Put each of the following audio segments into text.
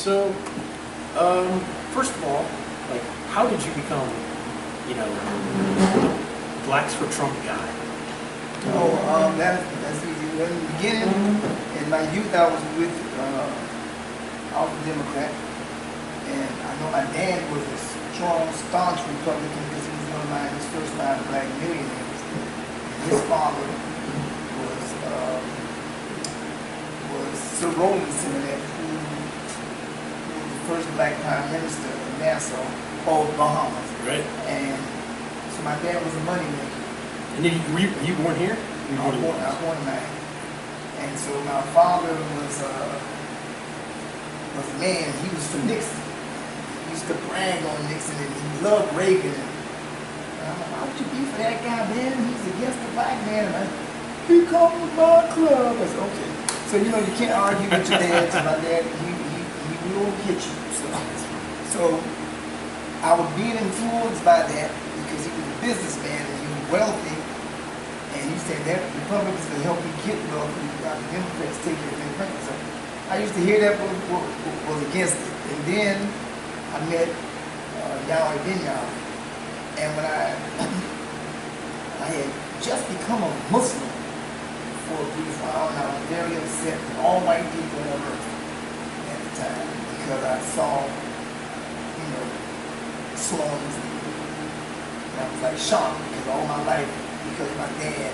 So, first of all, like, how did you become, you know, the Blacks for Trump guy? Oh, that's easy. In the beginning, in my youth, I was with, I was a Democrat, and I know my dad was a strong, staunch Republican because he was one of his first 5 black millionaires. His father was Sir Rowland Simonette, who was the first black prime minister of Nassau, or Bahamas. Right. And so my dad was a moneymaker. And then were you born here? I was born in Miami. And so my father was a man. He was for Nixon. He used to brag on Nixon, and he loved Reagan. And I'm like, why would you be for that guy, man? He's against the black man. And he comes to my club. I said, okay. So you know you can't argue with your dad. So my dad, he will hit you. So I was being influenced by that because he was a businessman and he was wealthy. And he said that Republicans can help you get wealthy without the Democrats taking everything from you. So I used to hear that was against it. And then I met Yahweh Binyao. And when I had just become a Muslim for a brief while, and I was very upset with all white people on earth at the time because I saw, you know, slums. And I was like shocked because all my life, because of my dad,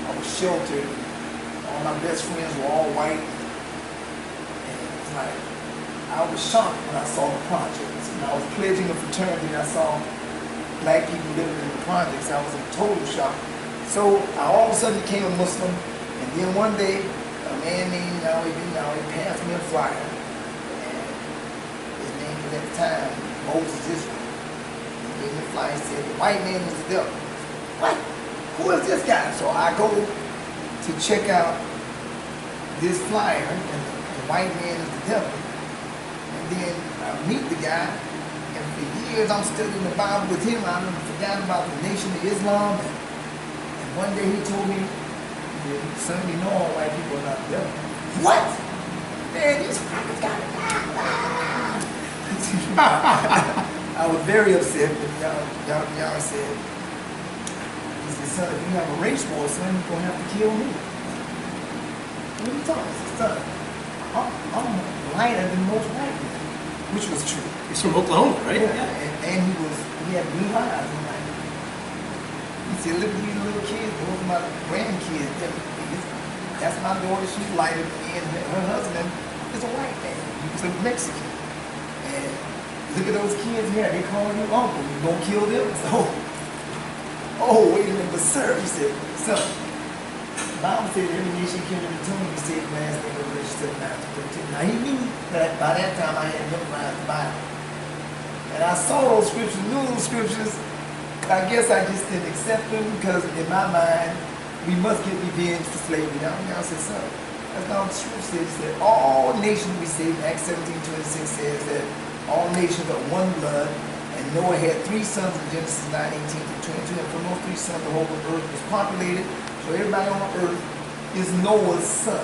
I was sheltered. All my best friends were all white. And it was like, I was shocked when I saw the projects. And I was pledging a fraternity and I saw black people living in the projects. I was in total shock. So I all of a sudden became a Muslim. And then one day, a man named Yahweh Binyao passed me a flyer. And his name was at the time Moses Israel. He gave me a flyer and said, the white man was the devil. What? Who is this guy? So I go to check out this flyer, and the white man is the devil. And then I meet the guy, and for years I'm studying the Bible with him. I never forgotten about the Nation of Islam. And one day he told me, son, you know all white people are not the devil. What? Man, these crackers got it. I was very upset, but y'all said, son, if you have a race war, son, you're going to have to kill me. What are you talking about? Son, I'm lighter than most white men, which was true. He's from Oklahoma, right? Yeah. And he had blue eyes. And like, he said, look at these little kids, those are my grandkids. That's my daughter, she's lighter than me, and her husband is a white man. He was a Mexican. And look at those kids here, they calling you uncle. You gonna kill them? So, oh, wait a minute, but sir, he said, son, the Bible said every nation came in the tomb, he said, last name of the registered master. Now he knew that by that time I had memorized the Bible. And I saw those scriptures, knew those scriptures. I guess I just didn't accept them because in my mind, we must get revenge for slavery. Now I said, son, that's not what the scripture says. It said, all nations will be saved. Acts 17:26 says that all nations are one blood. And Noah had 3 sons in Genesis 9:18-22, and from those 3 sons, the whole earth was populated. So everybody on earth is Noah's son.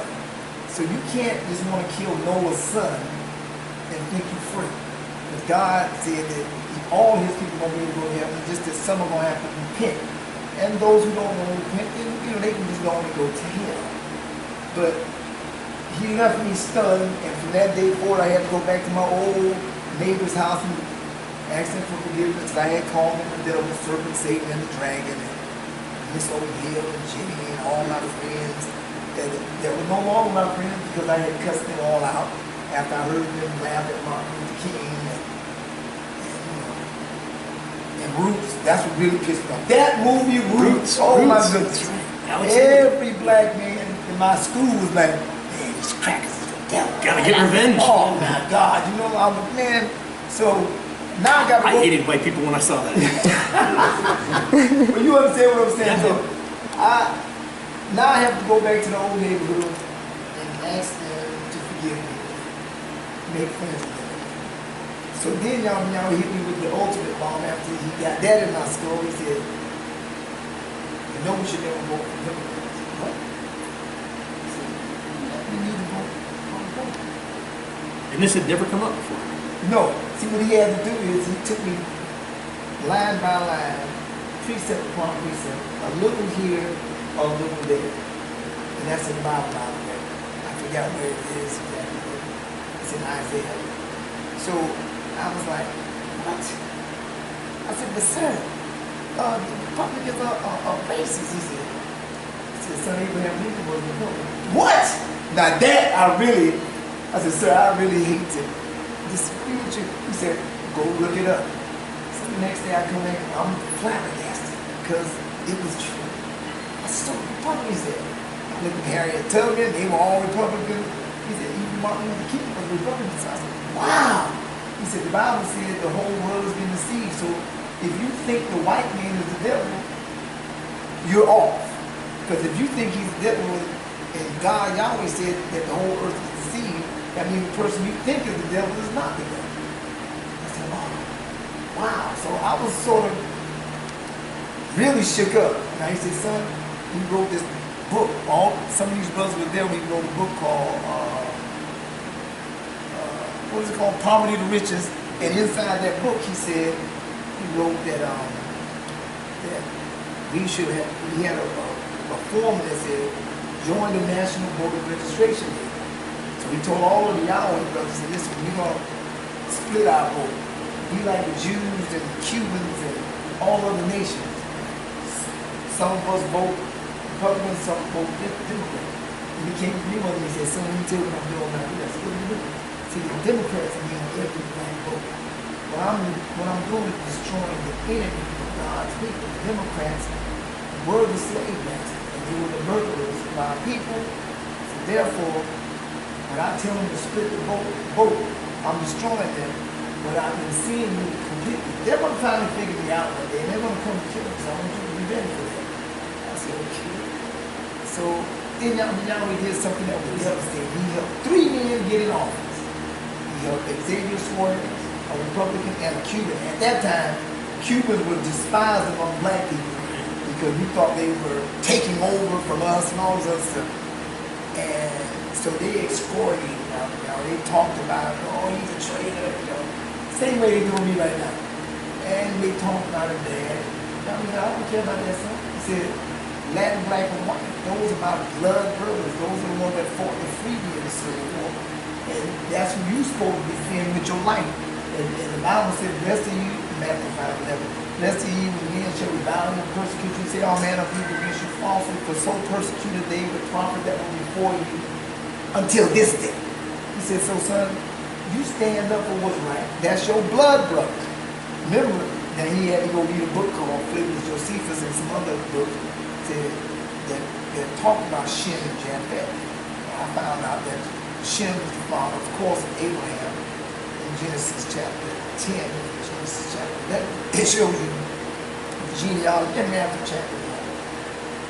So you can't just want to kill Noah's son and think you're free. Because God said that all his people are going to be able to go to heaven, just that some are going to have to repent. And those who don't want to repent, then, you know, they can just go on and go to hell. But he left me stunned, and from that day forward, I had to go back to my old neighbor's house and asking for forgiveness. I had called him the devil, the serpent, Satan, and the dragon, and Miss O'Neill and Jimmy and all my friends that were no longer my friends because I had cussed them all out after I heard them laugh at Martin Luther King and Roots. That's what really pissed me off. That movie, Roots. Oh my goodness. Every black man in my school was like, man, these crackers is the devil. Gotta get revenge. Oh my God. You know, I was, man, so now I got to go. I hated white people when I saw that. But you understand what I'm saying? So now I have to go back to the old neighborhood and ask them to forgive me, make friends with them. So then y'all hit me with the ultimate bomb after he got that in my skull. He said, you know we should never vote for Democrats. What? He said, we need to vote for Republicans. And this had never come up before. No. See, what he had to do is he took me line by line, precept upon precept, a little here, a little there. And that's in the Bible, by the way. I forgot where it is exactly. It's in Isaiah. So I was like, what? I said, but sir, the Republicans are racist, he said. He said, son, Abraham Lincoln was a Republican. What? Now that I said, sir, I really hate to disagree with you. He said, go look it up. So the next day I come in, I'm flabbergasted because it was true. I said, so Republicans there. I looked at Harriet Tubman, they were all Republicans. He said, even Martin Luther King was Republican. So I said, wow. He said, the Bible said the whole world has been deceived. So if you think the white man is the devil, you're off. Because if you think he's the devil, and God Yahweh said that the whole earth is deceived, that means the person you think is the devil is not the devil. I said, oh, wow. So I was sort of really shook up. Now he said, son, he wrote this book. Some of these brothers were there when he wrote a book called, what is it called? Poverty to Riches. And inside that book, he said, he wrote that we should have, he had a form that said, join the National Voter Registration Day. So he told all of the Yahweh brothers, he said, listen, we're going to split our vote. Be like the Jews and the Cubans and all other nations. Some of us vote Republicans, some vote Democrats. And he came to me one day and said, son, let me tell you what I'm doing now. I said, what are you doing? See, the Democrats are getting every black vote. What I'm doing is destroying the enemy of God's people. The Democrats were the slave masters, and they were the murderers of our people. So therefore, when I tell them to split the vote, I'm destroying them. But I've been seeing you completely. They're going to finally figure me out one day, and they're going to come to kill me. So I want you to be ready for that. I said, okay. So then Yahweh did something that was devastating. He helped 3 men get in office. He helped Xavier Swartz, a Republican, and a Cuban. At that time, Cubans were despised among black people because we thought they were taking over from us and all this other stuff. And so they excoriated him. They talked about, oh, he's a traitor, Same way they do me right now. And they talked about it bad. I don't care about that son. He said, Latin, black, and white, those are my blood brothers. Those are the ones that fought to free me in the Civil War. And that's who you're supposed to defend with your life. And the Bible said, blessed are you, Matthew 5:11. Blessed are you when men shall revile you and persecute you. Say all manner of evil against you falsely, for so persecuted they the prophet that were before you until this day. He said, so son, you stand up for what's right. That's your blood brother. Remember that he had to go read a book called Flavius Josephus and some other books that talked about Shem and Japheth. I found out that Shem was the father, of course, of Abraham in Genesis chapter 10. Genesis chapter 11. It shows you the genealogy in Matthew chapter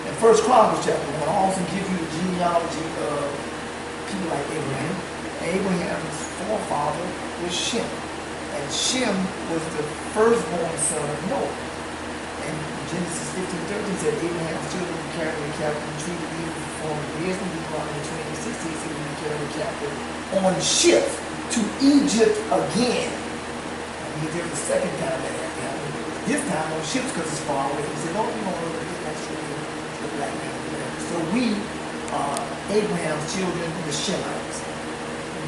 1. And First Chronicles chapter 1 also gives you the genealogy of people like Abraham. Abraham's forefather was Shem. And Shem was the firstborn son of Noah. And Genesis 15:13 said Abraham's children were carried captive, treated evil for 400 years. And Deuteronomy 20:16 said we were carried captive on ships to Egypt again. And he did it the second time that happened. This time on ships because it's far away. He said, oh, you don't know that that's the black man. So we are Abraham's children, the Shemites.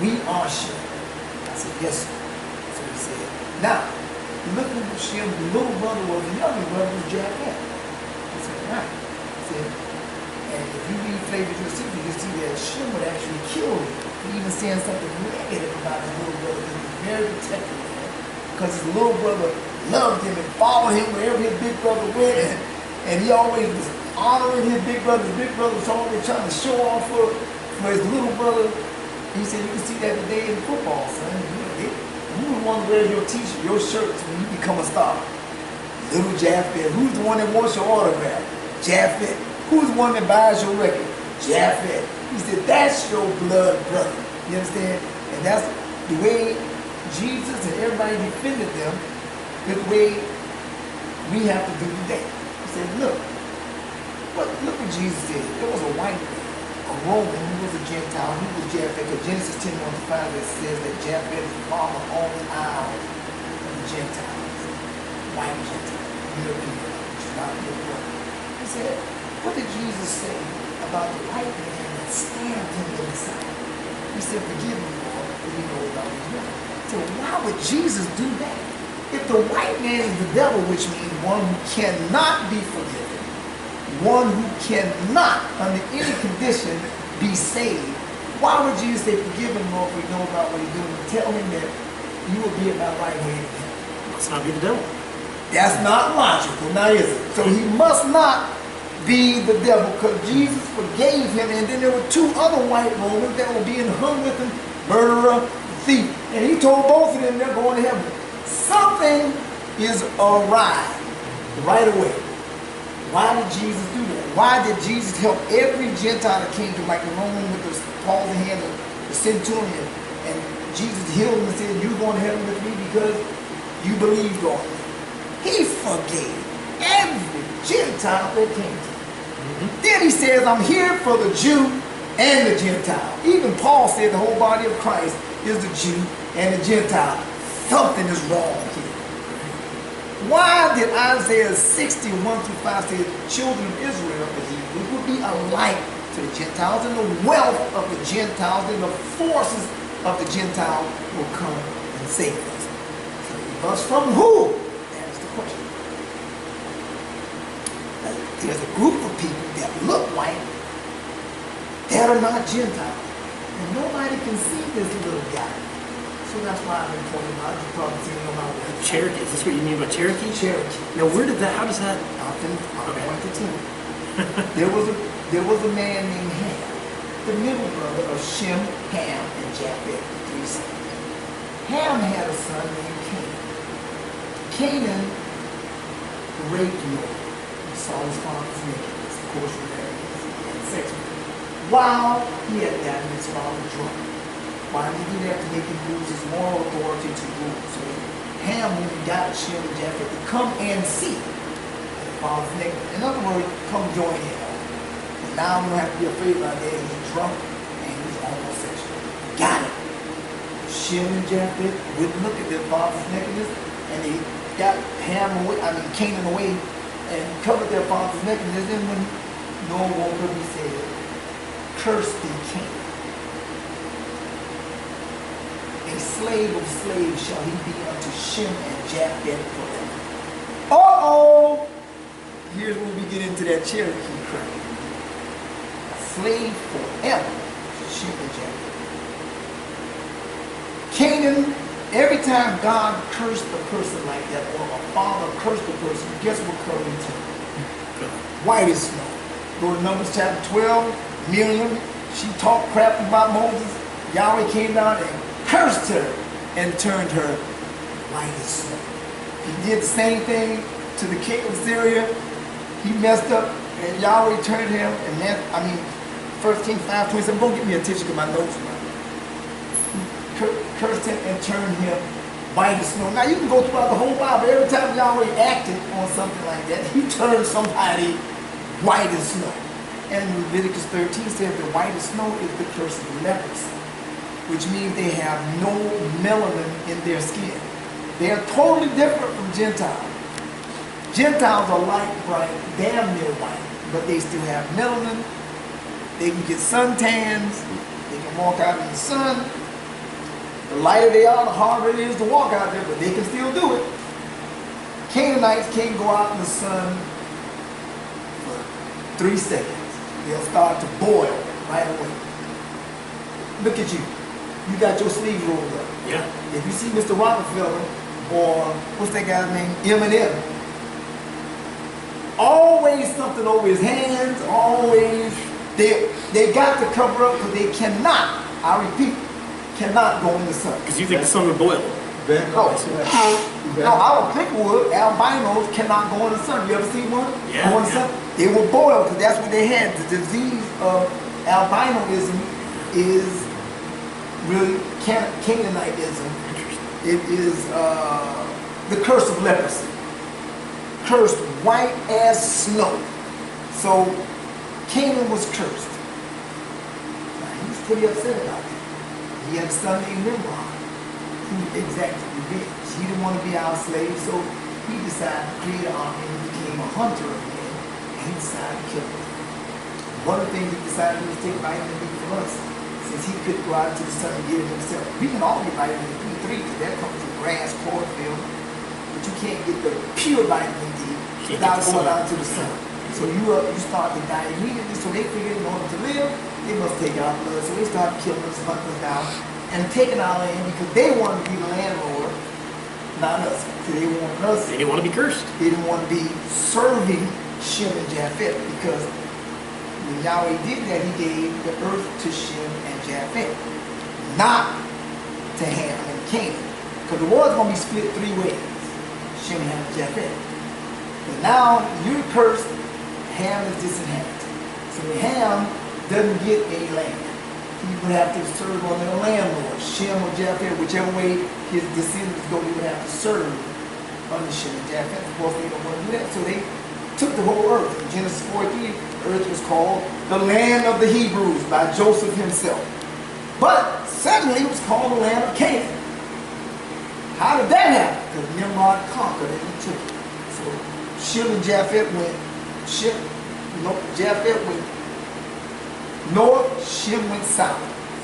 We are Shem. I said, yes, sir. So he said, now, look at Shem, the little brother was the younger brother was Japheth. I said, right. I said, and if you read Flavius Josephus, you can see that Shem would actually kill him. He even saying something negative about his little brother. He was very protective of him. Because his little brother loved him and followed him wherever his big brother went. And he always was honoring his big brother. His big brother was always trying to show off for his little brother. He said, you can see that today in football, son. You would want to wear your t-shirt, your shirts when you become a star. Little Japheth. Who's the one that wants your autograph? Japheth. Who's the one that buys your record? Japheth. He said, that's your blood brother. You understand? And that's the way Jesus and everybody defended them, the way we have to do today. He said, look what Jesus did. There was a white man a Roman who was a Gentile, who was Japheth. Because Genesis 10:1-5 it says that Japheth is the father of all the isles of the Gentiles, white Gentiles, European, which is not your brother. He said, what did Jesus say about the white man that stabbed him in the side? He said, forgive me, Lord, for you know about his doing. So why would Jesus do that? If the white man is the devil, which means one who cannot be forgiven, one who cannot, under any condition, be saved, why would Jesus say, forgive him, Lord, for you know about what he's doing, and tell him that you will be at my right hand again? Must not be the devil. That's not logical, now is it? So he must not be the devil, because Jesus forgave him, and then there were two other white Romans that were being hung with him, murderer, thief. And he told both of them they're going to heaven. Something is awry right away. Why did Jesus do that? Why did Jesus help every Gentile that came to, like the Roman with the palsy hand, the centurion, and Jesus healed him and said, you're going to heaven with me because you believed on me. He forgave every Gentile that came to him. Then he says, I'm here for the Jew and the Gentile. Even Paul said the whole body of Christ is the Jew and the Gentile. Something is wrong here. Why did Isaiah 61-5 say the children of Israel, the Hebrews, would be alike to the Gentiles, and the wealth of the Gentiles and the forces of the Gentiles will come and save us? Save us from who? That's the question. There's a group of people that look white that are not Gentiles. And nobody can see this little guy. So that's why I've been pointing out. You've probably seen him on my website. Cherokee. Is this what you mean by Cherokee? Cherokee. Now, where did that? How does that? I'll point to two. There was a man named Ham, the middle brother of Shem, Ham, and Japheth, the three sons. Ham had a son named Canaan. Canaan raped Noah. He saw his father's nakedness. Of course, he had sex with him. While he had gotten his father drunk. Why did he do that? To make him lose his moral authority to rule. So Ham, when he got Shem and Japheth to come and see the father's nakedness. In other words, come join him. And now we don't have to be afraid about that. He's drunk and he's homosexual. Got it. Shem and Japheth wouldn't look at their father's nakedness, and they got Canaan away and covered their father's nakedness. And when Noah woke up, he said, "Cursed be Canaan. A slave of slaves shall he be unto Shem and Japheth forever." Uh-oh! Here's where we get into that Cherokee crap. A slave forever to Shem and Japheth. Canaan, every time God cursed a person like that, or a father cursed a person, guess what color he turned? White as snow. Go to Numbers chapter 12, Miriam, she talked crap about Moses. Yahweh came down and cursed her and turned her white as snow. He did the same thing to the king of Syria. He messed up and Yahweh turned him, and 1 Kings 5:27, go get me a tissue because my notes are cursed him and turned him white as snow. Now you can go throughout the whole Bible. Every time Yahweh acted on something like that, he turned somebody white as snow. And Leviticus 13 says the white as snow is the curse of leprosy, which means they have no melanin in their skin. They are totally different from Gentiles. Gentiles are light, bright, damn near white, but they still have melanin. They can get suntans. They can walk out in the sun. The lighter they are, the harder it is to walk out there, but they can still do it. Canaanites can't go out in the sun for 3 seconds. They'll start to boil right away. Look at you. You got your sleeves rolled up. Yeah. If you see Mr. Rockefeller or what's that guy's name? Eminem. Always something over his hands, always. They got to cover up because they cannot, I repeat, cannot go in the sun. Because you think the sun would boil. No, I don't think it would. Albinos cannot go in the sun. You ever see one? Yeah. Go in the sun? They will boil because that's what they had. The disease of albinoism is really Canaanitism. It is the curse of leprosy. Cursed white as snow. So Canaan was cursed. pretty upset about it. He had a son named Nimrod who exacted revenge. He didn't want to be our slave, so he decided to create an army and became a hunter of men, and he decided to kill them. One of the things he decided to do was take vitamin D from us, since he couldn't go out into the sun and get it himself. We can all get vitamin D3, because that comes from grass, cornfield, but you can't get the pure vitamin D without going out into the sun. So you start to die immediately, so they figured in order to live, they must take our blood. So they started killing us, hunting us down, and taking our land because they wanted to be the landlord, not us. So they wanted us. They didn't want to be cursed. They didn't want to be serving Shem and Japheth, because when Yahweh did that, he gave the earth to Shem and Japheth, not to Ham and Canaan. Because the world's going to be split three ways, Shem, Ham, and Japheth. But now you're cursed, Ham is disinherited. So Ham doesn't get any land. He would have to serve on their landlord, Shem or Japheth, whichever way his descendants go, he would have to serve under Shem and Japheth. Of course, they don't want to do that. So they took the whole earth. In Genesis 4:3, the earth was called the land of the Hebrews by Joseph himself. But suddenly it was called the land of Canaan. How did that happen? Because Nimrod conquered it and took it. So Shem and Japheth went, Japheth went north, Shem went south.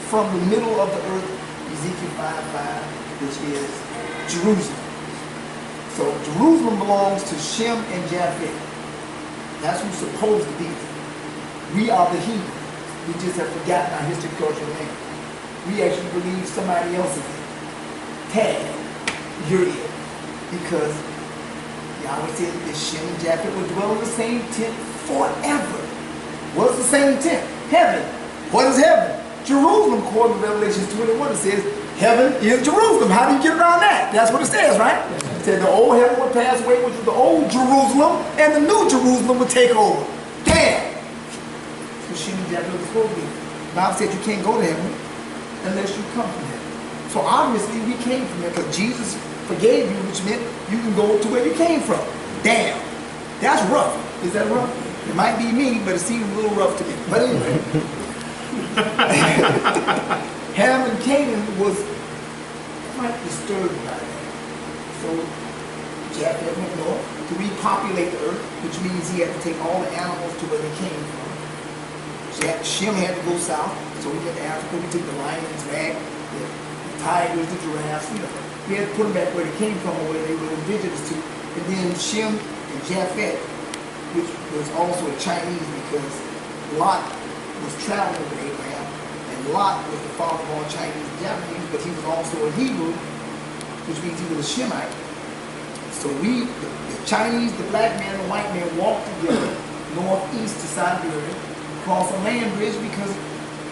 From the middle of the earth, Ezekiel 5:5, which is Jerusalem. So Jerusalem belongs to Shem and Japheth. That's who's supposed to be there. We are the Hebrews. We just have forgotten our history, culture, and language. We actually believe somebody else is it. Tag, you're it. Because Yahweh said that Shem and Japheth would dwell in the same tent forever. What's the same tent? Heaven. What is heaven? Jerusalem, according to Revelation 21, it says, heaven is Jerusalem. How do you get around that? That's what it says, right? It said the old heaven would pass away, which was the old Jerusalem, and the new Jerusalem would take over. Damn! So Shem and Japheth was supposed to be. The Bible said you can't go to heaven unless you come from heaven. So obviously we came from there because Jesus forgave you, which meant you can go to where you came from. Damn! That's rough. Is that rough? It might be me, but it seems a little rough to me. But anyway. Ham and Canaan was quite disturbed by that. So Japheth went north to repopulate the earth, which means he had to take all the animals to where they came from. Shem had to go south, so we went to Africa. We took the lions back, the tigers, the giraffes, we had to put them back where they came from or where they were indigenous to. And then Shem and Japheth, which was also a Chinese because Lot was traveling with Abraham, and Lot was the father of all Chinese and Japanese, but he was also a Hebrew, which means he was a Shemite. So the Chinese, the black man, and the white man walked together northeast to Siberia, across a land bridge because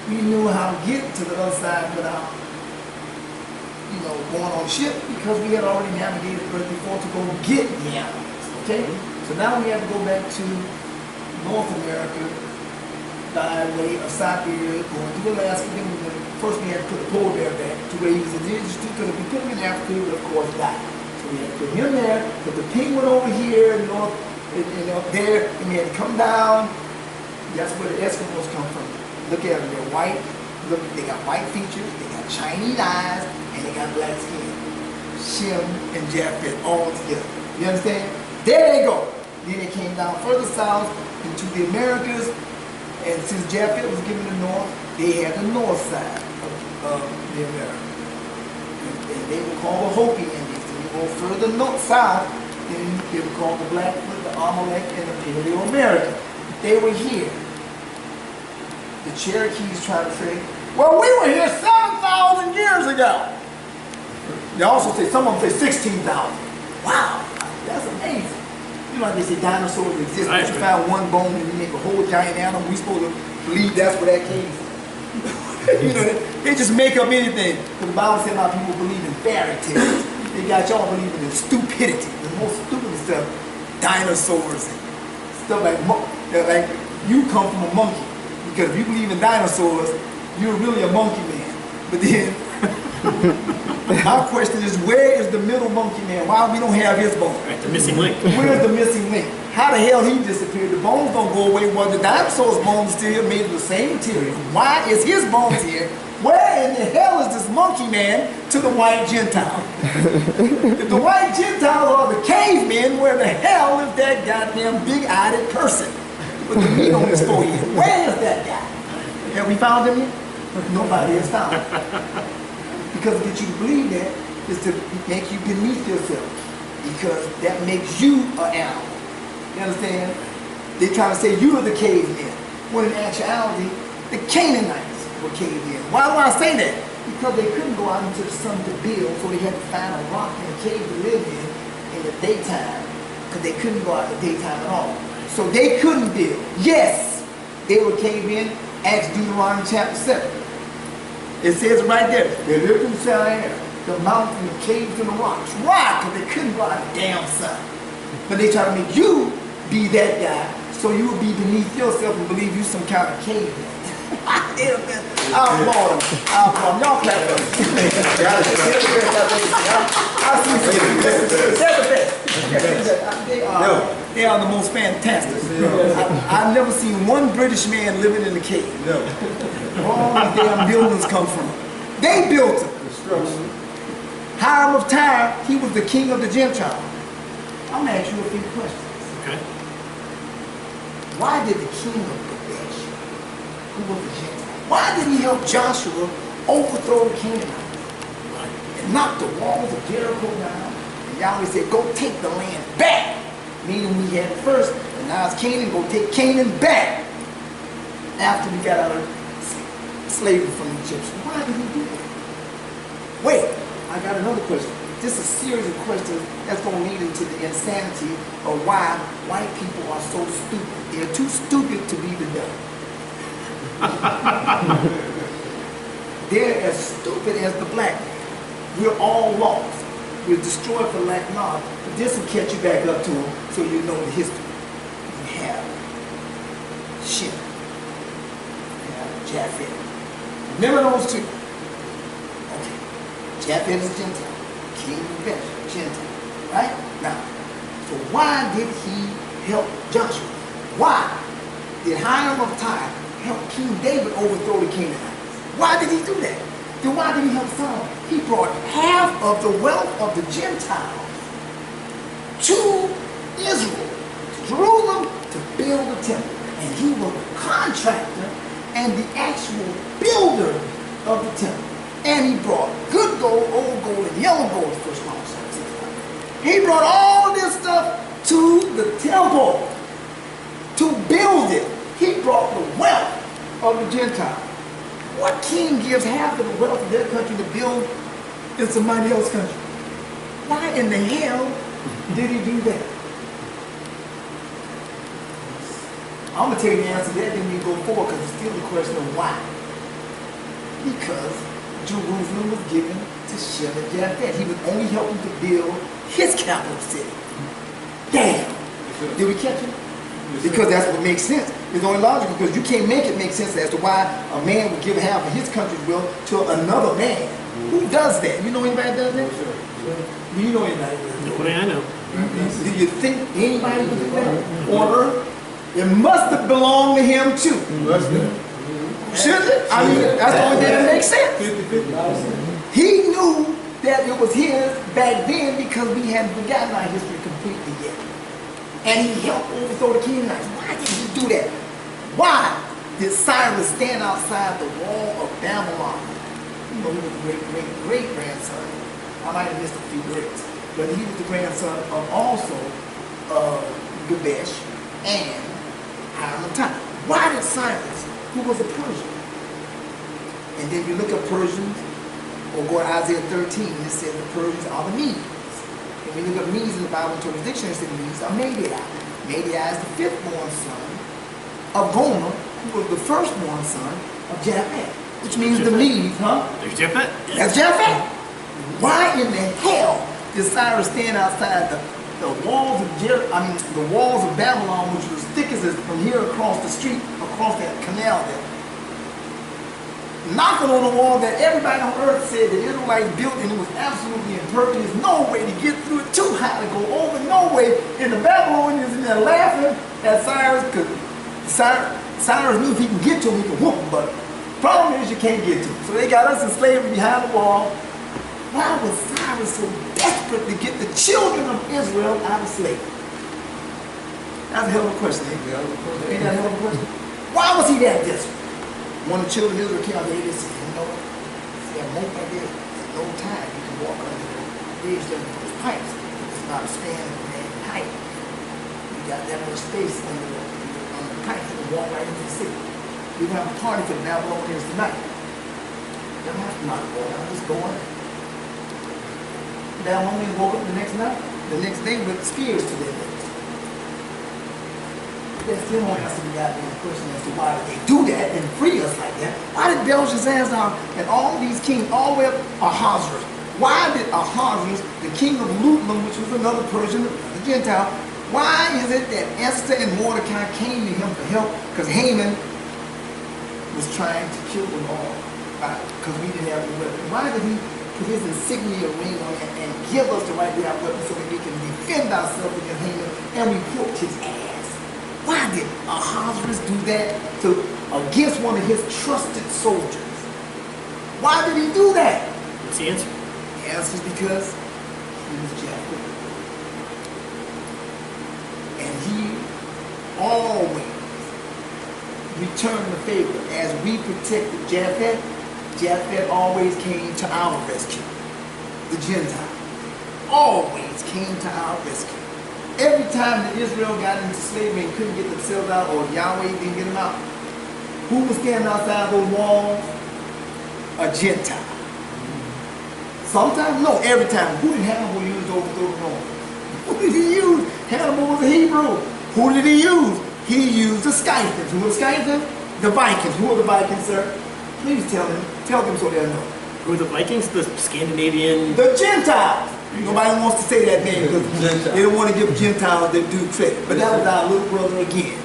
we knew how to get to the other side without, going on a ship, because we had already navigated Earth before to go get the animals. Okay? So now we have to go back to North America by way of Siberia, going to Alaska. Then first we had to put the polar bear back to where he was indigenous to, because if we put him in Africa, he would of course die. So we had to put him there, put the penguin over here, north, up there, and we had to come down. That's where the Eskimos come from. Look at them, they're white. Look, they got white features, they got Chinese eyes, and they got black skin. Shem and Japheth all together. You understand? There they go. Then they came down further south into the Americas, and since Japheth was given the north, they had the north side of the Americas. And they were called the Hopi Indians. And you go further north south, then they were called the Blackfoot, the Amalek, and the Paleo American. They were here. The Cherokees tried to say, well, we were here 7,000 years ago. They also say, some of them say 16,000. Wow, that's amazing. Like they say dinosaurs exist, but you found one bone and you make a whole giant animal. We supposed to believe that's where that came from. They just make up anything. Because the Bible said a lot of people believe in fairy tales. They got y'all believing in stupidity, the most stupid stuff. Dinosaurs and stuff like you come from a monkey. Because if you believe in dinosaurs, you're really a monkey man. But then, our question is, where is the middle monkey man? Why we don't have his bones? Right, the missing link. Where's the missing link? How the hell he disappeared? The bones don't go away. Well, the dinosaur's bones still here, made of the same material. Why is his bones here? Where in the hell is this monkey man to the white Gentile? If the white Gentiles are the cavemen, where the hell is that goddamn big-eyed person with the meat on his forehead? Where is that guy? Have we found him yet? Nobody has found him. Because to get you to believe that is to make you beneath yourself. Because that makes you an animal. You understand? They try to say you are the cavemen. When in actuality, the Canaanites were cavemen. Why do I say that? Because they couldn't go out into the sun to build, so they had to find a rock and a cave to live in the daytime, because they couldn't go out in the daytime at all. So they couldn't build. Yes, they were cavemen. Acts Deuteronomy chapter 7. It says it right there. They lived in Sinai, the mountain, the caves, and the rocks. Why? Because they couldn't go out in the damn sun. But they try to make you be that guy, so you will be beneath yourself and believe you some kind of caveman. I'll applaud them. Y'all clap for them. They are the most fantastic. I've never seen one British man living in a cave. No. All these damn buildings come from. They built them. Hiram of Tyre, he was the king of the Gentiles. I'm gonna ask you a few questions. Okay. Why did the king of Kadesh, who was a Gentile, why did he help Joshua overthrow the Canaanites and knock the walls of Jericho down? And Yahweh said, go take the land back. Meaning we had it first, and now it's Canaan, go take Canaan back. After we got out of slavery from the Egyptians. Why did he do that? Wait, I got another question. This is a series of questions that's going to lead into the insanity of why white people are so stupid. They're too stupid to be the devil. They're as stupid as the black man. We're all lost. We're destroyed for lack of knowledge. But this will catch you back up to them so you know the history. You have Shem. You have Japheth. Remember those two? Okay. Japheth is Gentile. King of Kadesh, Gentile. Right? Now, so why did he help Joshua? Why did Hiram of Tyre help King David overthrow the Canaanites? Why did he do that? Then why did he help Solomon? He brought half of the wealth of the Gentiles to Israel, to Jerusalem, to build the temple. And he was the contractor and the actual builder of the temple. And he brought good gold, old gold, and yellow gold, the first one. He brought all of this stuff to the temple to build it. He brought the wealth of the Gentiles. What king gives half of the wealth of their country to build in somebody else's country? Why in the hell did he do that? I'm going to tell you the answer to that, then we go forward, because it's still the question of why. Because Jerusalem was given to Shemaiah. He was only helping to build his capital city. Damn. Did we catch it? Because that's what makes sense. It's only logical, because you can't make it make sense as to why a man would give half of his country's wealth to another man. Who does that? You know anybody that does that? Do you know anybody that does that? Nobody I know. Do you think anybody would do that on earth? It must have belonged to him too. Should it? I mean, that's the only thing that makes sense. He knew that it was his back then because we hadn't forgotten our history completely yet. And he helped overthrow the Canaanites. Why did he do that? Why did Cyrus stand outside the wall of Babylon? You know, he was the great-grandson. I might have missed a few greats. But he was the grandson of also Gabesh and Hiram of Tyre. Why did Cyrus, who was a Persian, and then you look at Persians, or go to Isaiah 13, it says the Persians are the Medes. And when you look at Medes in the Bible into the dictionary, it says the Medes are Madai. Madai is the fifth-born son of Gomer, who was the first-born son of Japheth, which means the Medes, huh? There's Japheth. That's Japheth. Why in the hell did Cyrus stand outside the walls of the walls of Babylon, which was as thick as this, from here across the street, across that canal there? knocking on the wall that everybody on earth said the Israelites built, and it was absolutely imperfect. There's no way to get through it, too high to go over, no way. And the Babylonians in there laughing at Cyrus, because Cyrus knew if he can get to him, he can whoop him, but the problem is you can't get to him. So they got us in slavery behind the wall. Why was Cyrus so desperate to get the children of Israel out of slavery? That's a hell of a question, ain't that a hell of a question? Why was he that desperate? One of the children of Israel came out there and said, you know, see a moat like this, at no time you can walk under the bridge there with those pipes. It's about a span of a man height. You got that much space under the pipe, you can walk right into the city. We're going to have a party for the Babylonians tonight. You don't have to knock the wall down, just go on. The Babylonians woke up the next night, the next day with spears to their necks. There's still no answer to the goddamn question as to why did they do that and free us like that. Why did Belshazzar and all these kings, all the way up Ahasuerus, why did Ahasuerus, the king of Ludlam, which was another Persian, a Gentile, why is it that Esther and Mordecai came to him for help? Because Haman was trying to kill them all because we didn't have the weapon. Why did he put his insignia ring on it and give us the right to have weapons so that we can defend ourselves against Haman, and we whooped his ass? Why did Ahasuerus do that against one of his trusted soldiers? Why did he do that? What's the answer? The answer is because he was Japheth. And he always returned the favor. As we protected Japheth, Japheth always came to our rescue. The Gentile always came to our rescue. Every time that Israel got into slavery and couldn't get themselves out, or Yahweh didn't get them out, who was standing outside those walls? A Gentile. Sometimes, no, every time. Who did Hannibal use to overthrow the Romans? Who did he use? Hannibal was a Hebrew. Who did he use? He used the Scythians. Who were the Scythians? The Vikings. Who were the Vikings, sir? Please tell them so they'll know. Who are the Vikings? The Scandinavian... The Gentiles. Nobody wants to say that name because they don't want to give Gentiles their due credit. But that was our little brother again.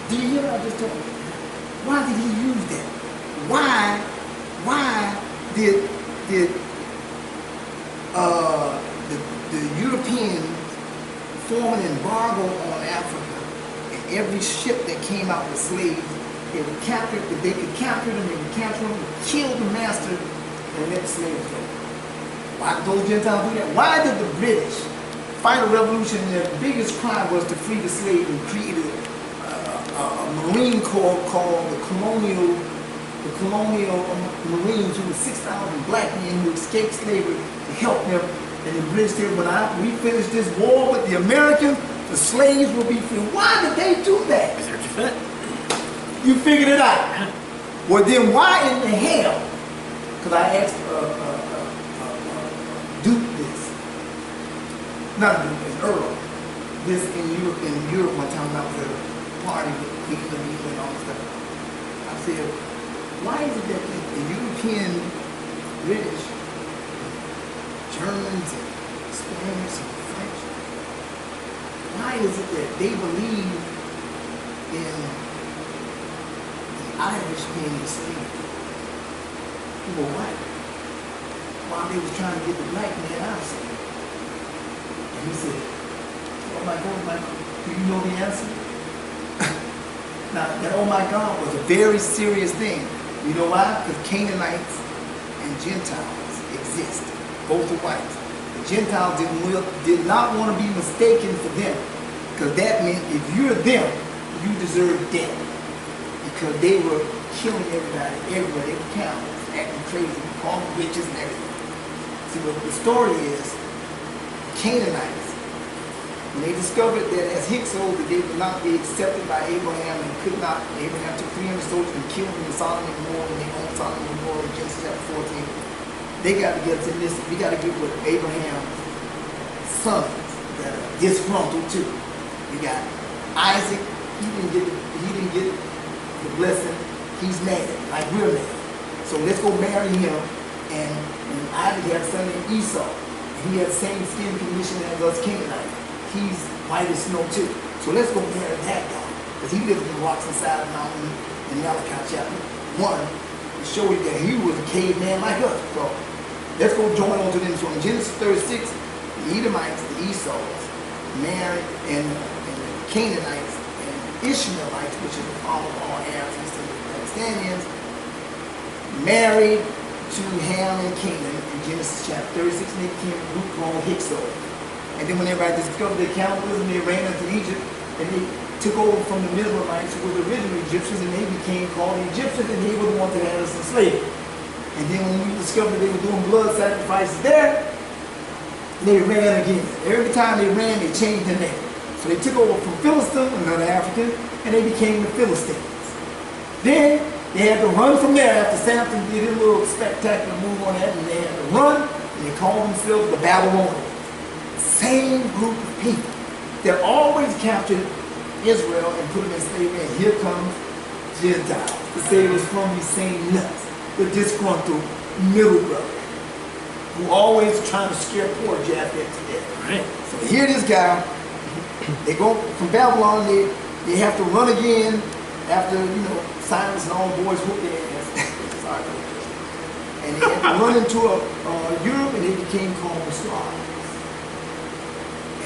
Do you hear what I just told you? Why did he use that? Why did the Europeans form an embargo on Africa, and every ship that came out with slaves, they would capture, if they could capture them, they would capture them, kill the master, and let the slaves go? Why did those Gentiles do that? Why did the British fight a revolution and their biggest crime was to free the slaves and created a Marine Corps called the Colonial Marines, who were 6,000 black men who escaped slavery to help them? And the British said, when we finish this war with the Americans, the slaves will be free. Why did they do that? Is there a fit? You figured it out. Well, then why in the hell? Because I asked Duke this, not Duke, it's Earl, this in Europe one time when I was at a party with Queen Latifah and all this stuff. I said, why is it that the European, British, Germans, and Spanish, and French, why is it that they believe in the Irish being enslaved? People were white. While they was trying to get the black man out of slavery. And he said, oh my God, Michael, do you know the answer? Now, that oh my God was a very serious thing. You know why? Because Canaanites and Gentiles exist. Both are whites. The Gentiles did not want to be mistaken for them. Because that meant if you're them, you deserve death. Because they were killing everybody everywhere. They were cannibals, acting crazy, calling witches and everything. See, what the story is, Canaanites, when they discovered that as Hyksos, that they would not be accepted by Abraham and could not, Abraham took 300 soldiers and killed them in Sodom and Gomorrah when they owned Sodom and Gomorrah in Genesis chapter 14. They got to get to this, we got to get with Abraham's sons that are disgruntled too. We got Isaac, he didn't get the blessing, he's mad, like we're mad. So let's go marry him. And Isaac had a son named Esau. And he had the same skin condition as us Canaanites. He's white as snow too. So let's go marry that guy. Because he lives in the rocks inside the mountain in Malachi chapter 1. to show you that he was a caveman like us. So let's go join on to them. So in Genesis 36, the Edomites, the Esau's, married, and the Canaanites and Ishmaelites, which is the father of all Arabs and Palestinians, married to Ham and Canaan in Genesis chapter 36, and they became a group called Hyksos. And then when everybody discovered their cannibalism, they ran into Egypt, and they took over from the Mizraimites, who were the original Egyptians, and they became called the Egyptians, and they were the ones that had us enslaved. And then when we discovered they were doing blood sacrifices there, they ran again. Every time they ran, they changed their name. So they took over from Philistine, another African, and they became the Philistines. Then they had to run from there after Samson did a little spectacular move on that, and they had to run, and they called themselves the Babylonians. Same group of people that always captured Israel and put them in slavery, and here comes Gentiles to save us from these same nuts, the disgruntled middle brother, who always trying to scare poor Japheth to death. Right. So here this guy, they go from Babylon, they have to run again after, Cyrus and all the boys whooped their ass. Sorry. And they had to run into Europe, and they became called the Slavs.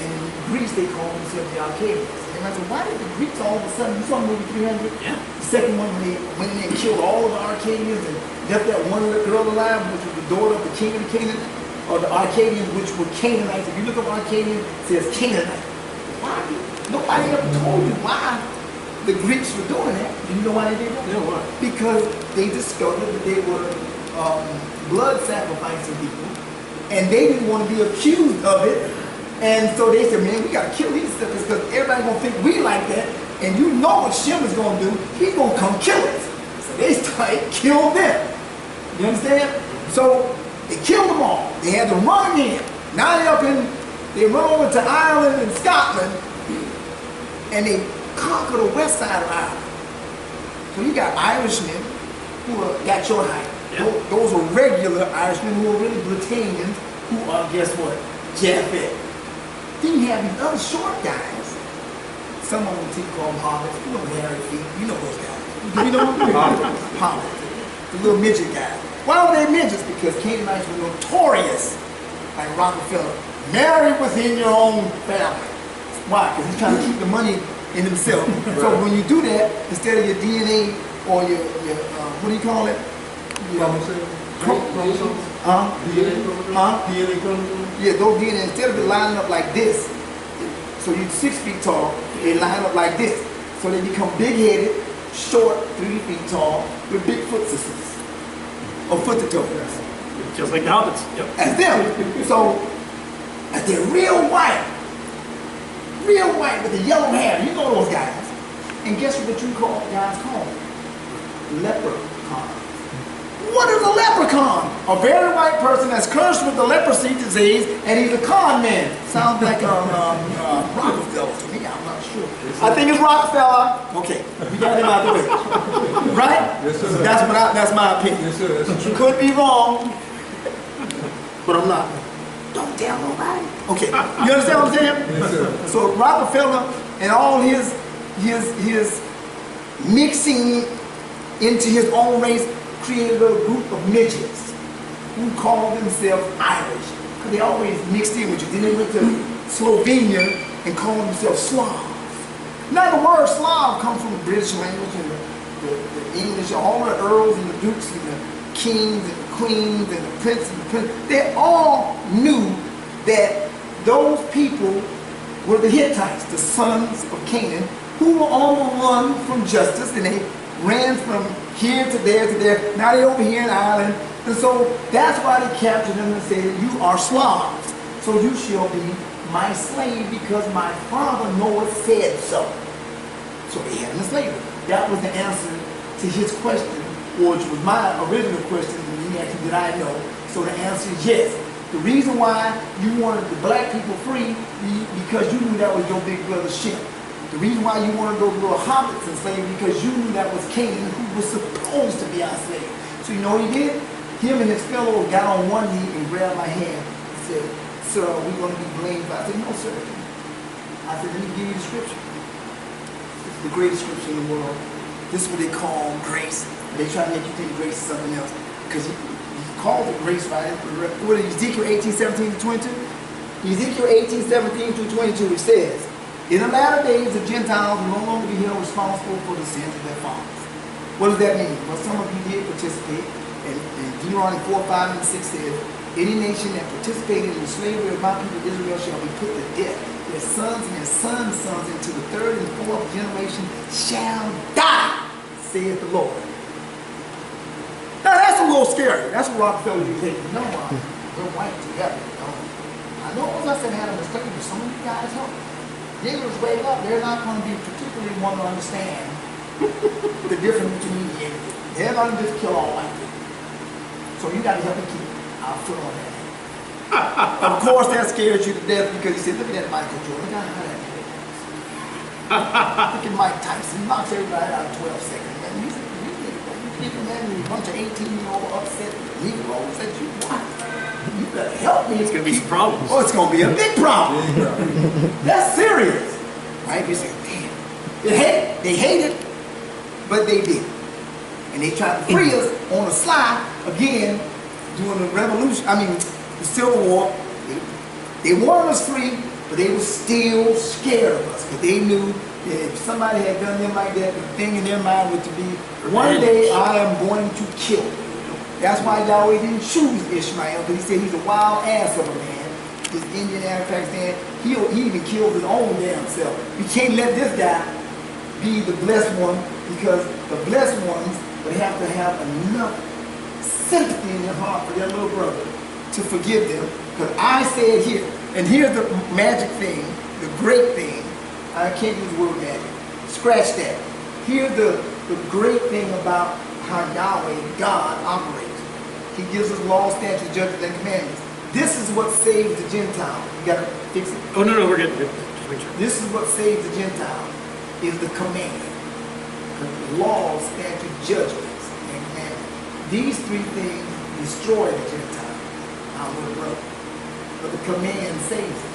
And in Greece, they called themselves the Arcadians. And I said, why did the Greeks all of a sudden, you saw movie 300? yeah. The second one, when they went in there and killed all of the Arcadians and left that one little girl alive, which was the daughter of the king of the Canaan, or the Arcadians, which were Canaanites. If you look up Arcadians, it says Canaanite. Why? Nobody ever told you why the Greeks were doing that. Do you know why they did that? No, why? Because they discovered that they were blood sacrificing people, and they didn't want to be accused of it. And so they said, man, we got to kill these suckers because everybody's going to think we like that. And you know what Shem is going to do. He's going to come kill us. So they started killing them. You understand? So they killed them all. They had to run again. Now they run over to Ireland and Scotland, and they conquer the west side of Ireland. So you got Irishmen who got your height. Yeah. Those are regular Irishmen who are really Britannians who are, guess what? Japheth. Then you have these other short guys. Some of them people call them hobbits. You know Harry Feet. You know those guys. You know them? Hobbits. The little midget guys. Why were they midgets? Because Canaanites were notorious, like Rockefeller. Marry within your own family. Why? Because he's trying to keep the money in himself. So when you do that, instead of your DNA or your what do you call it? Chromosomes? Huh? DNA chromosomes? Yeah, those DNA, instead of it lining up like this, so you're 6 feet tall, they line up like this. So they become big-headed, short, 3 feet tall, with big foot systems. Or foot to toe. Just like the hobbits. Yep. As them. So, they're real white with the yellow hair. You know those guys. And guess what you call guys called? Leprechauns. What is a leprechaun? A very white person that's cursed with the leprosy disease, and he's a con man. Sounds like Rockefeller to me. I'm not sure. I think it's Rockefeller. Okay, we got him out the way. Right? Yes, sir. That's my opinion. Yes, sir. That's true. Could be wrong, but I'm not. Don't tell nobody. Okay, you understand what I'm saying? Yes, sir. So Rockefeller and all his mixing into his own race created a group of midgets who called themselves Irish. Because they always mixed in with you. Then they went to Slovenia and called themselves Slavs. Now the word Slav comes from the British language and the English, all the earls and the dukes and the kings and the queens and the princes and the princes. They all knew that those people were the Hittites, the sons of Canaan, who were on the run from justice, and they ran from here to there to there. Now they're over here in Ireland. And so that's why they captured them and said, you are Slavs. So you shall be my slave because my father Noah said so. So they had him in slavery. That was the answer to his question, which was my original question. And he asked me, did I know? So the answer is yes. The reason why you wanted the black people free, because you knew that was your big brother Shem. The reason why you wanted those little hobbits in slavery, because you knew that was Canaan, who was supposed to be our slave. So you know what he did? Him and his fellow got on one knee and grabbed my hand and said, sir, are we going to be blamed? I said, no, sir. I said, let me give you the scripture. It's the greatest scripture in the world. This is what they call grace. They try to make you think grace is something else. Because he calls it grace, right? What is Ezekiel 18:17 to 22? Ezekiel 18:17 through 22, it says, in the latter days, the Gentiles will no longer be held responsible for the sins of their fathers. What does that mean? Well, some of you did participate. And Deuteronomy 4:5 and 6 says, any nation that participated in the slavery of my people Israel shall be put to death. Their sons and their sons' sons into the third and fourth generation shall die, saith the Lord. Now that's a little scary. That's what Rockefeller was thinking. No, we're white together. I know, as I said, had a mistake, but some of you guys help. Negroes wake up, they're not going to be particularly want to understand the difference between the Indians. They're going to just kill all white people. So you got to help me keep our foot on that. Of course, that scares you to death because you said, look at that Michael Jordan. Look how that plays. Look at Mike Tyson. He knocks everybody out in 12 seconds. Man, you can imagine a bunch of 18-year-old upset Negroes that you want. You better help me. It's going to be some problems. Oh, it's going to be a big problem. That's serious. Right? You say, damn. They hate it, but they did. And they tried to free us on the sly again during the revolution, the Civil War. They wanted us free, but they were still scared of us because they knew that if somebody had done them like that, the thing in their mind was to be, one day I am going to kill you. That's why Yahweh didn't choose Ishmael, because he said he's a wild ass of a man. This Indian Pakistan, he even killed his own damn self. You can't let this guy be the blessed one, because the blessed ones would have to have enough sympathy in their heart for their little brother to forgive them. Because I said here, and here's the magic thing, the great thing, I can't use the word magic, scratch that. Here's the great thing about how Yahweh, God, operates. He gives us laws, statutes, judgments, and commandments. This is what saves the Gentile. You got to fix it. Oh, no, we're good. Just make sure. This is what saves the Gentile, is the command. The laws, statutes, judgments, and commandments. These three things destroy the Gentile, our little brother. But the command saves it.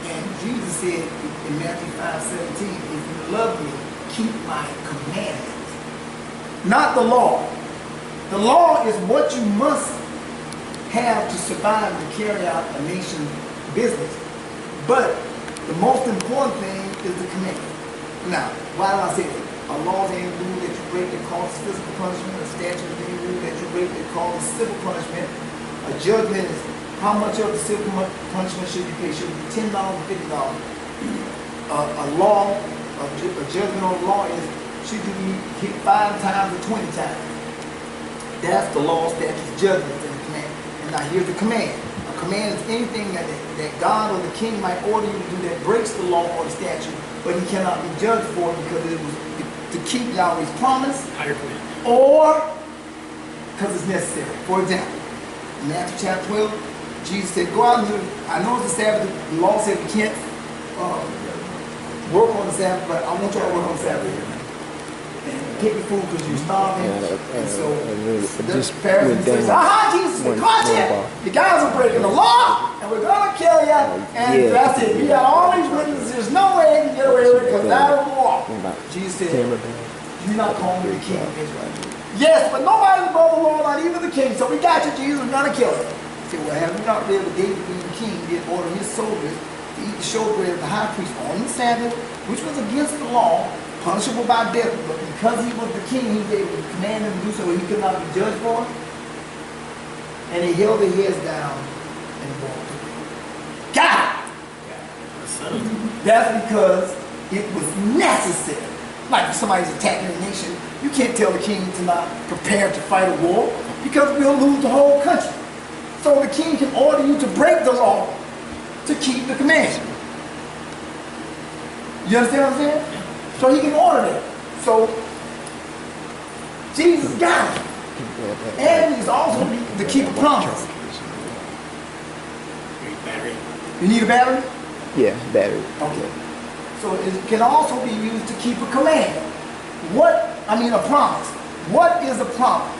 And Jesus said in Matthew 5:17, if you love me, keep my commandments. Not the law. The law is what you must have to survive and carry out a nation's business. But the most important thing is the commandment. Now, why do I say that? A law is any rule that you break that causes physical punishment. A statute is any rule that you break that causes civil punishment. A judgment is how much of the civil punishment should you pay? Should it be $10 or $50? A law, a judgment on the law is should you be hit 5 times or 20 times. That's the law, statutes, judgments, and the command. And now here's the command. A command is anything that God or the king might order you to do that breaks the law or the statute, but he cannot be judged for it because it was to keep Yahweh's promise, Higher command. or because it's necessary. For example, in Matthew chapter 12, Jesus said, go out and do, I know it's the Sabbath, the law said we can't work on the Sabbath, but I want you to work on the Sabbath. And pick your food because you're starving. And so the Pharisees say, aha, Jesus, we caught you. You guys are breaking the law, and we're going to kill you. And that's it. You got all these witnesses. There's no way you can get away with it because out of the law. Jesus said, you're not calling me the king of Israel. Yes, but nobody's above the law, not even the king. So we got you, Jesus. We're going to kill you. He said, well, have you not read what David being the king did order his soldiers to eat the showbread of the high priest on the Sabbath, which was against the law, punishable by death, but because he was the king, he was able to command him to do so, he could not be judged for it. And they held their heads down and walked away. Got it! That's because it was necessary. Like if somebody's attacking a nation, you can't tell the king to not prepare to fight a war because we'll lose the whole country. So the king can order you to break the law to keep the command. You understand what I'm saying? So he can order that. So Jesus got it. And he's also to keep a promise. Battery. You need a battery? Yeah, battery. Okay. So it can also be used to keep a command. A promise. What is a promise?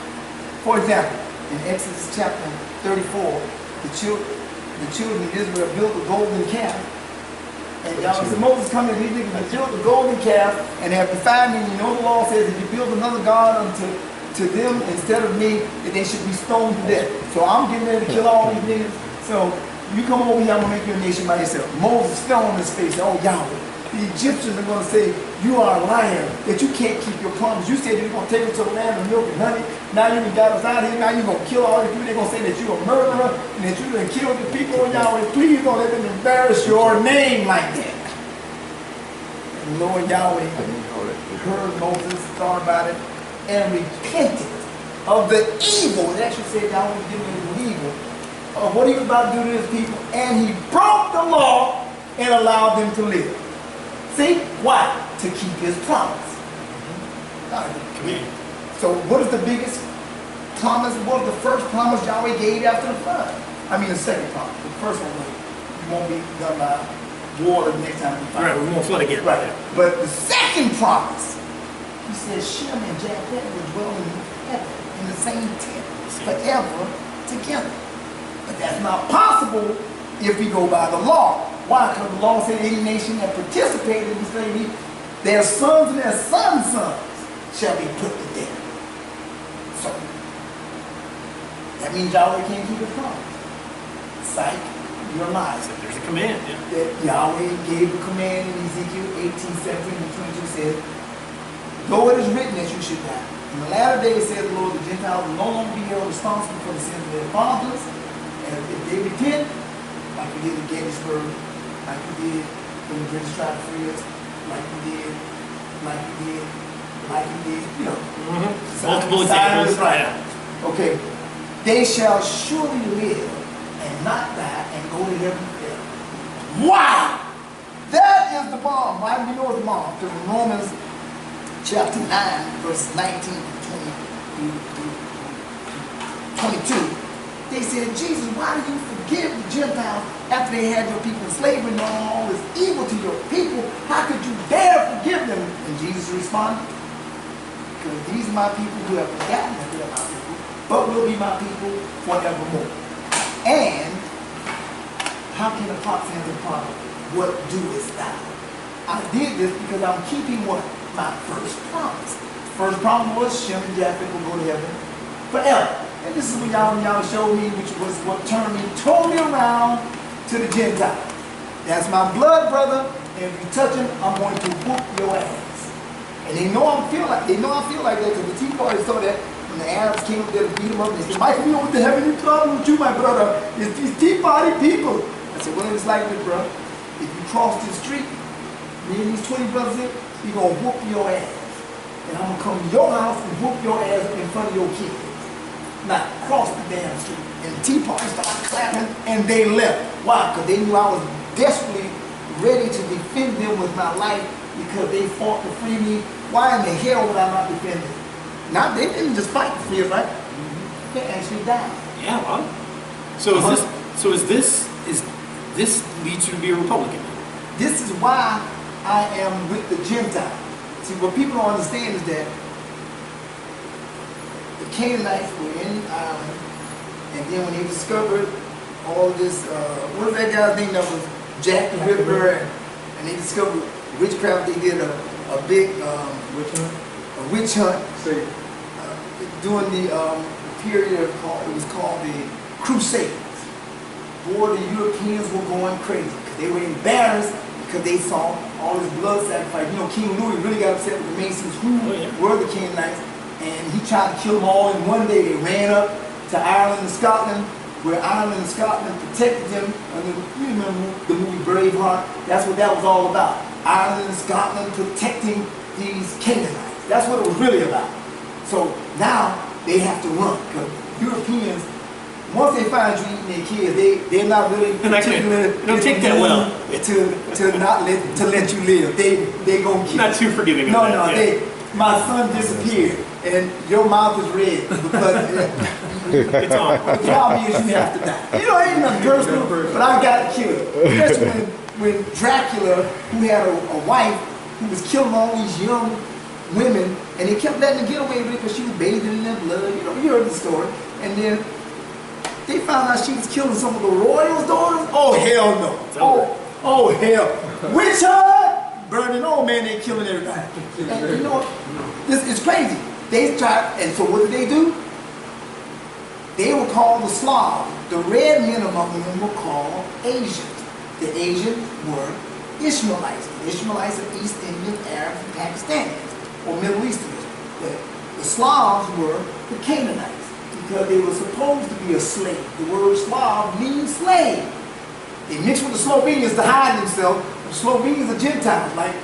For example, in Exodus chapter 34, the children of Israel built a golden calf. And Yahweh said, Moses, come here, these niggas have built the golden calf and have defied me. And you know the law says if you build another god to them instead of me, that they should be stoned to death. So I'm getting ready to kill all these niggas. So you come over here, I'm going to make you a nation by yourself. Moses fell on his face. Oh, Yahweh. The Egyptians are going to say, you are a liar, that you can't keep your promise. You said you're going to take us to the land of milk and honey. Now you got us out here. Now you're going to kill all the people. They're going to say that you're a murderer and that you done killed the people. Oh, Yahweh, please don't let them embarrass your name like that. And Lord Yahweh heard Moses, thought about it, and repented of the evil. It actually said Yahweh was giving him evil of what he was about to do to his people. And he broke the law and allowed them to live. See? Why? To keep his promise. Command. So what is the biggest promise? What was the first promise Yahweh gave after the flood? I mean the second promise. The first one was you won't be done by water the next time you fight. Right, we won't flood again. Right. But the second promise, he says Shem and Japheth will dwell in heaven in the same tent forever together. But that's not possible if we go by the law. Why? Because the law said any nation that participated in slavery, their sons and their sons' sons shall be put to death. So, that means Yahweh can't keep his promise. Psych, you're lying. So there's a command, yeah. That Yahweh gave a command in Ezekiel 18, 17, and 22 says, though it is written that you should die. In the latter days, says the Lord, the Gentiles will no longer be held responsible for the sins of their fathers. And if they repent, like we did at Gettysburg, like we did when the British tried to free us, like we did, you know. Multiple examples. Right. Yeah. Okay. They shall surely live and not die and go to heaven forever. Wow! That is the bomb. Why do you know it's the bomb? Because in Romans chapter 9, verse 19 to 22, they said, Jesus, why do you forgive the Gentiles after they had your people in slavery and done all this evil to your people? How could you dare forgive them? And Jesus responded, because these are my people who have forgotten that they are my people, but will be my people forevermore. And how can the fox answer the problem? What doest thou? I did this because I'm keeping what? My first promise. First promise was Shem and Japheth will go to heaven forever. And this is what y'all showed me, which was what turned me totally around to the Gentile. That's my blood brother, and if you touch him, I'm going to whoop your ass. And they know I feel like that because the Tea Party saw that when the Arabs came up there to beat them up, they said, Michael, you know what the hell you problem with you, my brother? It's these Tea Party people. I said, well, it's like this, bro. If you cross the street, me and these 20 brothers here, you're going to whoop your ass. And I'm going to come to your house and whoop your ass in front of your kids. Now, cross the damn street. And the Tea Party started clapping, and they left. Why? Because they knew I was desperately ready to defend them with my life because they fought to free me. Why in the hell would I not defend them? Now, they didn't just fight to free us, right? They actually died. Yeah, well. So is this leads you to be a Republican? This is why I am with the Gentiles. See, what people don't understand is that the Canaanites were in Ireland, and then when they discovered all this, what was that guy's name that was Jack the Ripper, and they discovered witchcraft, they did a big witch hunt during the period of, it was called the Crusades. Boy, the Europeans were going crazy because they were embarrassed because they saw all this blood sacrifice. You know, King Louis really got upset with the Masons who were the Canaanites, and he tried to kill them all in one day. They ran up to Ireland and Scotland, where Ireland and Scotland protected them. I mean, you remember the movie Braveheart? That's what that was all about. Ireland and Scotland protecting these Canaanites. That's what it was really about. So now they have to run because Europeans, once they find you eating their kids, they're not really particular. They don't take that well to let you live. They gonna kill. Not too forgiving. No, of that, no. My son disappeared, and your mouth is red because it's on. the problem is you have to die. You know, ain't nothing personal, but I got killed. Especially when Dracula, who had a wife who was killing all these young women, and they kept letting her get away with it because she was bathing in their blood. You know, you heard the story. And then they found out she was killing some of the royals' daughters. Oh hell no! Oh hell! Witch hunt, burning old man, they killing everybody. And you know, this is crazy. They try, and so what did they do? They were called the Slavs. The red men among them were called Asians. The Asians were Ishmaelites. The Ishmaelites of East Indian, Arabs, and Pakistanis, or Middle Easterners. The Slavs were the Canaanites because they were supposed to be a slave. The word Slav means slave. They mixed with the Slovenians to hide themselves. The Slovenians are Gentiles, like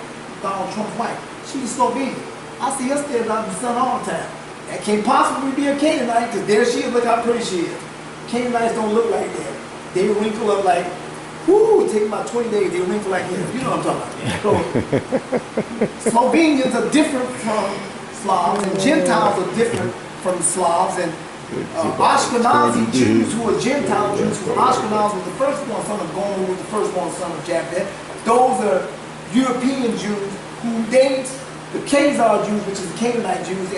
Donald Trump's wife. She's a Slovenian. I see her stare out in the sun all the time. That can't possibly be a Canaanite because there she is. Look how pretty she is. Canaanites don't look like that. They wrinkle up like, whoo, it takes about 20 days. They wrinkle like him. You know what I'm talking about. So, Slovenians are different from Slavs, and Gentiles are different from Slavs. And Ashkenazi Jews who are Gentile Jews, who Ashkenaz was the first one son of Gomer, who was the first one son of Japheth. Those are European Jews who date the Khazar Jews, which is the Canaanite Jews,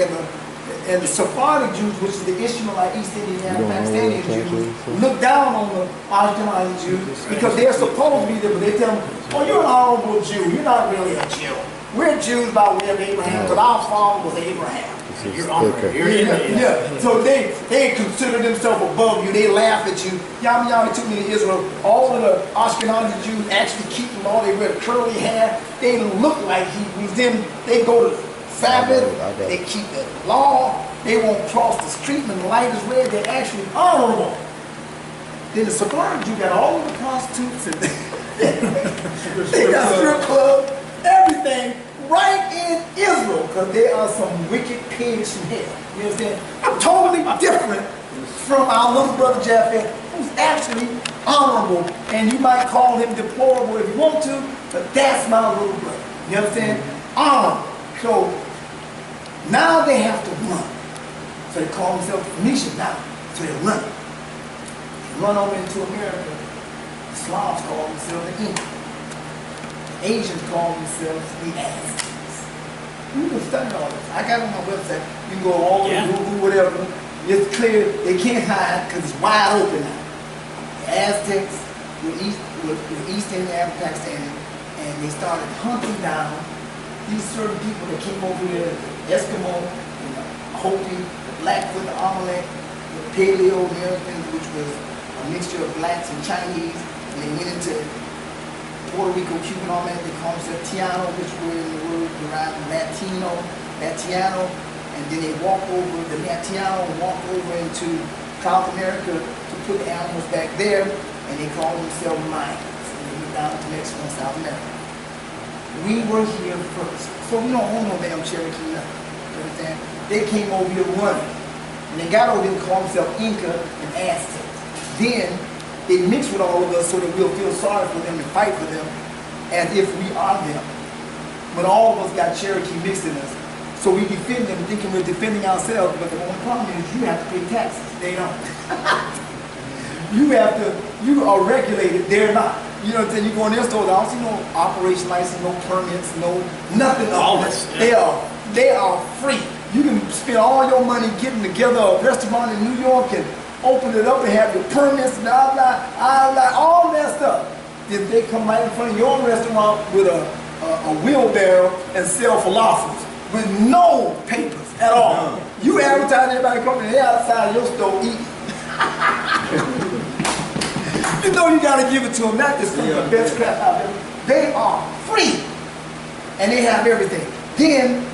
and the Sephardic Jews, which is the Ishmaelite, East Indian, and Pakistani Jews, look down on the Ashkenazi Jews because they're supposed to be there, but they tell them, oh, you're an honorable Jew, you're not really a Jew. We're Jews by way of Abraham, because our father was Abraham. You're honored. You're in there. Yeah. So they consider themselves above you. They laugh at you. Yami took me to Israel. All of the Ashkenazi Jews actually keep them all. They wear curly hair. They look like Hebrews. Then they go to Sabbath. They keep the law. They won't cross the street when the light is red. They're actually honorable. Then the Sephardic Jew got all of the prostitutes and they got strip clubs, everything. Right in Israel, because there are some wicked pigs from hell. You understand? Totally different from our little brother Japheth, who's actually honorable, and you might call him deplorable if you want to, but that's my little brother. You understand? Honorable. So now they have to run. So they call themselves Phoenicians now. So they run. They run over into America. The Slavs call themselves the Incas. Asians call themselves the Aztecs. You can study all this. I got it on my website. You can go all over Google, whatever. It's clear. They can't hide because it's wide open now. The Aztecs were East Indian, Arab, Pakistani, and they started hunting down these certain people that came over here, the Eskimo, the Hopi, the Blackfoot, the Amalek, the Paleo-Americans, which was a mixture of blacks and Chinese, and they went into Puerto Rico, Cuban, all that. They call themselves Tiano, which word in the word derived from Latino, Latiano, and then they walked over, the Latiano walked over into South America to put the animals back there, and they called themselves Mayans. And they went down to Mexico and South America. We were here first. So we don't own no damn Cherokee nothing. You understand? They came over here running. And they got over here and called themselves Inca and Aztecs. Then they mix with all of us so that we'll feel sorry for them and fight for them as if we are them. But all of us got Cherokee mixed in us. So we defend them thinking we're defending ourselves, but the only problem is you have to pay taxes. They don't. You are regulated, they're not. You know what I'm saying? You go in their stores, I don't see no operation license, no permits, nothing. All this. They are free. You can spend all your money getting together a restaurant in New York and open it up and have your permits and all that stuff. Then they come right in front of your restaurant with a wheelbarrow and sell falafels with no papers at all. No. You advertise everybody coming, they're outside your store eating. You know you gotta give it to them, not just some of the best crap out there. They are free and they have everything. Then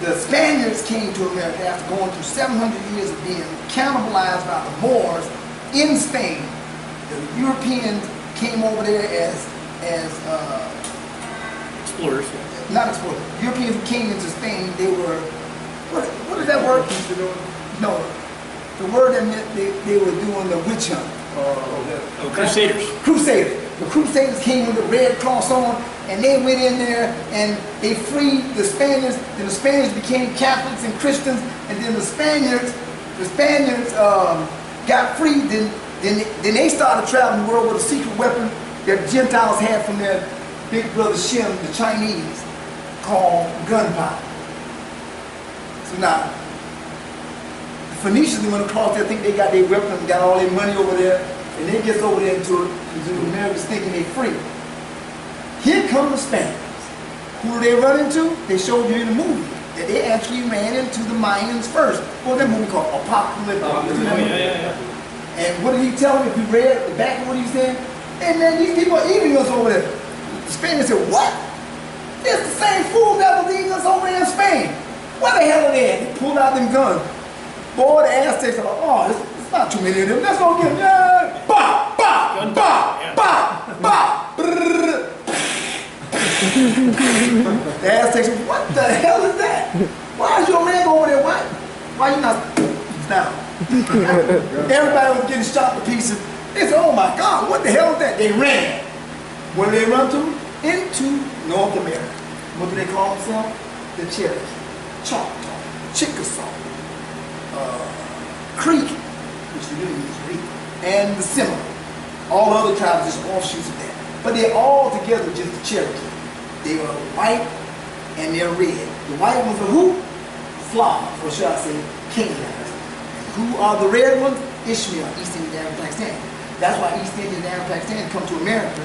the Spaniards came to America after going through 700 years of being cannibalized by the Moors in Spain. The Europeans came over there as explorers. Not explorers. Europeans came into Spain. They were, what is that word? No, the word that meant they were doing the witch hunt. Crusaders. Crusaders. The Crusaders came with the red cross on, and they went in there and they freed the Spaniards. Then the Spaniards became Catholics and Christians, and then the Spaniards got freed. Then they started traveling the world with a secret weapon that Gentiles had from their big brother Shem, the Chinese, called gunpowder. So now, the Phoenicians went across there, think they got their weapons and got all their money over there, and they gets over there into Americans thinking they free. Here come the Spaniards. Who do they run into? They showed you in the movie that they actually ran into the Mayans first. What was that movie called? Apocalypse. And what did he tell them if you read the back of what he said? And then these people are eating us over there. The Spaniards said, what? It's the same fool that was eating us over there in Spain. Where the hell are they at? They pulled out them guns. Boy, the Aztecs are like, oh, it's not too many of them. Let's go get them. Yeah. Bah, bah, bah, bah, bah. The Aztecs said, what the hell is that? Why is your leg over there? Why you not down? Everybody was getting shot to pieces. They said, oh my God, what the hell is that? They ran. Where did they run to? Into North America. What do they call themselves? The Cherokee, Choctaw, Chickasaw, Creek, which really means Creek, and the Seminole. All the other tribes just offshoots of that. But they're all together just the Cherokee. They are white and they're red. The white ones are who? Slavs, or should I say, Canaanites. Who are the red ones? Ishmael, East Indian and Pakistan. That's why East Indian and Pakistan come to America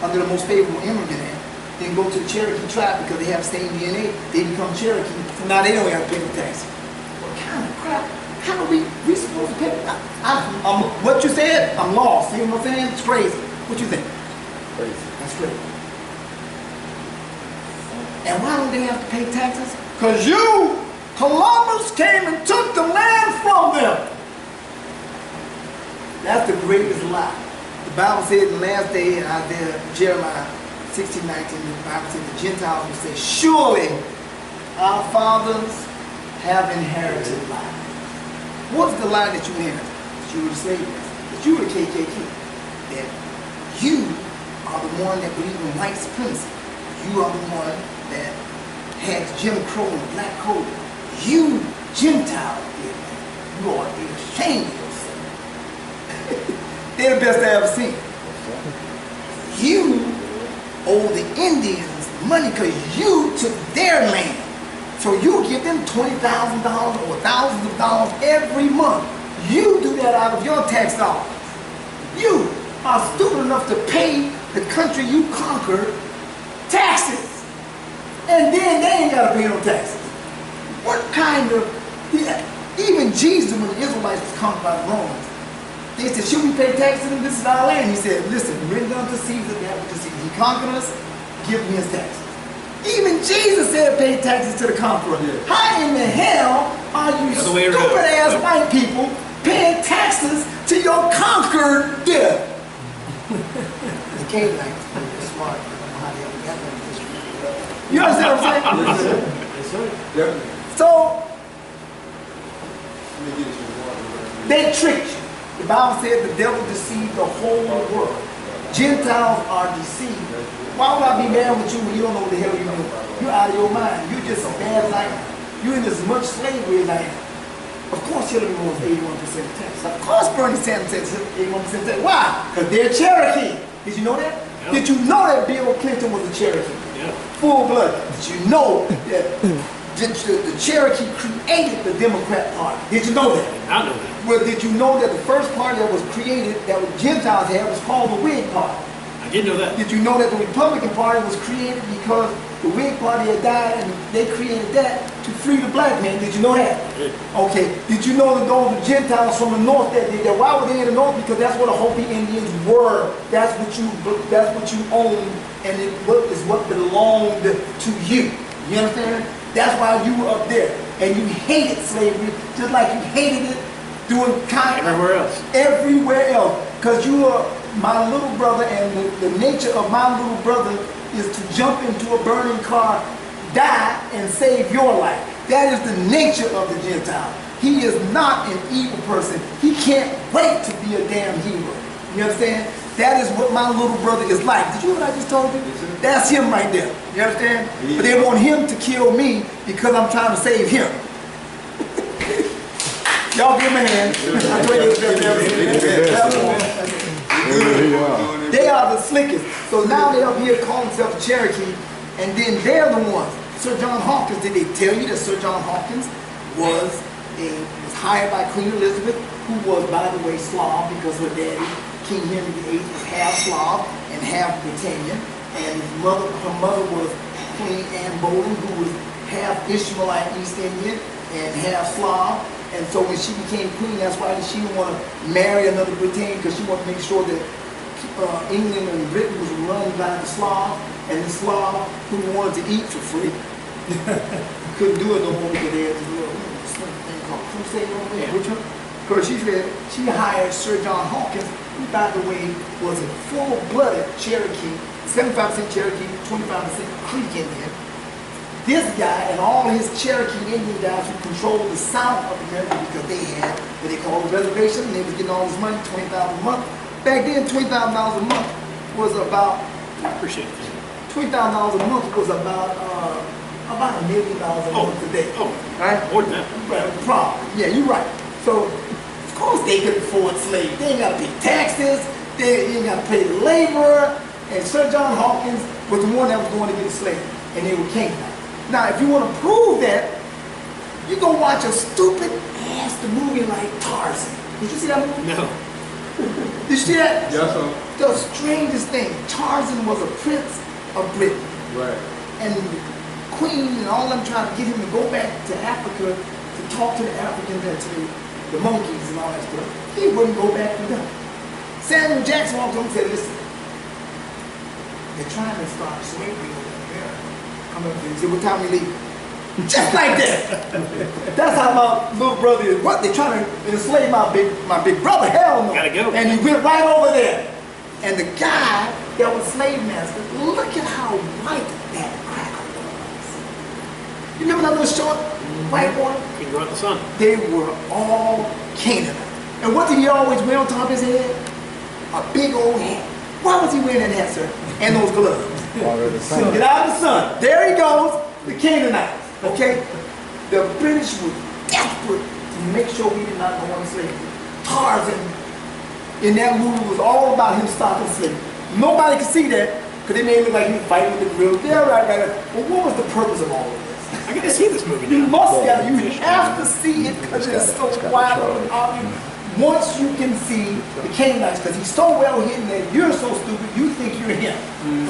under the most favorable immigrant act, then go to the Cherokee tribe because they have the same DNA, they become Cherokee. So now they don't have to pay the taxes. What kind of crap? How are we supposed to pay? What you said, I'm lost. See what I'm saying? It's crazy. What you think? Crazy. That's crazy. And why don't they have to pay taxes? Because you, Columbus, came and took the land from them. That's the greatest lie. The Bible said in the last day in Isaiah, Jeremiah 16:19, the Bible said the Gentiles will say, surely our fathers have inherited lies. What's the lie that you inherited? That you were the slave master, that you were the KKK, that you are the one that believed in white supremacy. You are the one that had Jim Crow and black code. You, Gentiles, did that. You ought to be ashamed of yourself. They're the best I ever seen. You owe the Indians money because you took their land. So you give them $20,000 or thousands of dollars every month. You do that out of your tax dollars. You are stupid enough to pay the country you conquered taxes. And then they ain't got to pay no taxes. What kind of... Even Jesus, when the Israelites was conquered by the Romans, they said, should we pay taxes? This is our land. He said, listen, render unto Caesar that which is Caesar. He conquered us, give me his taxes. Even Jesus said pay taxes to the conqueror. Yeah. How in the hell are you stupid-ass white people paying taxes to your conquered death? The Canaanites were smart. I don't know how they ever got that history. You understand what I'm saying? Yes, sir. Yeah. So, they tricked you. The Bible said the devil deceived the whole world. Gentiles are deceived. Why would I be mad with you when you don't know what the hell you're doing? You're out of your mind. You're just as bad as I am. You're in as much slavery as I am. Of course Hillary wants 81% of Texas. Of course Bernie Sanders says 81% of Texas. Why? Because they're Cherokee. Did you know that? Yeah. Did you know that Bill Clinton was a Cherokee? Yeah. Full blood. Did you know that the Cherokee created the Democrat Party? Did you know that? I know that. Well, did you know that the first party that was created, that the Gentiles had, was called the Whig Party? I did know that. Did you know that the Republican Party was created because the Whig Party had died and they created that to free the black man? Did you know that? I did. Okay. Did you know that those were Gentiles from the north that did that? Why were they in the north? Because that's where the Hopi Indians were. That's what you owned, and it is what belonged to you. You understand? That's why you were up there. And you hated slavery just like you hated it doing everywhere else. Everywhere else. Because you are my little brother, and the nature of my little brother is to jump into a burning car, die, and save your life. That is the nature of the Gentile. He is not an evil person. He can't wait to be a damn hero. You understand? That is what my little brother is like. Did you hear what I just told you? That's him right there. You understand? But they want him to kill me because I'm trying to save him. Y'all give him a hand. They are the slickest. So now they're up here calling themselves Cherokee, and then they're the ones. Sir John Hawkins, did they tell you that Sir John Hawkins was hired by Queen Elizabeth, who was, by the way, Slav, because her daddy, King Henry VIII, was half Slav and half Britannian. and her mother was Queen Anne Boleyn, who was half Ishmaelite East Indian and half Slav. And so when she became queen, that's why she didn't want to marry another Britain, because she wanted to make sure that England and Britain was run by the Slav, and the Slav who wanted to eat for free couldn't do it no more because they had this little thing called crusade over there. Which one? Because she hired Sir John Hawkins, who, by the way, was a full-blooded Cherokee, 75% Cherokee, 25% Creek Indian. This guy and all his Cherokee Indian guys who controlled the south of America, because they had what they called a reservation, and they was getting all this money, $20,000 a month. Back then, $20,000 a month was about, Appreciate it. $20,000 a month was about $1 million a month today. Oh, right? more than that. Right, probably. Yeah, you're right. So, of course they could afford slaves. They ain't got to pay taxes. They ain't got to pay the laborer. And Sir John Hawkins was the one that was going to get a slave, and they were Canaanites. Now, if you want to prove that, you go watch a stupid ass movie like Tarzan. Did you see that movie? No. Did you see that? Yes, sir. The strangest thing, Tarzan was a prince of Britain. Right. And the queen and all of them trying to get him to go back to Africa to talk to the Africans and to the monkeys and all that stuff. He wouldn't go back with them. Samuel Jackson walked up and said, listen, they're trying to start slavery over there. Come up and say, what time we leave? Just like that. That's how my little brother is. What? They trying to enslave my big brother? Hell no. Gotta go. And he went right over there. And the guy that was slave master, look at how white that cracker was. You remember that little short white boy? Can go out the sun. They were all Canaanites. And what did he always wear on top of his head? A big old hat. Why was he wearing that hat, sir? And those gloves. So get out of the sun. There he goes, the Canaanites. Okay? The British were desperate to make sure we did not go on slavery. Tarzan in that movie was all about him stopping slavery. Nobody could see that because they made it look like he was fighting with the real. Yeah, right. Well, what was the purpose of all of this? I gotta see this movie You now. must get it. You have to see it because it's so wild and obvious. Once you can see the Canaanites, because he's so well hidden that you're so stupid, you think you're him.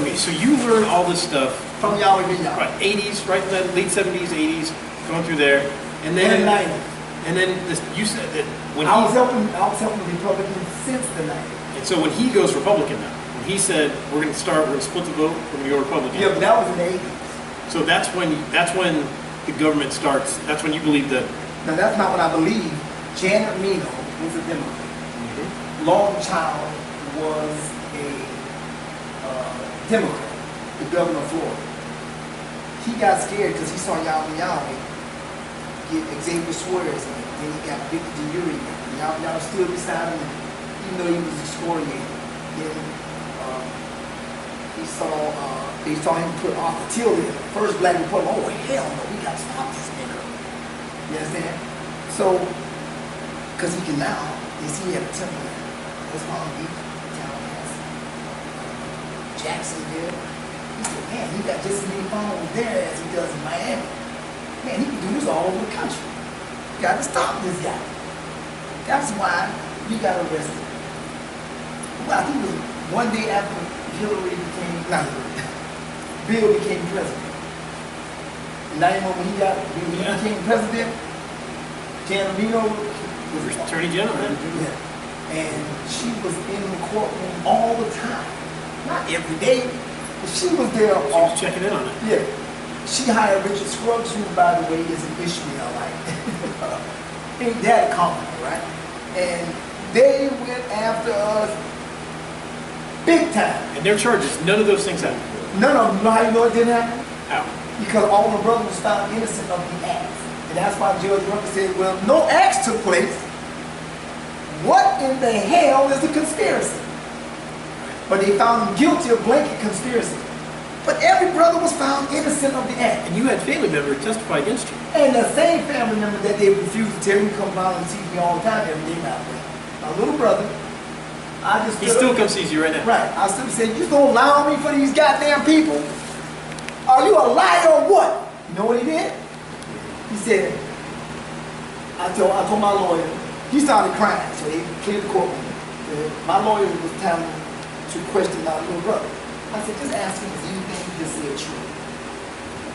Okay, so you learn all this stuff, From Yahweh Ben Yahweh. right? 80s, right in the late 70s, 80s, going through there, and And then the 90s. and then this, you said that when I was he helping the Republicans since the 90s. and so when he goes Republican now, when he said we're going to split the vote, we're going to go Republican. Yeah, but that was in the 80s. So that's when the government starts. That's when you believe that. Now that's not what I believe. Janet Reno was a Democrat. Longchild was a Democrat, the governor of Florida. He got scared because he saw Yahweh get Xavier Swears in. Then he got Victor DeUry. Yahweh stood beside him, even though he was excoriated. Then they saw him put Arthur Tilley in, the first black Republican. Oh hell no, we got to stop this nigga. You understand? So, because he can now, they see he had a temple. That's Long Beach, Tallahassee, Jacksonville. He said, man, he got just as many followers there as he does in Miami. Man, he can do this all over the country. You got to stop this guy. That's why he got arrested. Well, I think it was one day after Bill became president. And now you know when he became president, Janet Reno was Attorney General. yeah. And she was in the courtroom all the time. Not every day, but she was there She all was checking in on it. Yeah. She hired Richard Scruggs, who, by the way, is an Ishmaelite. Ain't that common, right? And they went after us big time. And their charges, none of those things happened. None of them. You know how you know it didn't happen? How? Because all the brothers was found innocent of the acts. And that's why Judge Rucker said, well, no acts took place. What in the hell is a conspiracy? But they found him guilty of blanket conspiracy. But every brother was found innocent of the act. And you had family members testify against you. And the same family member that they refused to tell him come down and see me all the time every day now. My little brother, I just He still comes sees you right now. right. I still said, you just don't lie on me for these goddamn people. Are you a liar or what? You know what he did? He said, I told my lawyer, he started crying, so they cleared the courtroom. My lawyer was telling me to question my little brother. I said, just ask him, is anything you just said true?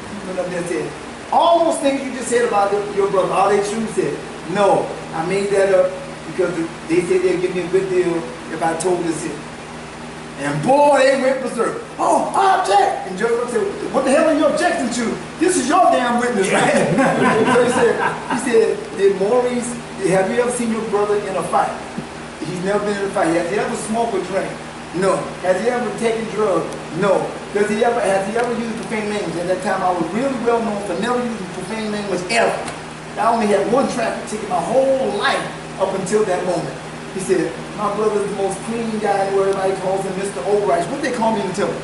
He went up there and said, all those things you just said about your brother, are they true? He said, no, I made that up because they said they'd give me a good deal if I told this here. And boy, they went berserk. Oh, I object. And Judge Rucker said, what the hell are you objecting to? This is your damn witness, right? So he said, did Maurice, have you ever seen your brother in a fight? He's never been in a fight. Has he ever smoked or drank? No. Has he ever taken drugs? No. Has he ever used profane language? At that time, I was really well known for never using profane language ever. I only had one traffic ticket my whole life up until that moment. He said, my brother's the most clean guy in the world. Everybody calls him Mr. O'Righteous. What they call me in the temple?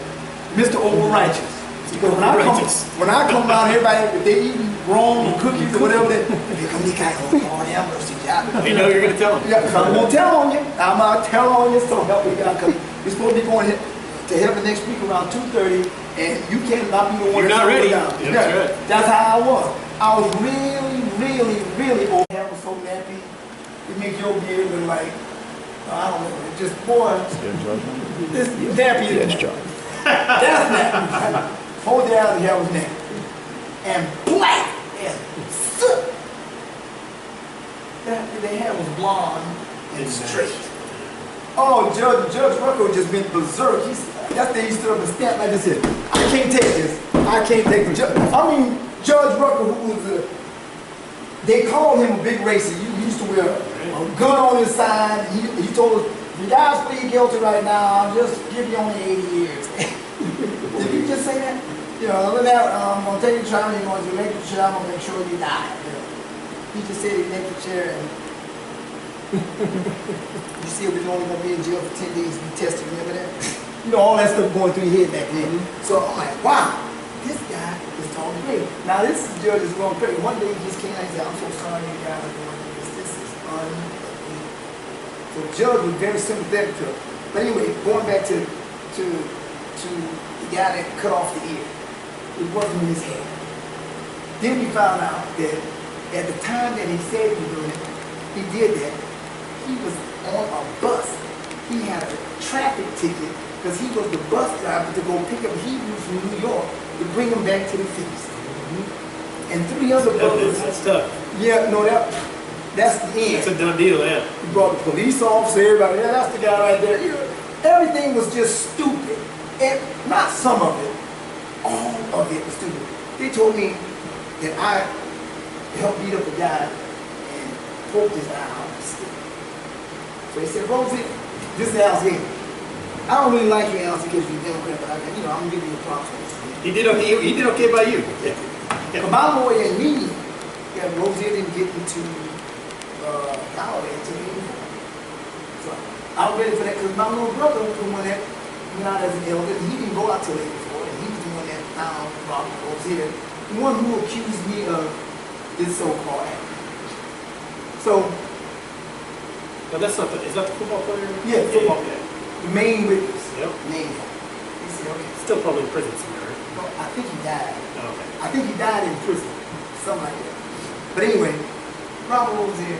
Mr. O'Righteous. Because when I come down, everybody, if they eating wrong cookies or whatever, they come, they kind of, oh, damn, mercy, God. You know you're going to tell them. Yeah, because I'm going to tell on you. I'm going to tell on you, so help me God. Because we're supposed to be going to heaven next week around 2:30, and you cannot be the one You're not ready. down. Yeah, that's right. That's how I was. I was really old. Hair was so nappy. It makes your beard look like, I don't know, it just, boy, this nappy is that's nappy. Whole day out of the hair was nappy. And black and soot. The hair was blonde and straight. Oh, Judge Rucker just went berserk. That's the day he stood up and stamped like this. I can't take this. I can't take this. I mean, Judge Rucker, who was they called him a big racist. He used to wear a gun on his side. He told us, you guys plead guilty right now, I'll just give you only 80 years. Did he just say that? You know, look at, I'm going to take your child, you're going to make your chair, I'm going to make sure you die. You know, he just said he'd make the chair and you see, we're only going to be in jail for 10 days to be tested, remember that? You know, all that stuff going through your head back then. So I'm like, wow, this guy is talking great. Now this judge is going crazy. One day he just came out and said, I'm so sorry you guys are doing this. This is unbelievable. So the judge was very sympathetic to him. But anyway, going back to the guy that cut off the ear. It wasn't in his head. Then we found out that at the time that he said he was doing it, he did that. He was on a bus. He had a traffic ticket because he was the bus driver to go pick up Hebrews from New York to bring them back to the feast. And 3 other brothers. That's tough. Yeah, no, that's the end. It's a done deal, yeah. He brought the police officer, everybody. Yeah, that's the guy right there. You know, everything was just stupid. And not some of it. All of it was stupid. They told me that I helped beat up a guy and poked his eye out with a stick. So he said, Rosie, this is Al's here. I don't really like you, Al, because you're a Democrat, but I'm gonna give you a props. He did okay by you. Yeah. But my lawyer and me, yeah, Rosie didn't get into holiday until 84. So I was ready for that because my little brother was the one that went out as an elder, and he didn't go out till 84, and he was the one that found Robert Rozier, the one who accused me of this so-called act. So, But that's not is that the football player? Yeah, football player. The main witness. Yep. Main one. He said, okay. Still probably in prison somewhere, right? Well, I think he died. Oh, okay. I think he died in prison. Something like that. But anyway, Robert Rozier,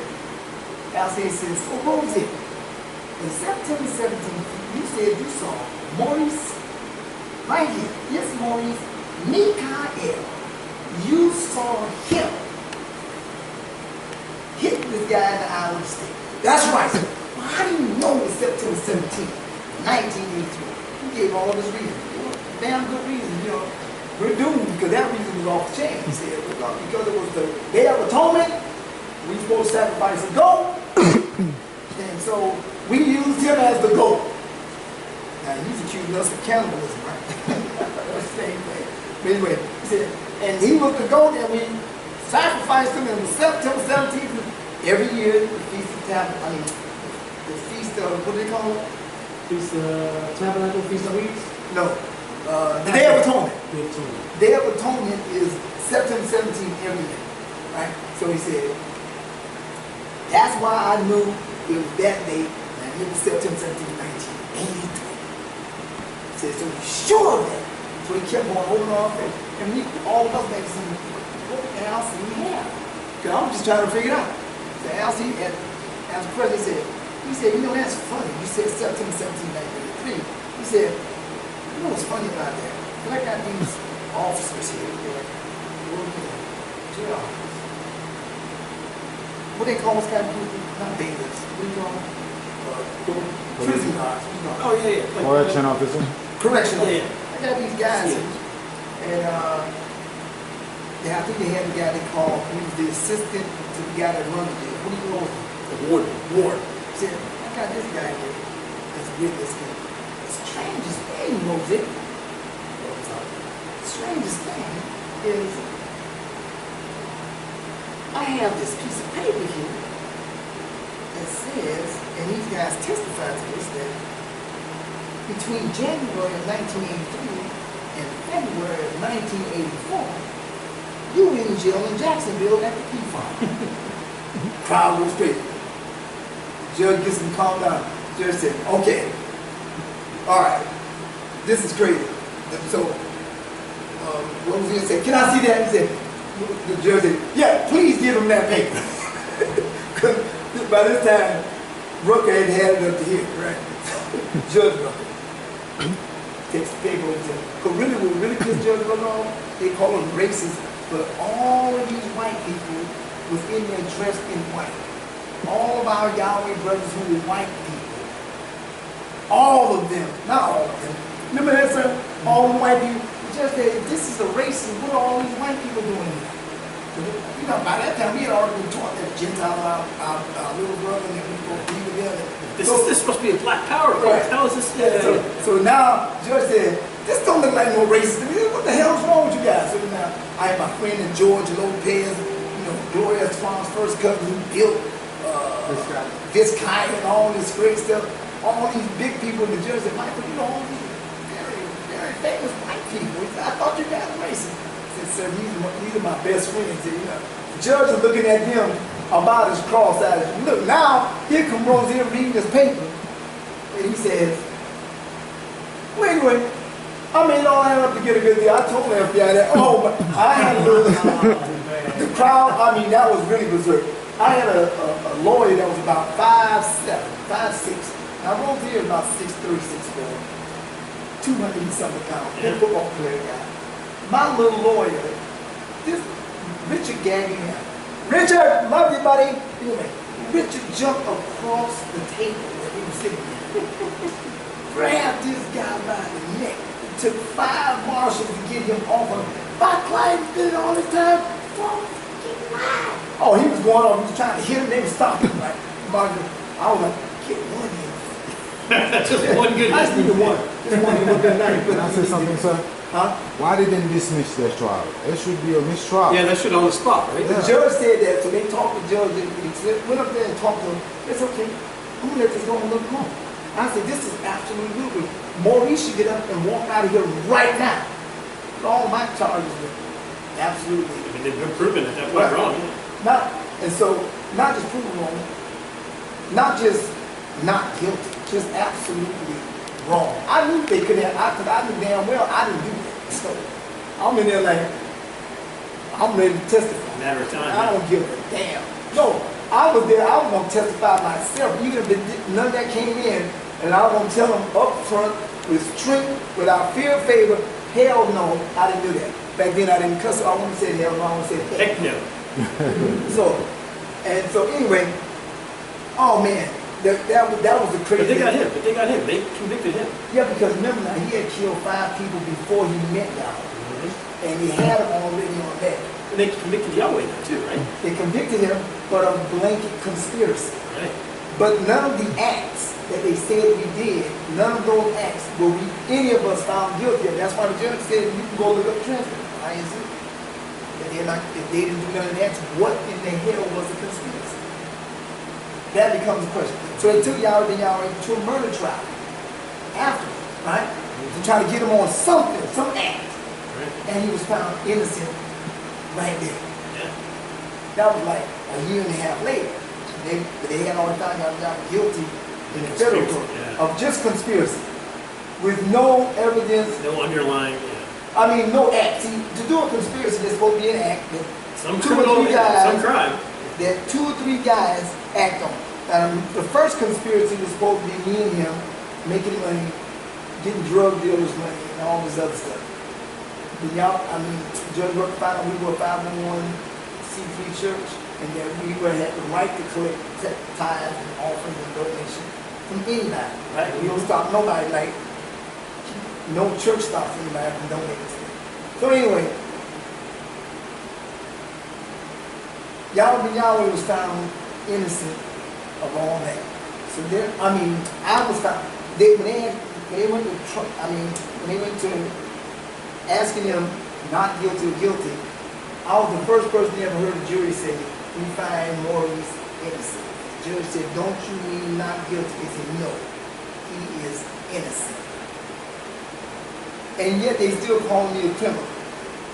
Alcide says, so Rozier, in September 17th, you said you saw Maurice, right here. Yes, Maurice, Mikael. You saw him hit this guy in the eye with a stick. That's right. Well, how do you know it's September 17th, 1983? He gave all of his reasons. Damn good reasons, you know. We're doomed because that reason was off the chain. He said, because it was the Day of Atonement, we were supposed to sacrifice a goat. And so we used him as the goat. Now he's accusing us of cannibalism, right? That's the same thing. But anyway, he said, and he was the goat and we sacrificed him in September 17th. Every year, the Feast of Tabernacles, the Feast of, what do they call it? Feast of Tabernacle, Feast of Weeks? No. The Day of Atonement. Day of Atonement. Day of Atonement is September 17th every year, right? So he said, that's why I knew it was that day, and it was September 17th, 1983. He said, so he's sure of that. So he kept going over and over, and we, all of us back saying, what else do we have? Because I was just trying to figure it out. So as the president said, he said, you know, that's funny. You said September 17th, 1983. He said, You know what's funny about that? When I got these officers here that work in jail office. What they call us kind of people? Not bailiffs. What do you call them? Prison guards. Oh, yeah, yeah. Correction officer. Correction. Yeah, yeah. I got these guys here, and yeah, I think they had the guy they called, he was the assistant to the guy that runs the jail. What do you call him? The warden. Ward. Said, I got this guy here that's witness here. The strangest thing, Mosey, the strangest thing is I have this piece of paper here that says, and these guys testify to this, that between January of 1983 and February of 1984, you were in jail in Jacksonville at the P Farm. Crowd goes crazy. The judge gets him calmed down. The judge said, okay, all right, this is crazy. So, what was he gonna say? Can I see that? He said, the judge said, yeah, please give him that paper. Because by this time, Rucker had it up to here, right? Judge Rucker takes the paper over to him. Because really, what really pissed Judge Rucker off, they call him racist, but all of these white people was in there dressed in white. All of our Yahweh brothers who were white people. All of them, not all of them. Remember that, sir? All the white people. Just that this is a racist. What are all these white people doing here? You know, by that time we had already been taught that Gentile, our little brother, and we go be together. This is supposed to be a black power thing. Right. How is this? So now, Judge said, this don't look like no racist to me. What the hell's wrong with you guys? So now, I have my friend in George Lopez, you know, Gloria Swan's first cousin who built Viscaya and all this great stuff. All these big people, the judge said, Michael, you know, all these very, very famous white people. He said, I thought you guys were racist. I said, sir, these are my best friends. And, you know, the judge is looking at them about as cross-eyed. Look, now, here come Rozier reading this paper. And he says, well, anyway, I made all that up to get a good deal. I told the FBI that, oh, but I had a little, the crowd, I mean, that was really berserk. I had a lawyer that was about 5'7", 5'6". Now, Rozier is about 6'3", 6'4", 200 and something pounds, a football player guy. My little lawyer, this Richard Gagnon. Richard, love you, buddy. Anyway, Richard jumped across the table where he was sitting there, grabbed this guy by the neck. It took 5 marshals to get him off of him. My client did it all the time. Oh, he was going on, he was trying to hit him, they were stopping, right? I was like, get one in. Just one good. I just needed one. Just one to look at night. Can I say something, sir? Huh? Why didn't they dismiss their trial? It should be a mistrial. Yeah, that should on the spot, right? The judge said that, so they talked to the judge, and went up there and talked to him. It's okay. I'm gonna let this go and look home. I said, this is absolutely ludicrous. Maurice should get up and walk out of here right now. All my charges were absolutely. I mean, they've been proven that that was wrong. Not, and so, not just proven wrong, not just not guilty, just absolutely wrong. I knew they could have, because I knew damn well I didn't do that. So, I'm in there like, I'm ready to testify. Matter of time. I don't give a damn. No, I was there, I was going to testify myself, even if none of that came in, and I was going to tell them up front, with strength, without fear or favor, hell no, I didn't do that. Back then I didn't cuss, so I wouldn't say hell no, I would say heck. Heck no. So anyway, oh man, that was the crazy. But they got him. They convicted him. Yeah, because remember now, he had killed 5 people before he met Yahweh. And he had them already on that. And they convicted Yahweh now too, right? They convicted him, but of blanket conspiracy. Right. But none of the acts that they said we did, none of those acts will be any of us found guilty of. That's why the judge said you can go look up transcript. If they didn't do none of that, what in the hell was a conspiracy? That becomes a question. So they took Yahweh to a murder trial after, right? To try to get him on something, some act. Right. And he was found innocent right there. Yeah. That was like a year and a half later. They had already found Yahweh guilty in the federal court of just conspiracy with no evidence. No underlying. Yeah. I mean, no act. See, to do a conspiracy, there's supposed to be an act that Some 2 or 3 criminal, guys, some crime. that 2 or 3 guys act on. The first conspiracy was supposed to be me and him making money, getting drug dealers money and all this other stuff. But y'all, I mean, Judge Rucker found out we were a 501c3 church, and that we had the right to collect tithes and offerings and donations from anybody, right? We don't stop nobody, like, no church stops anybody from donating. So anyway, Yahweh was found innocent of all that. So there, I mean, I was found, when they went to asking him not guilty or guilty, I was the first person they ever heard the jury say, we find Maurice innocent. The judge said, don't you mean not guilty? They said, no, he is innocent. And yet they still call me a criminal.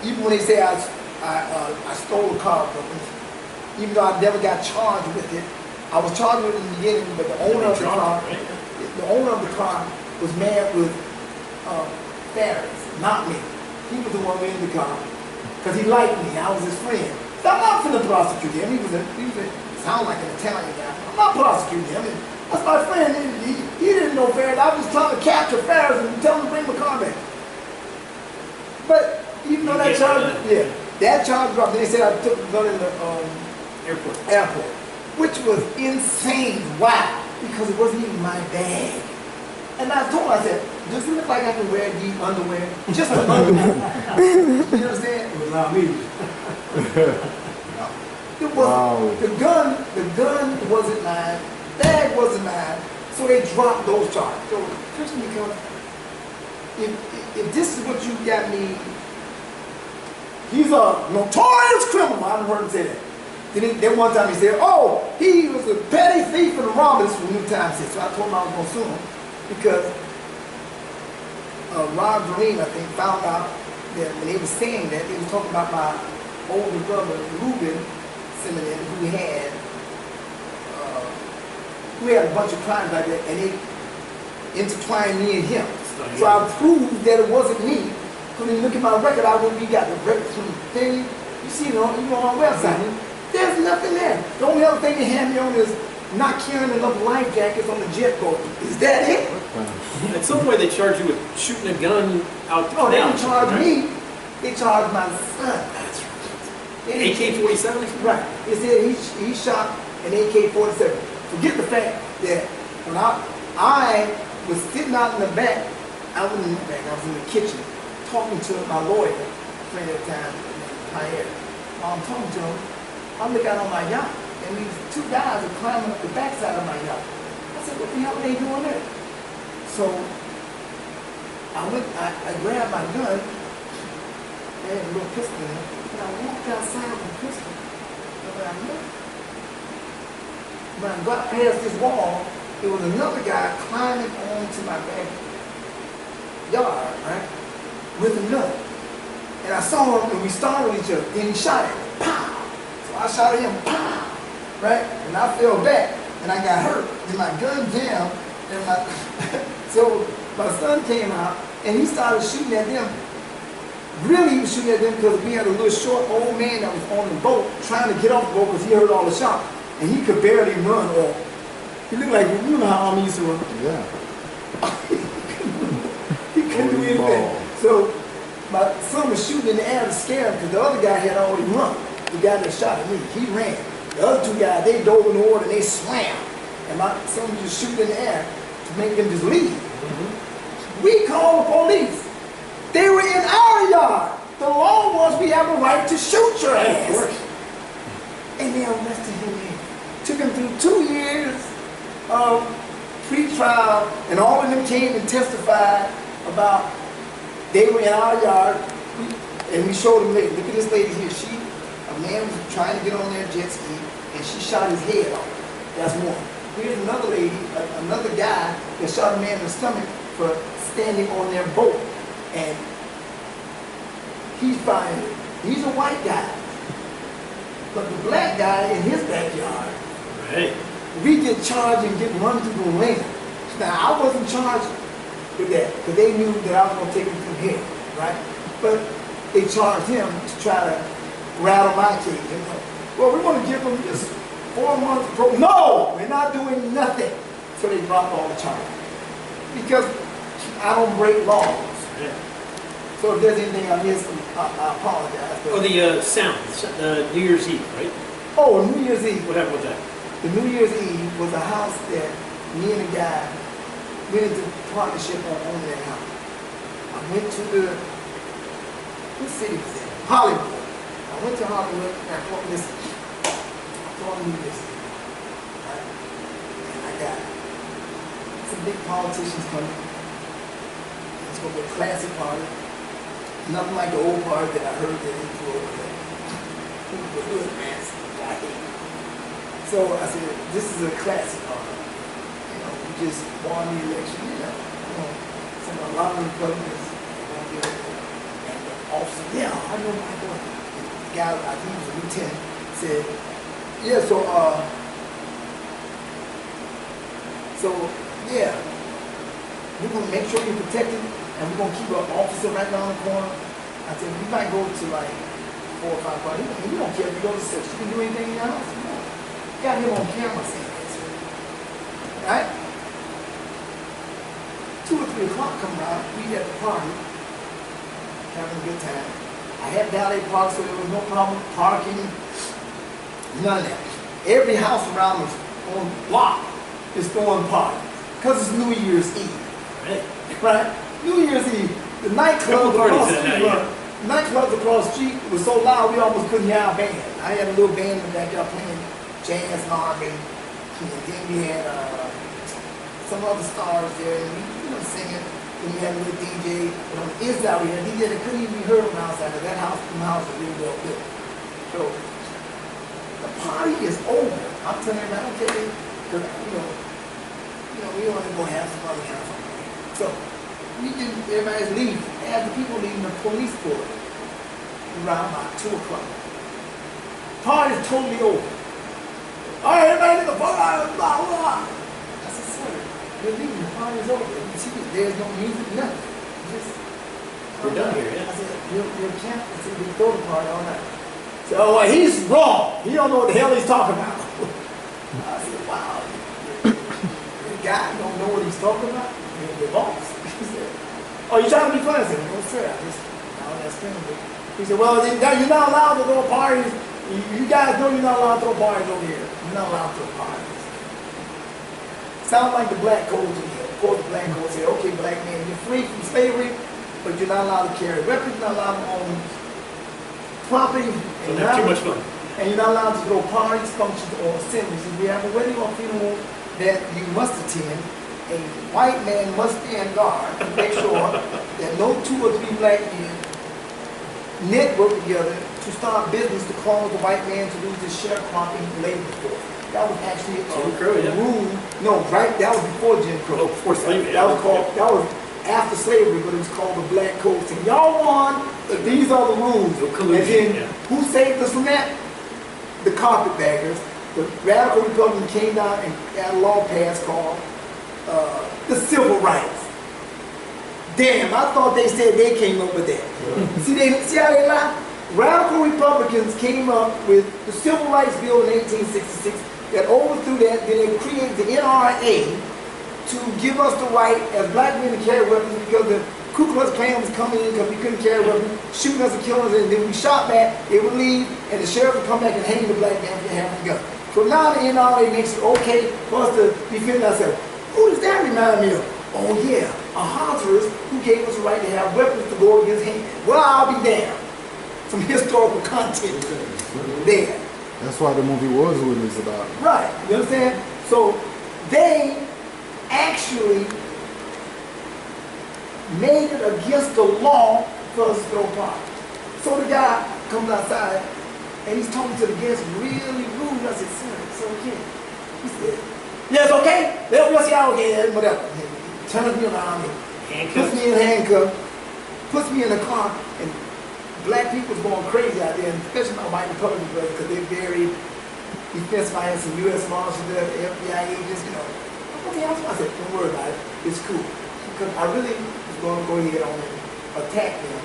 Even when they say I stole a car from them, even though I never got charged with it. I was charged with it in the beginning, but the owner of the car was mad with Ferris, not me. He was the one in the car because he liked me. I was his friend. So I'm not going to prosecute him. He was sound like an Italian guy. I'm not prosecuting him. That's my friend. He didn't know Ferris. I was trying to capture Ferris and tell him to bring my car back. But even though that charge, that charge dropped. They said I took the gun in the airport, which was insane. Why? Because it wasn't even my bag. And I told him, I said, does it look like I can wear these underwear? Just the underwear. You understand? It was not me. It wasn't. The gun wasn't mine. Bag wasn't mine. So they dropped those charges. So, Christian, because if this is what you got me, he's a notorious criminal. I haven't heard him say that. Then one time he said, oh, he was a petty thief and a robber. This was New Times said. So I told him I was going to sue him because Rob Doreen, I think, found out that when they were saying that, they was talking about my older brother, Reuben Simeon, who had a bunch of crimes like that, and they intertwined me and him. So I proved that it wasn't me. Because when you look at my record, I wouldn't be got the record from the thing. You see it on our website. There's nothing there. The only other thing they hand me on is not carrying enough life jackets on the jet boat. Is that it? In some way, they charge you with shooting a gun out the No, they canal, didn't charge right? me. They charged my son. That's right. AK-47? Right. They said he shot an AK-47. Forget the fact that when I was sitting out in the back, I wasn't in the back, I was in the kitchen, talking to my lawyer, friend at the time, Pierre. While I'm talking to him, I look out on my yacht, and these two guys are climbing up the backside of my yacht. I said, what the hell are they doing there? So I grabbed my gun, I had a little pistol in it, and I walked outside with a pistol. And when I looked, when I got past this wall, there was another guy climbing onto my backyard, right, with a gun. And I saw him, and we startled each other. Then he shot at me, pow! So I shot at him, pow! Right? And I fell back, and I got hurt. Then my gun jammed, and so my son came out, and he started shooting at them. Really, he was shooting at them because we had a little short old man that was on the boat trying to get off the boat because he heard all the shots. And he could barely run, or he looked like, you know how Army used to run? Yeah. He couldn't do anything. So my son was shooting in the air to scare him because the other guy had already run. The guy that shot at me, he ran. The other two guys, they dove in the water and they swam. And my son was just shooting in the air to make them just leave. We called the police. They were in our yard. The law was we have a right to shoot your ass. And they arrested him there. Took him through 2 years of pre-trial, and all of them came and testified about they were in our yard, and we showed them, look at this lady here. A man was trying to get on their jet ski, and she shot his head off. That's one. Here's another lady, another guy that shot a man in the stomach for standing on their boat, and he's fine. He's a white guy. But the black guy in his backyard, Right. we get charged and get run through the ringer. Now, I wasn't charged with that because they knew that I was going to take him through here, right? But they charged him to try to rattle my cage. And, well, we're going to give him just 4 months. No, we're not doing nothing. So they dropped all the charges. Because I don't break laws. Yeah. So if there's anything I missed, I apologize. Oh, the sound, New Year's Eve, right? Oh, New Year's Eve. What happened with that? The New Year's Eve was a house that me and a guy went into partnership on owning that house. I went to what city was that? Hollywood. I went to Hollywood and I told him, listen, I told him this. Right? And I got some big politicians coming. It's going to be a classic party. Nothing like the old party that I heard that he threw over there. The hood man. I hate it. So I said, this is a classic party. You know, we just won the election, a lot of Republicans want to get over there. And the officer, yeah, I know my boy. The guy, I think he was a lieutenant, said, yeah, yeah, we're going to make sure you're protected, and we're going to keep an officer right down the corner. I said, we might go to like 4 or 5 parties. You don't care if you go to 6. You can do anything in your house. No. Got him on camera saying this. Right? 2 or 3 o'clock come around, we at the party, having a good time. I had valet park, so there was no problem parking, none of that. Every house around us on the block is throwing parties, because it's New Year's Eve. Right. Right? New Year's Eve, the nightclubs across the street nightclubs across the street was so loud we almost couldn't hear our band. I had a little band in the backyard playing jazz and R&B. And then we had some other stars there, and we were singing. Then we had a little DJ. But on the inside we had a DJ that couldn't even be heard from outside, because that house was really well built. So the party is over. I'm telling you, I don't care, because we want to go have some other kind of fun. So everybody's leaving. As the people leaving, the police pulled up around about 2 o'clock. Party's totally over. All right, everybody in the bar, blah, blah. I said, sir, we're leaving. The party's over. You see, there's no music, nothing. We're done here, yeah. I said, you're camping. I said, we throw the party all night. So he's wrong. He don't know what the hell he's talking about. I said, wow. The guy don't know what he's talking about. The boss. He said, oh, you trying to be funny? I said, no, sir. That's thing. He said, well, you're not allowed to throw parties. You guys know you're not allowed to throw parties over here. You're not allowed to throw parties. Sound like the black code to me. Of course, the black code said, okay, black man, you're free from slavery, but you're not allowed to carry weapons, you're not allowed to own property. Don't have too much fun. And you're not allowed to throw parties, functions, or assemblies. If we have a wedding or funeral that you must attend, a white man must stand guard to make sure that no 2 or 3 black men network together to start business to cause the white man to lose his sharecropping labor force. That was actually a rule. No, right? That was before Jim Crow. Oh, before slavery. That was after slavery, but it was called the Black Code. And y'all won, but these are the rules. And then who saved us from that? The carpetbaggers. The radical Republicans came down and got a law passed called the Civil Rights. Damn, I thought they said they came up with that. See how they lie? Radical Republicans came up with the Civil Rights Bill in 1866 that overthrew that. Then they created the NRA to give us the right as black men to carry weapons, because the Ku Klux Klan was coming in because we couldn't carry weapons, shooting us and killing us, and then we shot back, they would leave, and the sheriff would come back and hang the black man for having a gun. So now the NRA makes it okay for us to defend ourselves. Who does that remind me of? Oh yeah, a Honduras who gave us the right to have weapons to go against him. Well, I'll be damned. Some historical content there. That's why the movie Warzone is about. Right, you understand? So they actually made it against the law for us to throw parties. So the guy comes outside and he's talking to the guests really rude. I said, sir, it's okay. He said, yeah, it's okay. They'll see how okay, whatever. Turns me around and puts me in handcuffs, puts me in the car, and black people's going crazy out there, and especially my white Republican brothers, because they're very defensive. I had some U.S. Marshals there, the FBI agents, Okay, I said, don't worry about it. It's cool. Because I really was going to go ahead on and attack them,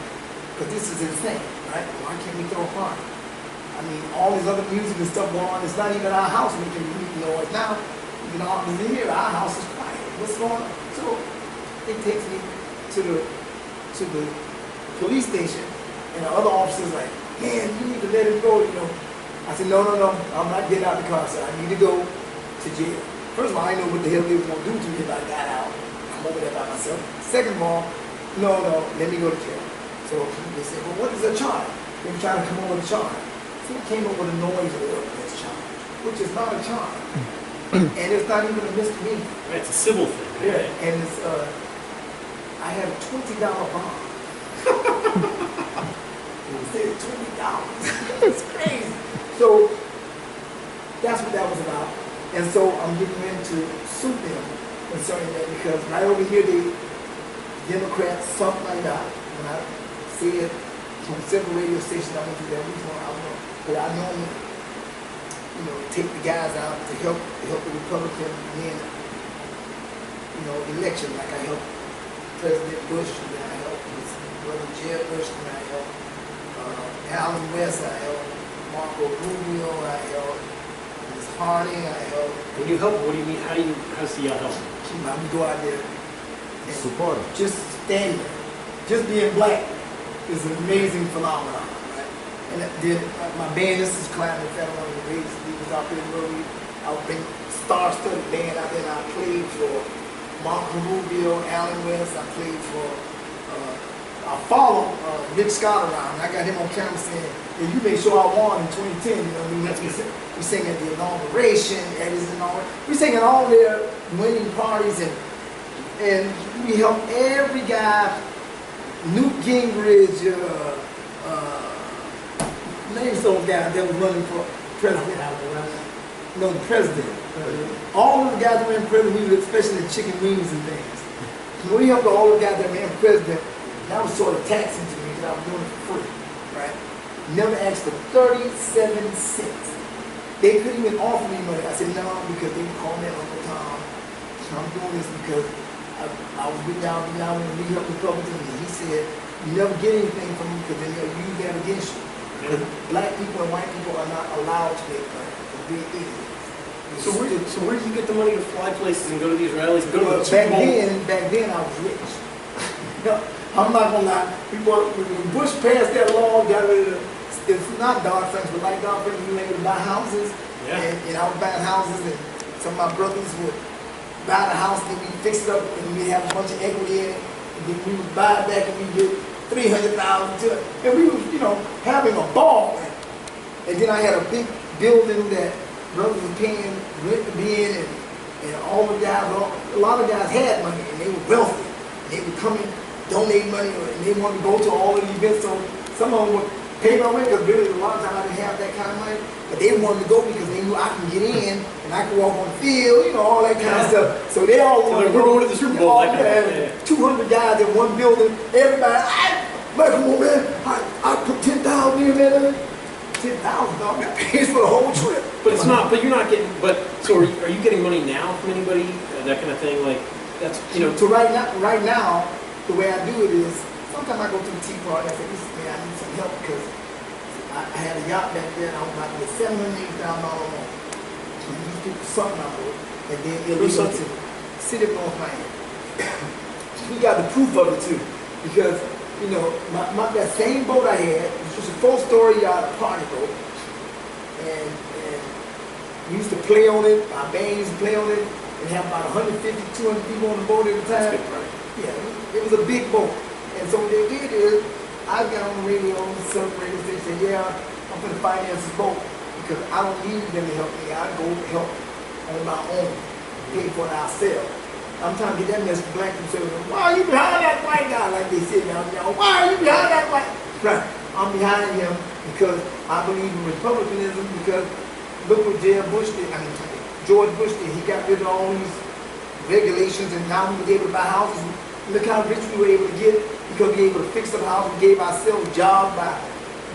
because this is insane, right? Why can't we throw a party? I mean, all this other music and stuff going on, it's not even our house making noise now. You can all in here, our house is quiet. What's going on? So He takes me to the police station, and the other officer's like, man, you need to let him go, you know. I said, no, I'm not getting out of the car, so I need to go to jail. First of all, I didn't know what the hell they were going to do to me if I got out. I'm over there by myself. Second of all, no, let me go to jail. So they said, well, what is a charge? They were trying to come up with a charge. So he came up with a noise ordinance charge, which is not a charge. And it's not even a misdemeanor. Right, it's a civil thing. Yeah. And it's, I had a $20 bond. It said $20. It's crazy. So that's what that was about. And so I'm getting ready to sue them concerning that because right over here, the Democrats, something like that, when I see it from several radio stations, I went to that reason I don't know. But I normally, you know, take the guys out to help the Republican win, you know, election. Like I helped President Bush, and then I helped his brother Jeb Bush, and I helped Alan West, I helped Marco Rubio, I helped Ms. Harding, I helped. When you help, what do you mean? How does the help? I would go out there and Support him. just stand there. Just being black is an amazing phenomenon, right? And then my band, this is Climbing Family on the Race. We was out there early. I've been star-studded band out there. And I played for Marco Rubio, Alan West. I played for, I followed Rick Scott around. I got him on camera saying, yeah, you made sure I won in 2010. You know what I mean? We sang at the inauguration, Eddie's inauguration. We sang at all their winning parties, and we helped every guy. Newt Gingrich, name some guys that was running for president. No, the president. All of the guys that were in president, we were especially the chicken wings and things. When we helped all the guys that were in president, that was sort of taxing to me because I was doing it for free, right? Never asked for 37 cents. They couldn't even offer me money. I said, no, because they called me Uncle Tom. I'm doing this because I was with y'all when we helped Republicans, and he said, you never get anything from me because then they'll use that against you. Because black people and white people are not allowed to make money. They're big idiots. So where did you get the money to fly places and go to these rallies and go to the Super back Bowl? then I was rich. I'm not gonna lie. When Bush passed that law, got rid of it's not Dodd-Frank, but like Dodd-Frank, you were able to buy houses. Yeah. And I was buying houses, and some of my brothers would buy the house, then we fix it up, and we have a bunch of equity in it, and then we would buy it back, and we get $300,000 to it, and we was, you know, having a ball. And then I had a big building that brothers were paying rent to be in, and all the guys, a lot of guys had money, and they were wealthy, and they would come and donate money, and they wanted to go to all of the events. So some of them would pay my rent because really a lot of times I didn't have that kind of money, but they wanted to go because they knew I can get in and I could walk on the field, you know, all that kind of stuff. So they all wanted to go. We're going to the Super Bowl. All, 200 guys in one building. Everybody, come on, man. I put 10,000 in there. $10,000, that pays for the whole trip. But it's not. But you're not getting. But so are you getting money now from anybody? That kind of thing. Like that's So right now, the way I do it is sometimes I go to the tea party. I say, listen, man, I need some help because I had a yacht back there and I was about to get $780,000 more. So these people something I owe, and then illegal to City of North Miami. We got the proof of it too, because you know that same boat I had, it was just a 4-story yacht, party boat, and we used to play on it. Our band used to play on it, and have about 150, 200 people on the boat at a time. That's good, right? Yeah, it was a big boat. And so what they did is, I got on the radio, some radio station, said, yeah, I'm going to finance this boat because I don't need them to help me. I go help on my own, pay for it ourselves. I'm trying to get that message to black people saying, why are you behind that white guy? Like they said down there, why are you behind that white? Right, I'm behind him because I believe in republicanism because look what George Bush did. He got rid of all these regulations and now we were able to buy houses. Look how rich we were able to get because we were able to fix up houses. We gave ourselves jobs by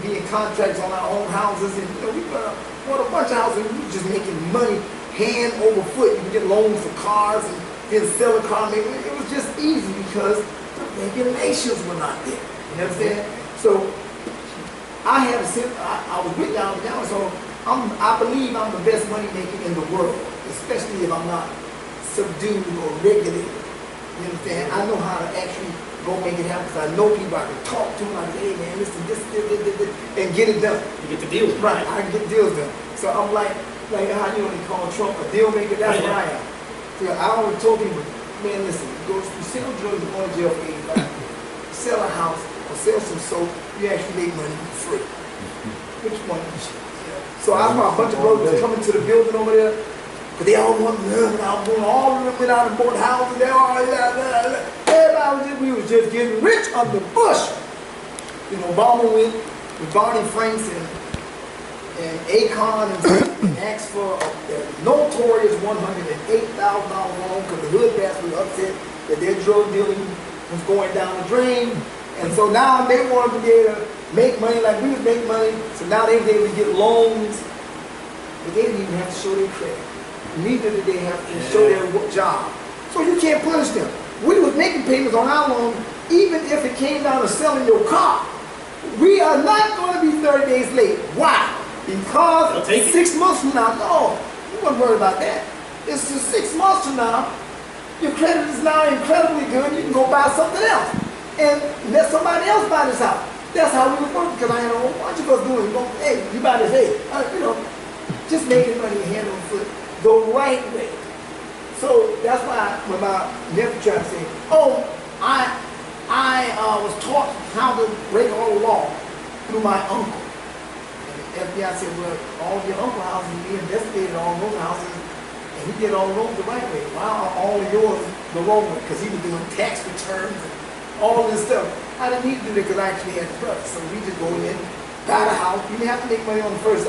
being contracts on our own houses. And we bought a bunch of houses and we were just making money hand over foot. You could get loans for cars and then sell a car. It was just easy because the regulations were not there. You understand? So I was with y'all now, so I believe I'm the best money maker in the world, especially if I'm not subdued or regulated. You understand? I know how to actually go make it happen because I know people I can talk to. Like, hey man, listen, this, and get it done. You get the deals. Right, I can get deals done. So I'm like how you know they call Trump a deal maker. That's Right, what I am. So I always told people, man, listen, you sell drugs, you're going to jail for 85. Sell a house or sell some soap, you actually make money for free. Which one you choose? So I saw a bunch of brothers coming to the building over there, but they all want to learn. All of them went out and bought houses. They all, everybody we was just getting rich under Bush. You know, Obama went with Barney Franks and Akon and asked for a notorious $108,000 loan because the hood rats were upset that their drug dealing was going down the drain. And so now they wanted to be able to make money like we was making money. So now they were able to get loans, but they didn't even have to show their credit. Neither did they have to show their job. So you can't punish them. We was making payments on our loan, even if it came down to selling your car. We are not going to be 30 days late. Why? Because 6 months from now, no, you wouldn't worry about that. It's just 6 months from now, your credit is now incredibly good, you can go buy something else. And let somebody else buy this house. That's how we were working, because I had a whole bunch of us doing it. Hey, you buy this, hey, you know, just making money hand on foot the right way. So that's why when my nephew tried to say, oh, I was taught how to break all the law through my uncle. And the FBI said, well, all of your uncle houses, we investigated all those houses, and he did all those the right way. Why are all of yours the wrong way? Because he was doing tax returns and all this stuff. I didn't need to do that because I actually had the trust. So we just go in, buy the house. You didn't have to make money on the first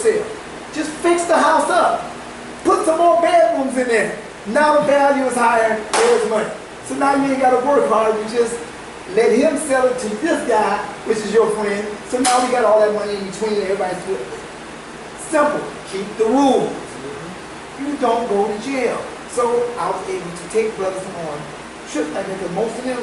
sale. Just fix the house up. Put some more bedrooms in there. Now the value is higher, there's money. So now you ain't got to work hard, you just let him sell it to this guy, which is your friend. So now we got all that money in between, everybody's good. Simple, keep the rules. You don't go to jail. So I was able to take brothers on trips like that, because most of them,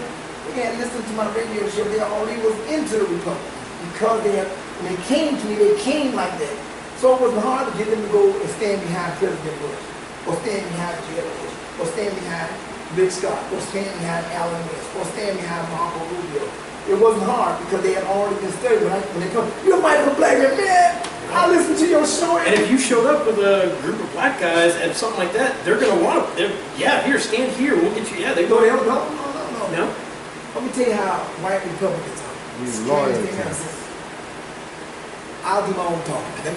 they had listened to my radio show, they already was into the Republic. Because when they came to me, they came like that. So it wasn't hard to get them to go and stand behind President Bush, or stand behind Jeb Bush, or stand behind Rick Scott, or stand behind Alan West, or stand behind Marco Rubio. It wasn't hard because they had already been studied. When they come, you're Michael Blackman, man. I listened to your show. And if you showed up with a group of black guys and something like that, they're gonna want to. Yeah, here, stand here. We'll get you. Yeah, they go. No. Let me tell you how white Republicans are. I'll do my own talking. Let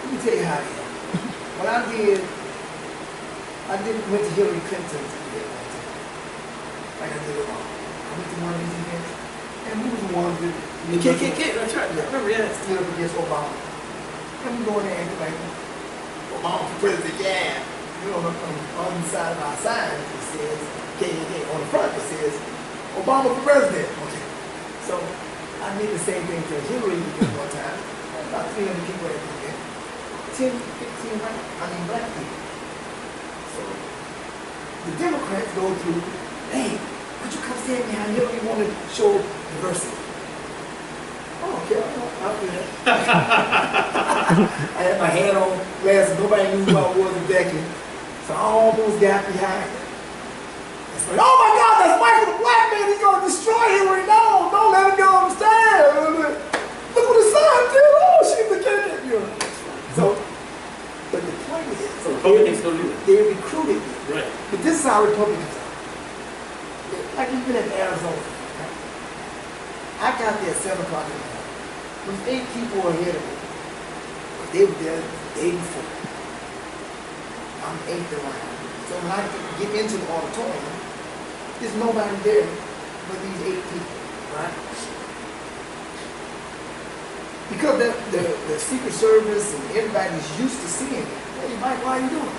me tell you how they are. When I went to Hillary Clinton's event one time. Like I did it all. I went to one of these events, and we was the ones that The KKK, that's right. I remember, yeah. stood up against Obama. And we go in there and act like Obama for president, yeah. You know, on the side of our sign, it says KKK. On the front, it says Obama for president. Okay. So I did the same thing to Hillary event one time. About 300 people at the event. 10, 15 black people. So the Democrats go through, hey, could you come stand behind Hillary? You want to show diversity. Oh, okay, I'll do that. I had my hand on glasses, nobody knew who I was exactly. So I almost got behind it. It's like, oh my God, that's Michael the Black Man, he's gonna destroy Hillary. No, don't let him go on the stand. Look what the sign did. Oh, she's the candidate. You know. So, but the point is, So Republicans don't do that. they recruited me. Right. But this is how Republicans are. Like even in Arizona. Right? I got there at 7 o'clock in the morning. There was 8 people ahead of me. But they were there the day before. I'm 8th around. So when I get into the auditorium, there's nobody there but these 8 people, right? Because the Secret Service and everybody's used to seeing me. Hey, Mike, why are you doing?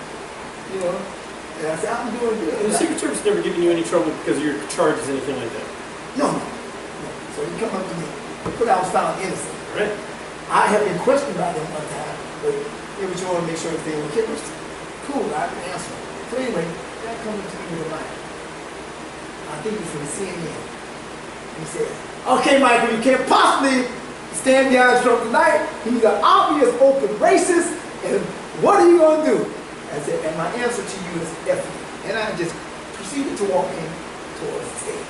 You know? And I said, I'm doing good. And the Secret Service never given you any trouble because of your charges, anything like that? No. So he come up to me, because I was found innocent. Right. I have been questioned by them one time, but they were trying to make sure everything was okay. Cool, I can answer. So anyway, that comes to me tonight. I think he's from CNN. He said, okay, Michael, you can't possibly stand behind Trump tonight. He's an obvious open racist, and what are you going to do? I said, and my answer to you is F you. And I just proceeded to walk in towards the stage.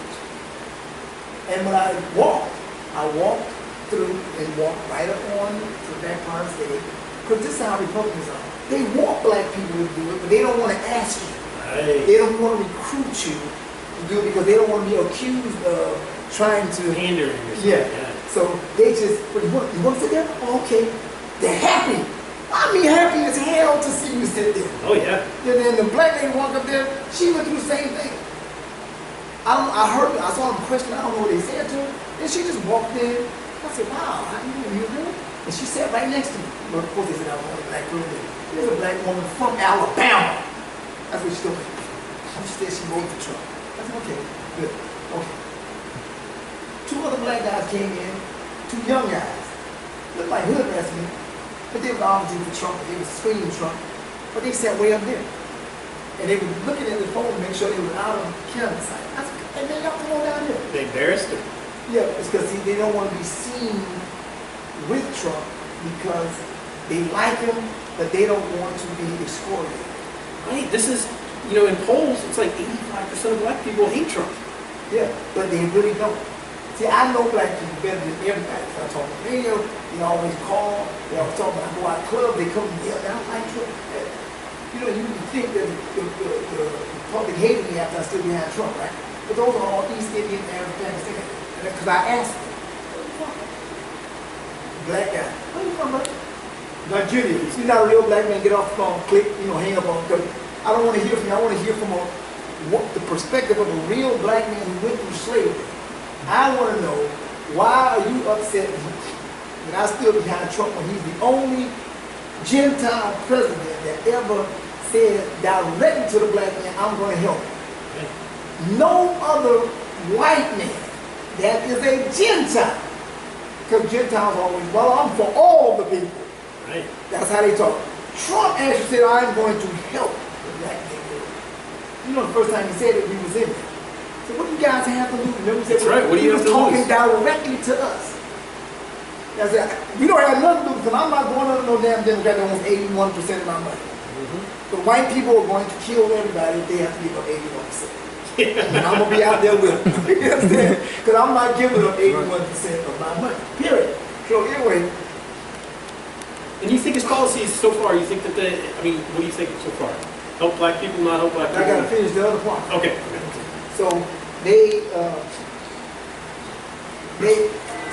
And when I walked through and walked right up on to the back part of the stage. Because this is how Republicans are. They want black people to do it, but they don't want to ask you. Right. They don't want to recruit you to do it because they don't want to be accused of trying to Pandering or something. yeah. So they just, but you want to sit there? Oh, okay. They're happy. I mean, happy as hell to see you sit there. Oh, yeah. And then the black lady walk up there, she went through the same thing. I saw them question, I don't know what they said to her. And she just walked in. I said, wow, how you doing? You good? And she sat right next to me. But of course they said I was a black girl. There's a black woman from Alabama. That's what she told me. She said she voted for Trump. I said, okay, good. Okay. Two other black guys came in, two young guys. Looked like hood rats me. But they were obviously for Trump. They were screaming Trump. But they sat way up there. And they were looking at the phone to make sure they were out of camera sight. I said, hey man, y'all come on down here. They embarrassed her. Yeah, it's because they don't want to be seen with Trump because they like him, but they don't want to be excoriated. Right. This is, in polls, it's like 85% of black people hate Trump. Yeah, but they really don't. See, I know black people better than everybody. If I talk on the radio, they always call, they always talk when I go out to clubs, they come and yell, I don't like Trump. You would think that the public hated me after I stood behind Trump, right? But those are all East Indian, Arab, Pakistani. Because I asked them, where you from? Black guy. Where you from, brother? Nigeria. You see not a real black man get off the phone, click, hang up on because I don't want to hear from you. I want to hear from the perspective of a real black man who went through slavery. I want to know, why are you upset that I stood behind Trump when he's the only Gentile president that ever said directly to the black man, I'm going to help him. No other white man that is a Gentile, because Gentiles are always, well, I'm for all the people. Right. That's how they talk. Trump actually said, I'm going to help the black people. The first time he said it, we was in there. So what do you guys have to lose? Remember, That's right. What do you have to lose? He was talking directly to us. I said, we don't have nothing to do because I'm not going under no damn Democrat that wants 81% of my money. The white people are going to kill everybody if they have to give up 81%. And I'm going to be out there with them. You understand? Because I'm not giving up 81% of my money. Period. So anyway. And you think his policies so far, you think that what do you think so far? Help black people, not help black people? I got to finish the other part. Okay. So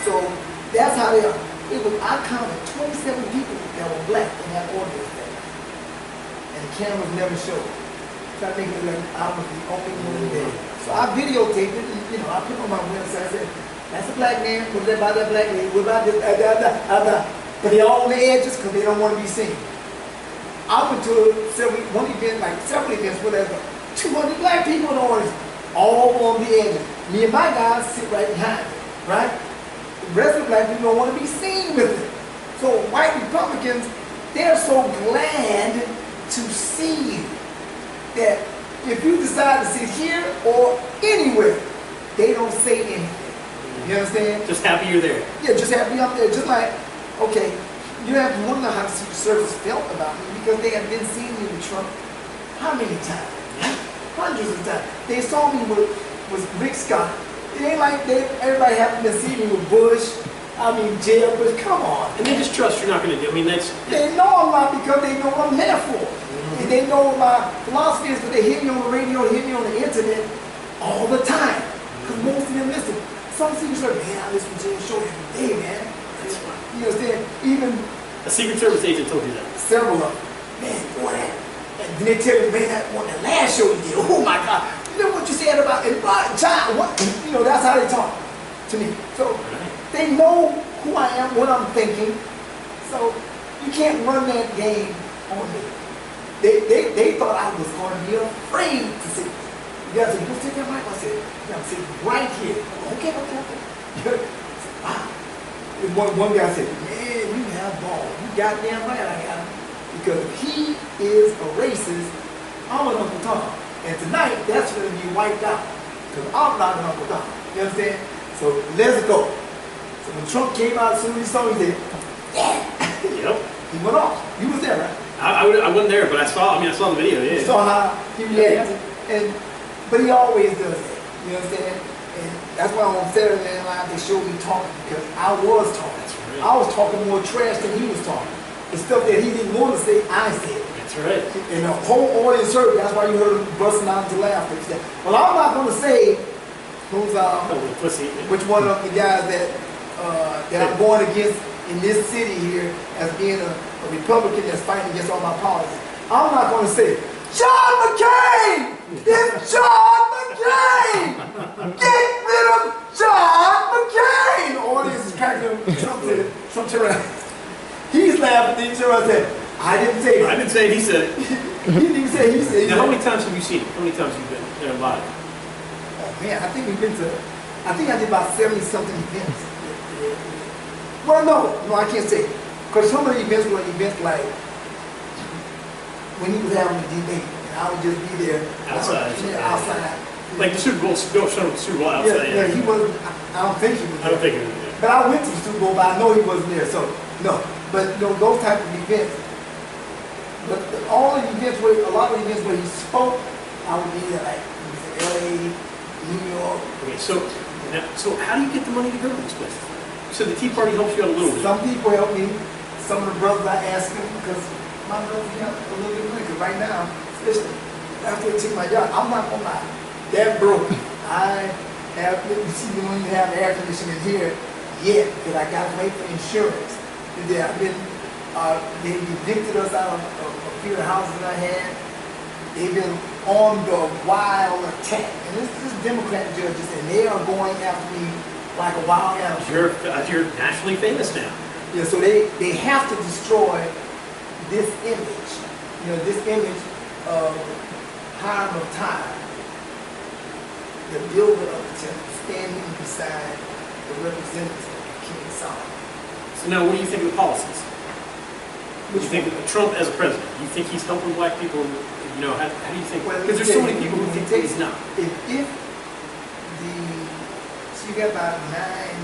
so that's how they are. I counted 27 people that were black in that audience that night. And the cameras never showed. Trying to make it like I was the only one there. So I videotaped it and I put it on my website. I said, that's a black man, what about that black lady, what about this, but they're all on the edges because they don't want to be seen. I went to several events where there's 200 black people in the audience, all on the edges. Me and my guys sit right behind them, right? The rest of the black people don't want to be seen with it. So white Republicans, they're so glad to see you that if you decide to sit here or anywhere, they don't say anything. You understand? Just happy you're there. Yeah, just happy up there. Just like, okay, you have to wonder how the Secret Service felt about me because they have been seeing me with Trump how many times? Hundreds of times. They saw me with Rick Scott. It ain't like everybody haven't been seeing me with Bush. Jeb Bush. Come on. And they just trust you're not going to do. They know I'm not because they know what I'm there for. And they know my philosophy is because they hear me on the radio, hear me on the internet all the time. Because most of them listen. Some Secret Service, man, I listen to your show every day, man. You understand? Even a Secret Service agent told you that. Several of them. Man, boy, that. And then they tell me, man, that one, the last show you did, oh my God. You know what you said about John? What? That's how they talk to me. So they know who I am, what I'm thinking. So you can't run that game on me. They thought I was going to be afraid to sit. You guys said, you go sit there, Mike? I said, I'm sitting right here. Okay. Wow. One guy said, man, you have balls. You goddamn right I got him. Because if he is a racist, I'm an Uncle Tom. And tonight, that's going to be wiped out. Because I'm not an Uncle Tom. You understand? So let's go. So when Trump came out, as soon as he saw me, he said, yeah. Yep. He went off. You was there, right? I wasn't there, but I saw the video, yeah. You saw how he reacted? but he always does that. You know what I'm saying? And that's why on Saturday Night Live they showed me talking, because I was talking. That's right. I was talking more trash than he was talking. The stuff that he didn't want to say, I said. That's right. And the whole audience heard it. That's why you heard him busting out into laughter. He said, well, I'm not going to say who's Pussy. which one of the guys that I'm going against in this city here as being a Republican that's fighting against all my policies. I'm not going to say, John McCain! It's John McCain! Get rid of John McCain! The audience is cracking up. Trump turned around. He's laughing. He turned around and said, I didn't say it. I didn't say it, he said it. He didn't even say it. He said it. Now, how many times have you seen it? How many times have you been there live? Oh man, I think we've been to, I think I did about 70 something events. Well, no, I can't say. Because some of the events were events like when he was having a debate, and I would just be there Outside. outside. Like the Super Bowl, showing the Super Bowl outside. Yeah, he wasn't. I don't think he was. I don't there. think it was there. But I went to the Super Bowl, but I know he wasn't there. So no. But you know, those type of events. But all the events where a lot of the events where he spoke, I would be there, like L.A., New York. Okay, so how do you get the money to go to these places? So the Tea Party helps you out a little bit. Some people help me. Some of the brothers I ask them, because my brothers got a little bit of money. Because right now, especially after they took my job, I'm not gonna lie, they're broke. I have, you see, we don't even have air conditioning here yet, because I got to wait for insurance. I've been, they evicted us out of a few of the houses I had. They've been on the wild attack, and this is Democrat judges, and they are going after me like a wild animal. You're nationally famous now. Yeah, so they have to destroy this image, you know, this image of Hiram of Tyre, the builder of the temple, standing beside the representative of King Solomon. So now, what do you think of the policies? What do you think of Trump as a president? Do you think he's helping black people? You know, how do you think? Well, Because there's so many people who think he's not. If so you got about 9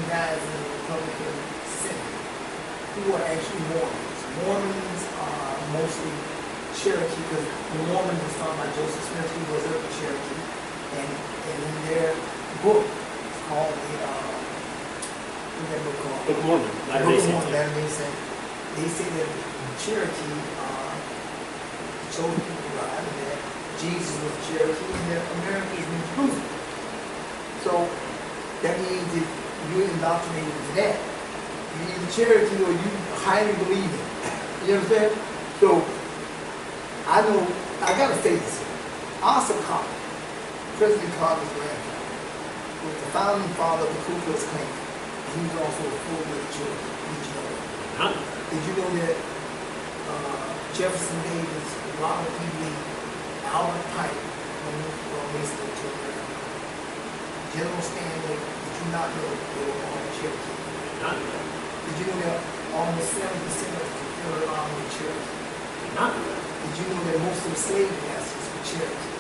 guys in the Republican Senate who are actually Mormons. Mormons are mostly Cherokee, because the Mormons was found by Joseph Smith, who was a Cherokee, and in their book, it's called what's that book called? Book of Mormon, Book of Mormon, Latter-day Saint. They say that Cherokee are the chosen people of God, and that Jesus was Cherokee, and that America is New Jerusalem. So that means if you're indoctrinated into that, you're either Cherokee or you highly believe it. You understand? So I know, I gotta say this here. Asa Carter, President Carter's grandfather, was the founding father of the Ku Klux Klan. And he was also a full-blooded Cherokee. Did you know that? Did you know that Jefferson Davis, Robert E. Lee, Albert Pike, when they spoke to America, General Stanley, did you not know they were all Cherokee? Not know. Did you know that almost 70% of the Confederate Army were Cherokee? Not know. Did you know that most of the slave masters were Cherokee?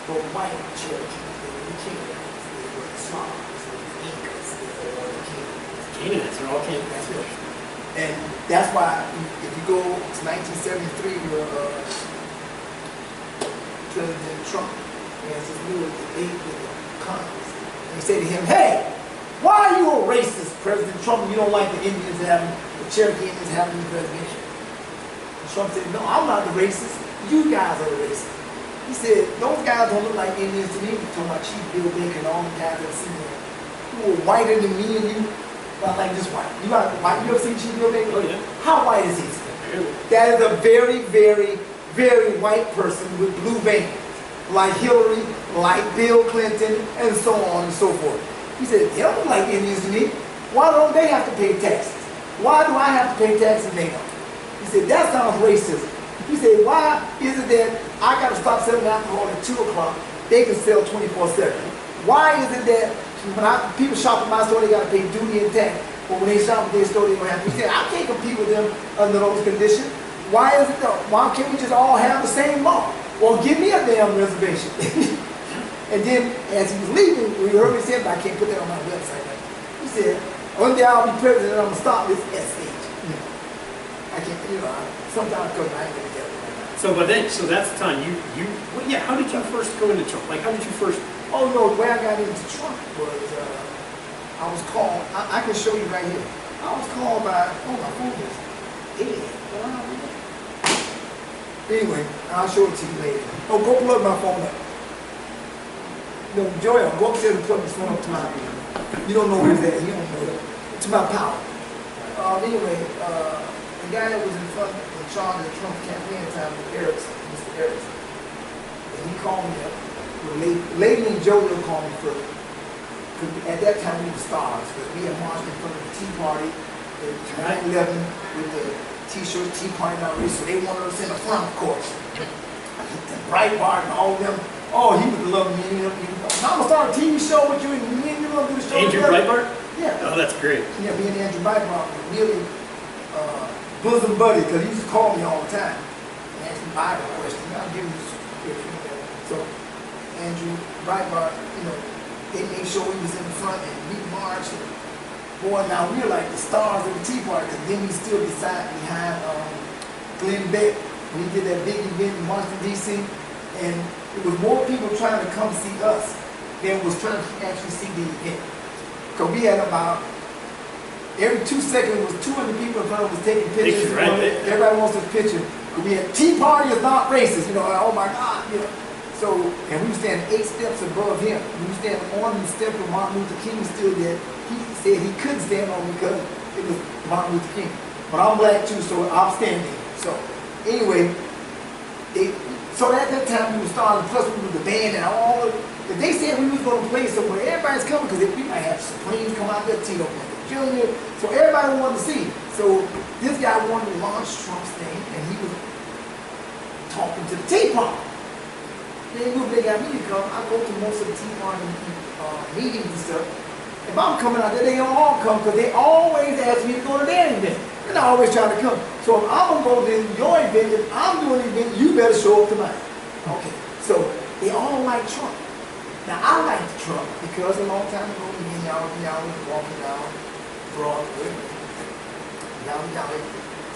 Were white Cherokee. They were the Canaanites. They were the Slavs. They were the Incas. They were all the Canaanites. Canaanites are all Canaanites. That's right. And that's why, if you go to 1973, where President Trump has this little debate with the Congress, they say to him, hey, why are you a racist, President Trump? You don't like the Indians having, the Cherokee Indians having the reservation. Trump said, no, I'm not the racist. You guys are the racist. He said, those guys don't look like Indians to me. He's talking about Chief Bill Baker and all the guys that see him who are whiter than me and you. Not like this white. You got white. You ever seen Chief Bill Baker? Oh, yeah. How white is he? Barely. That is a very, very, very white person with blue veins, like Hillary, like Bill Clinton, and so on and so forth. He said, they don't look like Indians to me. Why don't they have to pay taxes? Why do I have to pay taxes and they don't? He said, that sounds racist. He said, why is it that I got to stop selling alcohol at 2 o'clock, they can sell 24/7? Why is it that when people shop at my store, they got to pay duty and tax, but when they shop at their store, they don't have to? He said, I can't compete with them under those conditions. Why is it though? Why can't we just all have the same law? Well, give me a damn reservation. And then, as he was leaving, we heard me say, but I can't put that on my website right now. He said, one day I'll be president and I'm going to stop this SH. I can't, sometimes because I ain't going to get it right now. So, but then, so that's the time well, yeah, how did you first go into Trump? Like, how did you first? Oh no, the way I got into Trump was I was called. I can show you right here. I was called by. Oh my phone is dead. Wow. Anyway, I'll show it to you later. Oh, go plug my phone up. No, Joel, go upstairs and plug this phone up to my. You don't know who's that. You don't know that. To my power. Anyway, the guy that was in charge of the Trump campaign at the time was Erickson, Mr. Erickson. And he called me up. Lady and Joe will call me first. At that time we were stars, because we had marched in front of the Tea Party in 9/11 with the T-shirts, Tea Party and all this, so they wanted us in the front, of course. The Breitbart and all of them. Oh, he would love me. I'm gonna start a TV show with you, and me and you gonna do the show. Andrew Breitbart? Yeah. Oh, that's great. Yeah, me and Andrew Breitbart were really bosom buddies, because he used to call me all the time and ask me Bible questions. I'll give him the scripture. So Andrew Breitbart, they made sure he was in the front and we marched. And boy, now we're like the stars of the Tea Party, because then we still behind Glenn Beck when he did that big event in Washington, D.C. And it was more people trying to come see us than was trying to actually see the event. Because we had about, every 2 seconds was 200 people in front of us taking pictures. Right? Everybody wants this picture. We had Tea Party is not racist. Oh my God. So, and we were standing 8 steps above him. We were standing on the step where Martin Luther King stood there. He said he couldn't stand on me because it was Martin Luther King. But I'm black too, so I'm standing. So, anyway, so at that time we were starting, plus we were the band and all of if they said we was going to play somewhere, everybody's coming because we might have Supremes come out there, Tito Jr. So everybody wanted to see. So this guy wanted to launch Trump's thing, and he was talking to the Tea Party. Then they got me to come. I go to most of the Tea Party meetings and stuff. If I'm coming out there, they don't all come because they always ask me to go to their event. They're not always trying to come. So if I'm going to go to your event, if I'm doing an event, you better show up to mine. Okay. So they all like Trump. Now I liked Trump because a long time ago, me and y'all was walking down Broadway. Y'all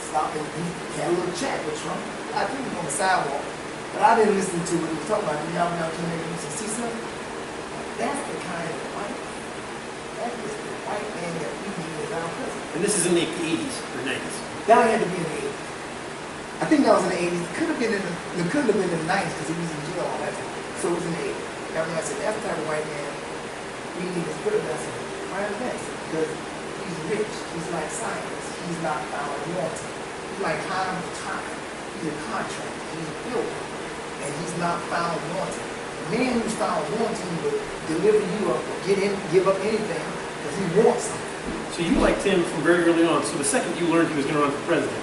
stopped and we had a little chat with Trump. I think we was on the sidewalk. But I didn't listen to what he was talking about. Y'all came in and said, see something? That's the kind of white, that is the white man that we need as our president. And this is in the 80s or 90s. That had to be in the 80s. I think that was in the 80s. It could have been in the 90s because he was in jail all that time. So it was in the 80s. I said, that's the type of white man we need as president. I said, why is that? Because he's rich. He's like science. He's not found wanting. He's like high on time. He's a contractor. He's a builder. And he's not found wanting. The man who's found wanting will deliver you up or give up anything because he wants something. So you liked him from very early on. So the second you learned he was going to run for president,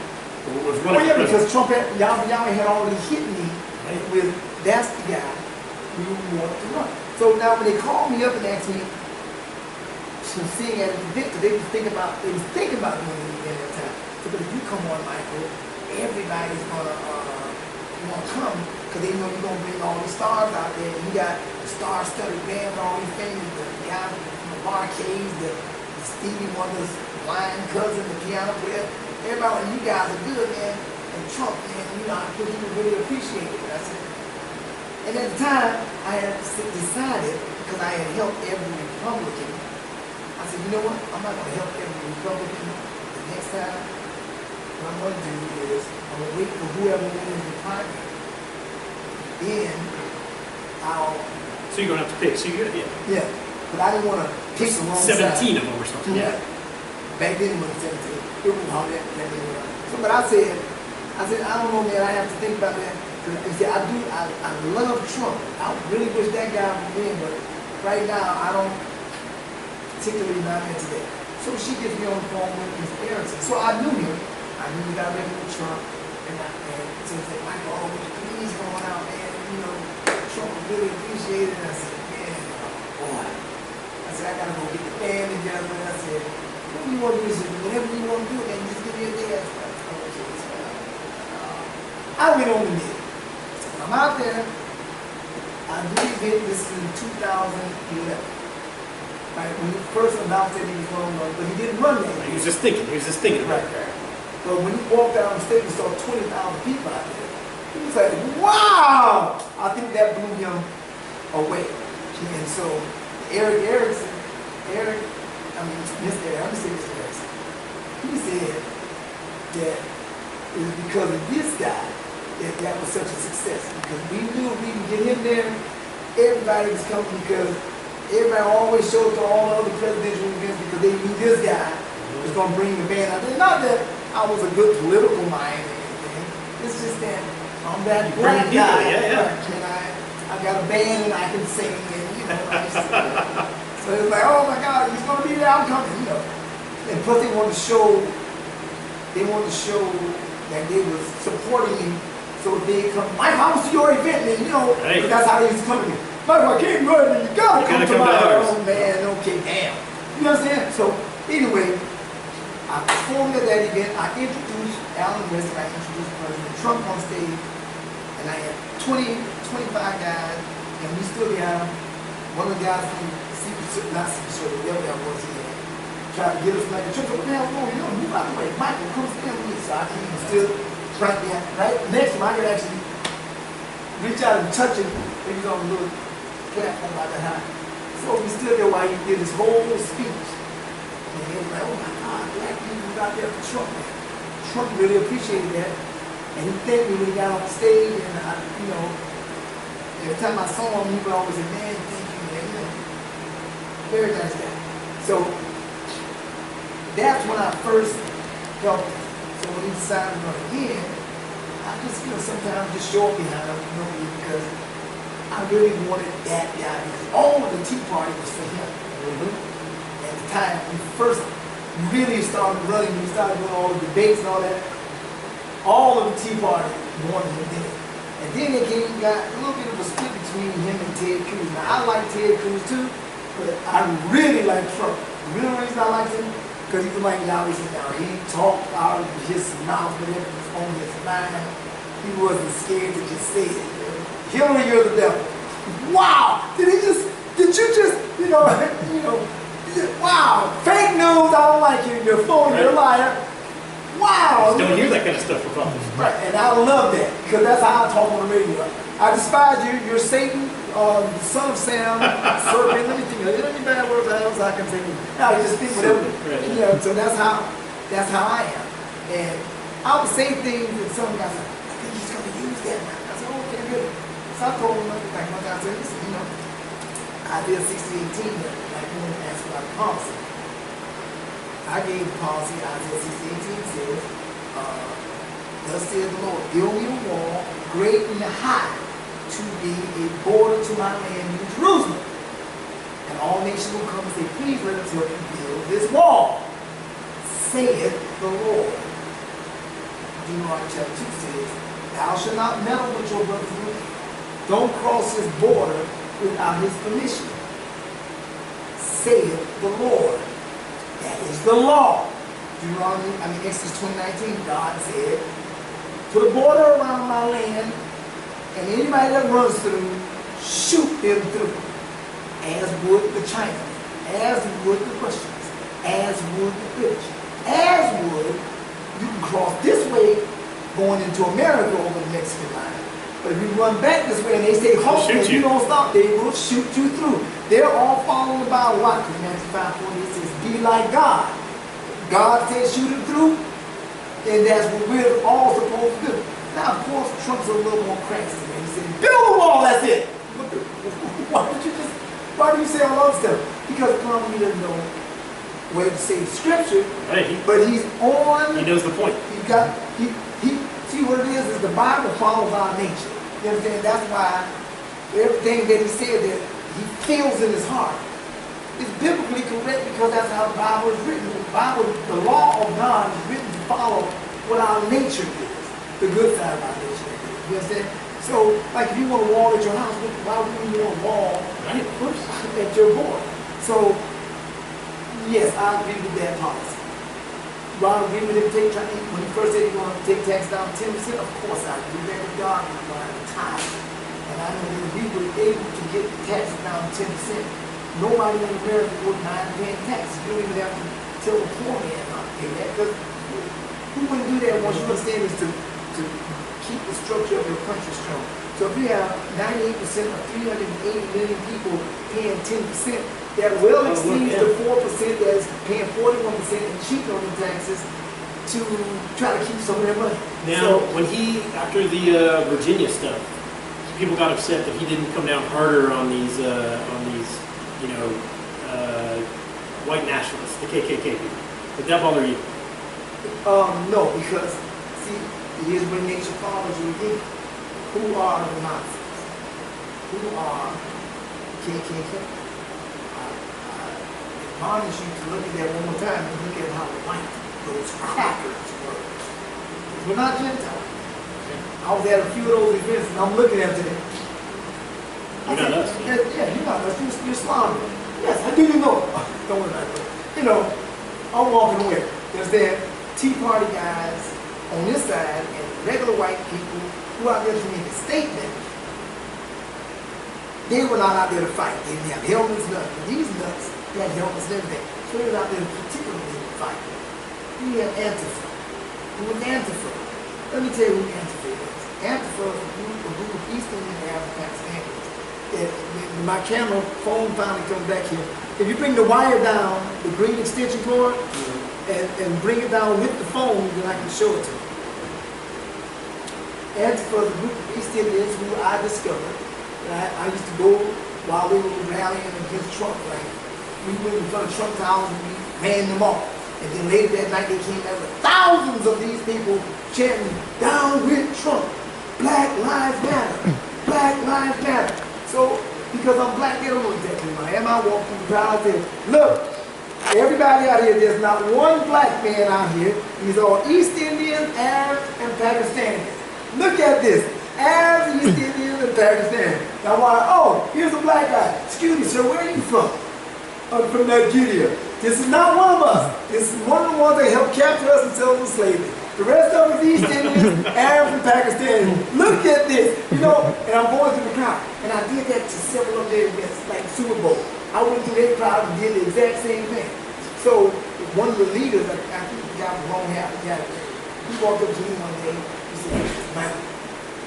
or was running for president. Because Trump y'all had already hit me with that's the guy we want to run. So now when they called me up and asked me to sing at an event, because they was thinking about doing an event at that time. So but if you come on, Michael, everybody's gonna come because they know you're gonna bring all these stars out there. And you got the star-studded band with all these famous, the guys from the Barcades, the Stevie Wonder's blind cousin, the piano player. Everybody, you guys are good, man. And Trump, man, I think he would really appreciate it. I said, and at the time, I had decided, because I had helped every Republican, I said, you know what? I'm not going to help every Republican. The next time, what I'm going to do is, I'm going to wait for whoever wins the primary. Then, So you're going to have to pick. So you're yeah. But I didn't want to pick the wrong 17 side. of them or something. Yeah. Back then it was 17. It was how that so, but I said, I don't know, man, I have to think about that. You see, I love Trump. I really wish that guy would win, but right now I don't particularly not into that. So she gets me on the phone with Ms. Erickson. So I knew him. I knew he got ready with Trump. And so he said, Michael, oh, would you please go on out, man? Trump would really appreciate it. And I said, man, boy. I said, I gotta go get the band together. And I said, what do you want to do? Whatever you want to do, man, just give me a day. I went on the mid. So when I'm out there, I believe this is in 2011. Right, when he first announced that he was going to run, but he didn't run that. He was just thinking about it. But when he walked out on stage and saw 20,000 people out there, he was like, wow! I think that blew him away. And so Mr. Erickson, he said that it was because of this guy that was such a success. Because we knew if we could get him there, everybody was coming because everybody always showed to all the other presidential events because they knew this guy was going to bring the band out there. Not that I was a good political mind or anything. It's just that I'm that black guy. And I got a band and I can sing and so it's like, oh my God, he's going to be there, I'm coming, And plus they wanted to show that they was supporting me. So they come, Mike, I was to your event, and that's how they used to come to me. Mike, I can't go there, you gotta come to my own man, okay, damn. You know what I'm saying? So anyway, I performed at that event, I introduced Alan West, I introduced President Trump on stage, and I had 20, 25 guys, and we stood behind him. One of the guys from not Secret Service, the other guy was here, tried to get us like a trip, what the hell, move out the way, Michael, come stand with me. So I came and stood right behind, right next to him. I could actually reach out and touch him. He was on a little platform about that high. So we stood there while he did his whole speech. And he was like, oh my God, black people out there for Trump. Trump really appreciated that. And he thanked me when he got on stage. And I, every time I saw him, he would always say, man, thank you, man. Very nice guy. So that's when I first felt it. So when he decided to run again, I just, sometimes just show up behind him, because I really wanted that guy, because all of the Tea Party was for him. At the time, when we first really started running, we started doing all the debates and all of the Tea Party wanted him in it. And then it got a little bit of a split between him and Ted Cruz. Now, I like Ted Cruz too, but I really like Trump. The real reason I liked him, because he was like now he talked out of his mouth, whatever was on his mind. He wasn't scared to just say it. Hillary, you're the devil. Wow! Did you just, wow! Fake news, I don't like you. You're phony, you're a liar. Wow! You don't hear that kind of stuff from politicians. Right, and I love that, because that's how I talk on the radio. I despise you, you're Satan, the son of Sam, serpent, let me think of any bad words I can say. No, you just think whatever. So that's how I am. And I would say things that some guys say, I think he's going to use that now. I said, oh, okay, good. So I told him, like my guy said, listen, Isaiah 60:18, like you want to ask about the policy. I gave the policy, Isaiah 60:18 says, thus says the Lord, build me a wall, great and high, to be a border to my land, New Jerusalem. And all nations will come and say, please let us help you build this wall, saith the Lord. Deuteronomy chapter 2 says, thou shalt not meddle with your brother's land. Don't cross his border without his permission, saith the Lord. That is the law. Exodus 20:19, God said, put a border around my land, and anybody that runs through, shoot them through. As would the Chinamen, as would the Russians, as would the British, as would, you can cross this way going into America over the Mexican line. But if you run back this way and they say, halt, and you don't stop, they will shoot you through. They're all following the Bible. Why? Because Matthew 5:48 says, be like God. God says shoot him through, and that's what we're all supposed to do. Now, of course, Trump's a little more crazy. He said, build a wall, that's it. Why do you say all those stuff? Because probably he doesn't know where to say the scripture, but he's on. He knows the point. See what it is the Bible follows our nature. You understand? That's why everything that he said that he feels in his heart is biblically correct, because that's how the Bible is written. The law of God is written to follow what our nature is, the good side of our nature. You understand? So, like if you want a wall at your house, why wouldn't you want a wall at your board? So, yes, I agree with that policy. Do I agree with him when he first said he wanted to take tax down 10%? Of course I agree with that, with God was going to tithe. And I know that if we were able to get the taxes down 10%, nobody in America wouldn't mind paying taxes. You don't even have to tell the poor man not to pay that, because who wouldn't do that once you understand is to keep the structure of your country strong. So if you have 98% of 380 million people paying 10%, that well exceeds the 4% that's paying 41% and cheating on the taxes to try to keep some of their money. Now, when after the Virginia stuff, people got upset that he didn't come down harder on these, white nationalists, the KKK people. Did that bother you? No, because, see, here's when nature follows you again. Who are the Nazis? Who are KKK? I admonish you to look at that one more time and look at how white those crackers were. We're not Gentiles. I was at a few of those events and I'm looking at them. You're not us. Yeah, you're not us. You're Islamic. Yes, I do know. Don't worry about it. You know, I'm walking away. There's that Tea Party guys on this side and regular white people who are out there to make a statement. They were not out there to fight. They didn't have helmets, nothing. But these nuts, they had helmets and everything. So they were out there particularly to fight. We have Antifa. Who was Antifa? Let me tell you who Antifa is. Antifa is a group of East Indian Arab Pakistanis. My camera phone finally comes back here. If you bring the wire down, the green extension cord, and bring it down with the phone, then I can show it to you. Antifa is a group of East Indians who I discovered. I used to go while they were rallying against Trump. Like, we went in front of Trump's house and we ran them off. And then later that night they came out with thousands of these people chanting, "Down with Trump! Black Lives Matter! Black Lives Matter!" So, because I'm black, they don't know exactly who I am. I walk through the crowd and say, "Look, everybody out here, there's not one black man out here. These are all East Indians, Arabs, and Pakistanis. Look at this. Arabs, East Indians, and Pakistanis. Now, why? Oh, here's a black guy. Excuse me, sir, where are you from?" "I'm from Nigeria." "This is not one of us. This is one of the ones that helped capture us and sell us to slavery. The rest of us East Indians, Arabs, and Pakistanis. Look at this." You know, and I'm going through the crowd. And I did that to several of their events, like Super Bowl. I went through their crowd and did the exact same thing. So one of the leaders, I think the guy from Long Half, he walked up to me one day. He said, "Man,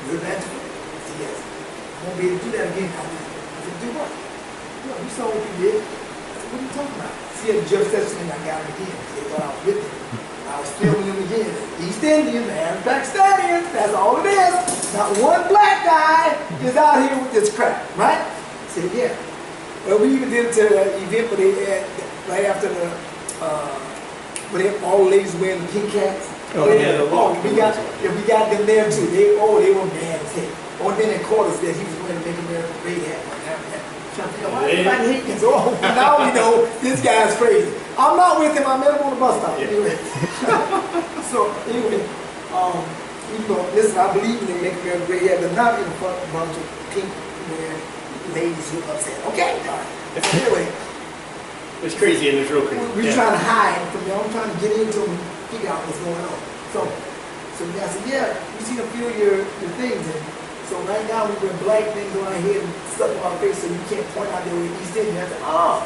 you're an Antifa?" I said, "Yes. I won't be able to do that again." I said, "Do what?" "No, you saw what you did." I said, "What are you talking about?" See, at the Judge Session, I got him again. They thought I was with them. I was filming them again. East Indians, Arab Pakistanians, that's all it is. Not one black guy is out here with this crap, right? I said, "Yeah." Well, we even did it to an event where they had, right after the, where they, all the ladies wearing the pink hats. Oh, yeah, we got them there too. They were mad as heck. Or then they caught us that he was wearing a Make America Great hat. Why everybody hating us? Oh, now we know this guy's crazy. I'm not with him. I met him on the bus stop. Yeah. Anyway. So anyway, you know, listen, I believe in the Make America Great hat, but not in front of a bunch of pink wearing ladies who are upset. Okay, all right. So anyway. It's crazy and it's real crazy. We're trying to hide from them. I'm trying to get into them and figure out what's going on. So I said, "Yeah, we see a few of your things. And so right now we wear black things on our head and stuff on our face so you can't point out that we're East Indian." I said, "Oh,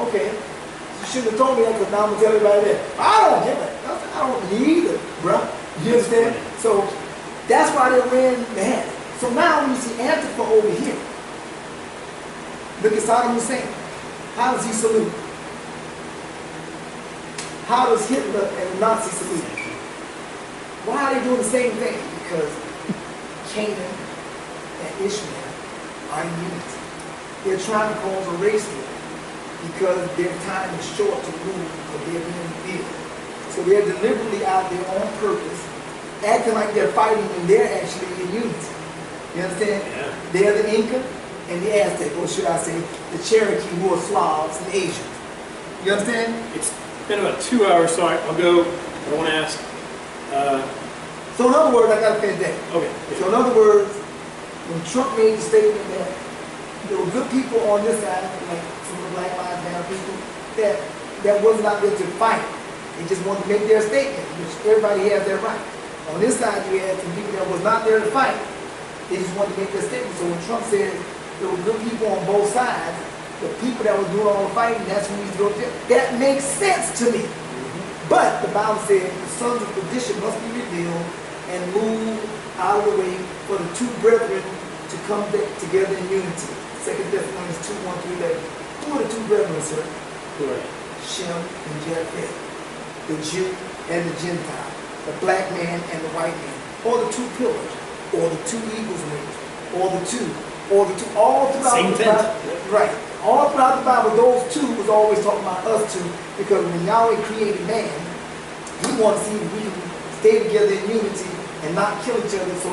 okay. You shouldn't have told me that because now I'm going to tell everybody that." "I don't give it. I don't need it, bruh." You understand? So that's why they ran the hat. So now when you see Antifa over here, look at Saddam Hussein. How does he salute? How does Hitler and the Nazis salute? Why are they doing the same thing? Because Canaan and Ishmael are in unity. They're trying to cause a race war because their time is short to rule because they're being revealed. So they're deliberately out there on purpose, acting like they're fighting when they're actually in unity. You understand? Yeah. They're the Inca and the Aztec, or should I say, the Cherokee, who are Slavs and Asians. You understand? It's been about 2 hours, so I'll go. I want to ask. So in other words, I got to finish that. Okay. So in other words, when Trump made the statement that there were good people on this side, like some of the Black Lives Matter people, that was not there to fight. They just wanted to make their statement, which everybody has their right. On this side, you had some people that was not there to fight. They just wanted to make their statement. So when Trump said there were good people on both sides, the people that were doing all the fighting, that's when he's going to jail. That makes sense to me. But the Bible said the sons of perdition must be revealed and move out of the way for the two brethren to come back together in unity. 2 Thessalonians 2, 1 through 11. Who are the two brethren, sir? Who are Shem and Japheth, the Jew and the Gentile, the black man and the white man, or the two pillars, or the two eagles' wings, or the two, all throughout Same the tent. Bible. Right. All throughout the Bible, those two was always talking about us two, because when Yahweh created man, he wanted to see if we can stay together in unity and not kill each other, so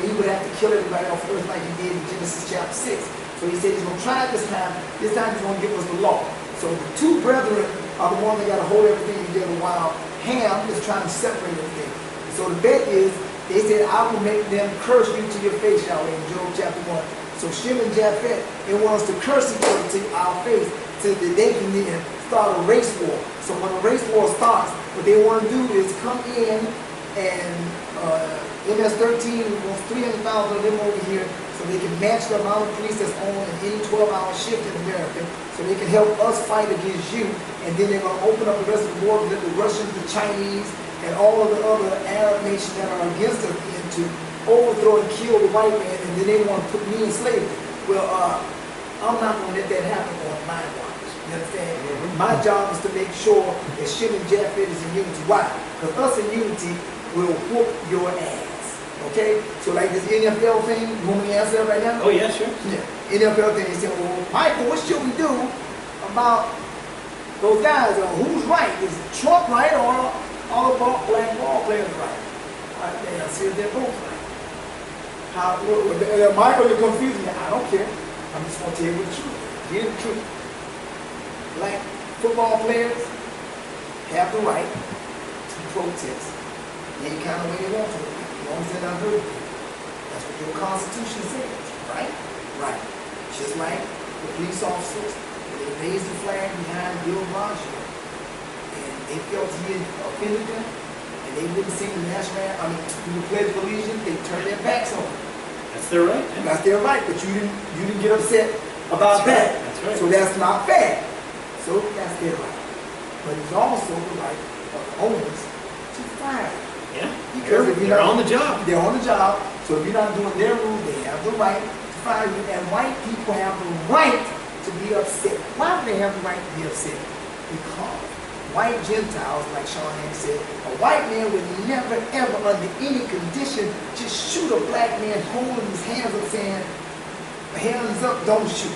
he would have to kill everybody off earth like he did in Genesis chapter 6. So he said he's going to try it this time. This time he's going to give us the law. So the two brethren are the ones that got to hold everything together while Ham is trying to separate everything. So the bet is, they said, I will make them curse you to your face, Yahweh, in Job chapter 1. So Shem and Japheth, they want us to curse each other to our face so that they can then start a race war. So when a race war starts, what they want to do is come in and MS-13 wants 300,000 of them over here so they can match the amount of police that's on in any 12-hour shift in America so they can help us fight against you. And then they're going to open up the rest of the world, let the Russians, the Chinese, and all of the other Arab nations that are against us into overthrow and kill the white man, and then they want to put me in slavery. Well, I'm not going to let that happen on my watch. You understand? My job is to make sure that Shem and Japheth is in unity. Why? Because us in unity will whoop your ass. Okay? So like this NFL thing, you want me to answer that right now? Oh, yeah, sure. Yeah. NFL thing, they say, well, Michael, what should we do about those guys? Who's right? Is Trump right or all the black ball players right? I see if they're both right. Michael, you're confusing me. I don't care. I'm just going to tell you the truth. Here's the truth. Black football players have the right to protest any kind of way they want to, as long as they're not hurting people. That's what your Constitution says, right? Right. Just like the police officers, when they raised the flag behind Bill Boswell, and they felt he had offended them, and they wouldn't sing the national anthem, do the Pledge of Allegiance, they turned their backs on them. That's their right. Yeah. That's their right, but you didn't get upset about that. That's right. So that's not fair. So that's their right. But it's also the right of owners to fire. Yeah. Because if they're on the job. They're on the job. So if you're not doing their rules, they have the right to fire you. And white people have the right to be upset. Why do they have the right to be upset? Because white Gentiles, like Sean Hanks said, a white man would never, ever, under any condition, just shoot a black man holding his hands up saying, hands up, don't shoot.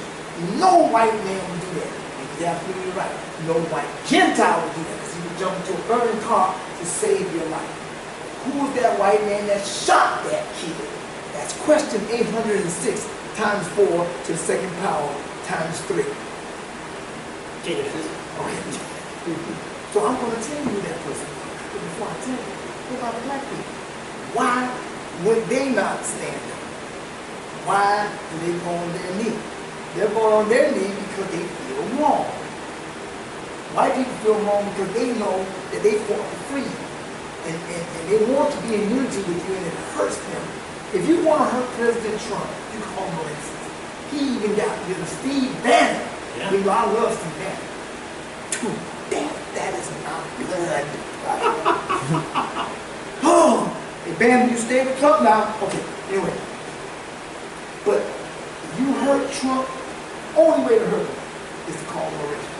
No white man would do that. And he's absolutely right. No white Gentile would do that because he would jump into a burning car to save your life. Who's that white man that shot that kid? That's question 806 times 4 to the second power times 3. Okay. So I'm going to tell you that person. But before I tell you, what about the black people? Why would they not stand up? Why do they go on their knee? They're going on their knee because they feel wrong. White people feel wrong because they know that they fought for freedom. And they want to be in unity with you, and it hurts them. If you want to hurt President Trump, you call him racist. He even got rid of Steve Bannon. Yeah. I love Steve Bannon. Too damn, that is not good. Oh, hey, Bannon, you stay with Trump now. Okay, anyway. But you hurt Trump, only way to hurt him is to call him a racist.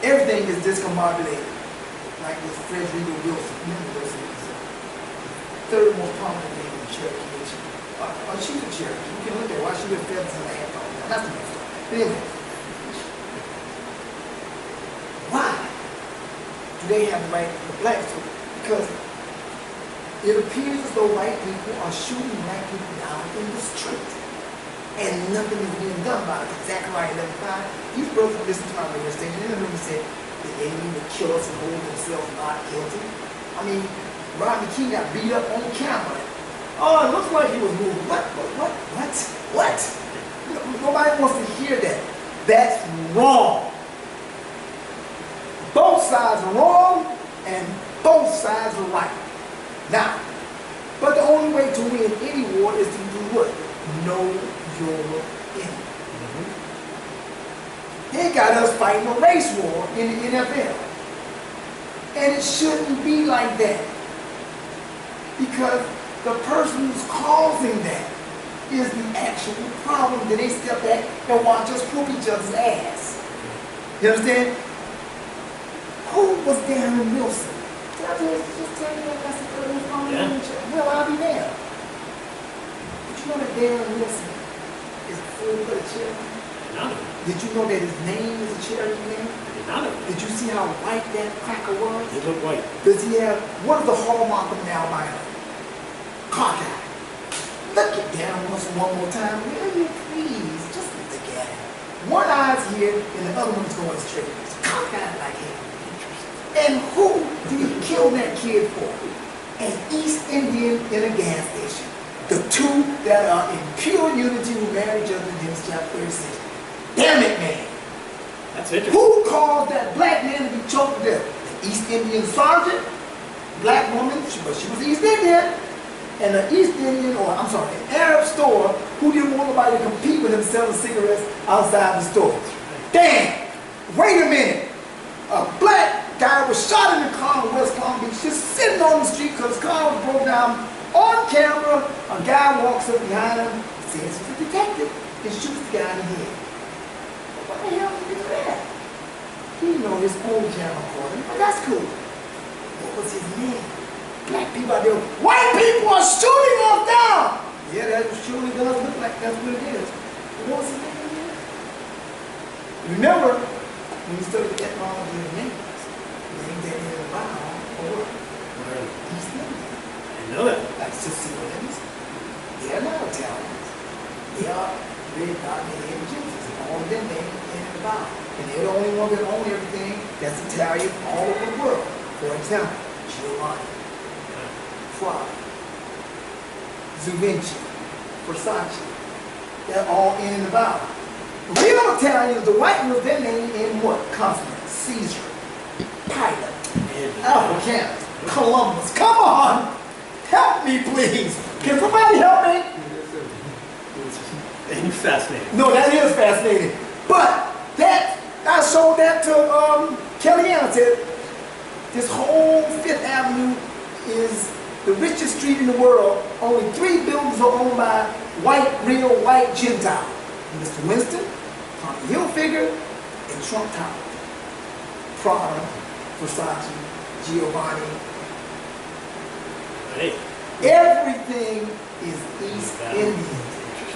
Everything is discombobulated. Like with Frederica Wilson. Remember Wilson is the third most prominent name in the Cherokee Nation. She's a Cherokee. You can look at why she with feathers in her hair. That's the next one. But anyway. Why do they have the right to blacks to? Because it appears as though white people are shooting black people down in the street. And nothing is being done about it. Zechariah 11:5. These brothers listen to my radio station. They never said the enemy would kill us and hold themselves not guilty. I mean, Rodney King got beat up on camera. Oh, it looks like he was moving. What? Nobody wants to hear that. That's wrong. Both sides are wrong and both sides are right. Now, but the only way to win any war is to do what? Know your enemy. They got us fighting a race war in the NFL. And it shouldn't be like that. Because the person who's causing that is the actual problem that they step back and watch us whoop each other's ass. You understand? Who was Darren Wilson? Just tell you that that's the third one. Yeah. Well, I'll be there. But you know that Darren Wilson is a full-blooded charity? None of it. Did you know that his name is a charity name? None of it. Did you see how white that cracker was? He looked white. Does he have, what is the hallmark of an albino? Cockeye. Look at Darren Wilson one more time. Will you please? Just look at him. One eye's here and the other one's going straight. It's cockeyed like him. And who did he kill that kid for? An East Indian in a gas station. The two that are in pure unity who marry each other in Genesis chapter 36. Damn it, man. That's interesting. Who caused that black man to be choked to death? The East Indian sergeant, black woman, but she was East Indian, and an East Indian, or I'm sorry, an Arab store who didn't want nobody to compete with him selling cigarettes outside the store. Damn! Wait a minute. A black guy was shot in the car in West Palm Beach, just sitting on the street because his car was broke down. On camera, a guy walks up behind him, says he's a detective, and shoots the guy in the head. What the hell did he do that? He know his own camera caught him, but that's cool. What was his name? Black people out there, white people are shooting us down! Yeah, that surely does look like that's what it is. What was his name again? Remember, when you study the etymology of names, names that in the Bible, or what? East Indian. I know that. Like Sicilians, they are not Italians. They are red dot named Egyptians. All of them named in the Bible. And they're the only ones that own everything that's Italian all over the world. For example, Giovanni, Prada, Vinci, Versace. They're all in the Bible. Real Italians, the white ones, their name in what? Consonants. Caesar, Pilate, Africanus, Columbus. Come on! Help me, please. Can somebody help me? It's fascinating. No, that is fascinating. But that, I showed that to Kellyanne. I said, this whole Fifth Avenue is the richest street in the world. Only 3 buildings are owned by white, real white Gentiles. Mr. Winston, Tommy Hilfiger, and Trump Tower. Prada, Versace, Giovanni. Hey. Everything is East Indian.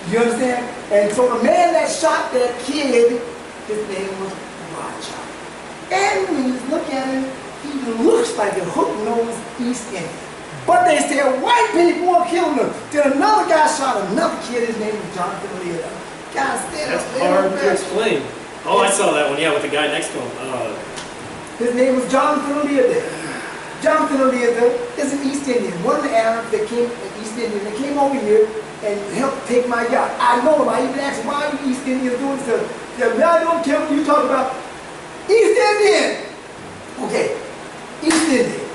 You understand? And so the man that shot that kid, his name was Rothschild. And when you look at him, he looks like a hook-nosed East Indian. But they said white people are killing him. Then another guy shot another kid, his name was Jonathan Lear. Guys, That's hard to explain. Oh, I saw that one, yeah, with the guy next to him. His name was Jonathan Lear. Jonathan Lear is an East Indian. One of the Arabs that came, an East Indian, that came over here and helped take my yacht. I know him. I even asked him, why are you East Indians doing this? He said, I don't care what you talk about. East Indian! Okay, East Indian.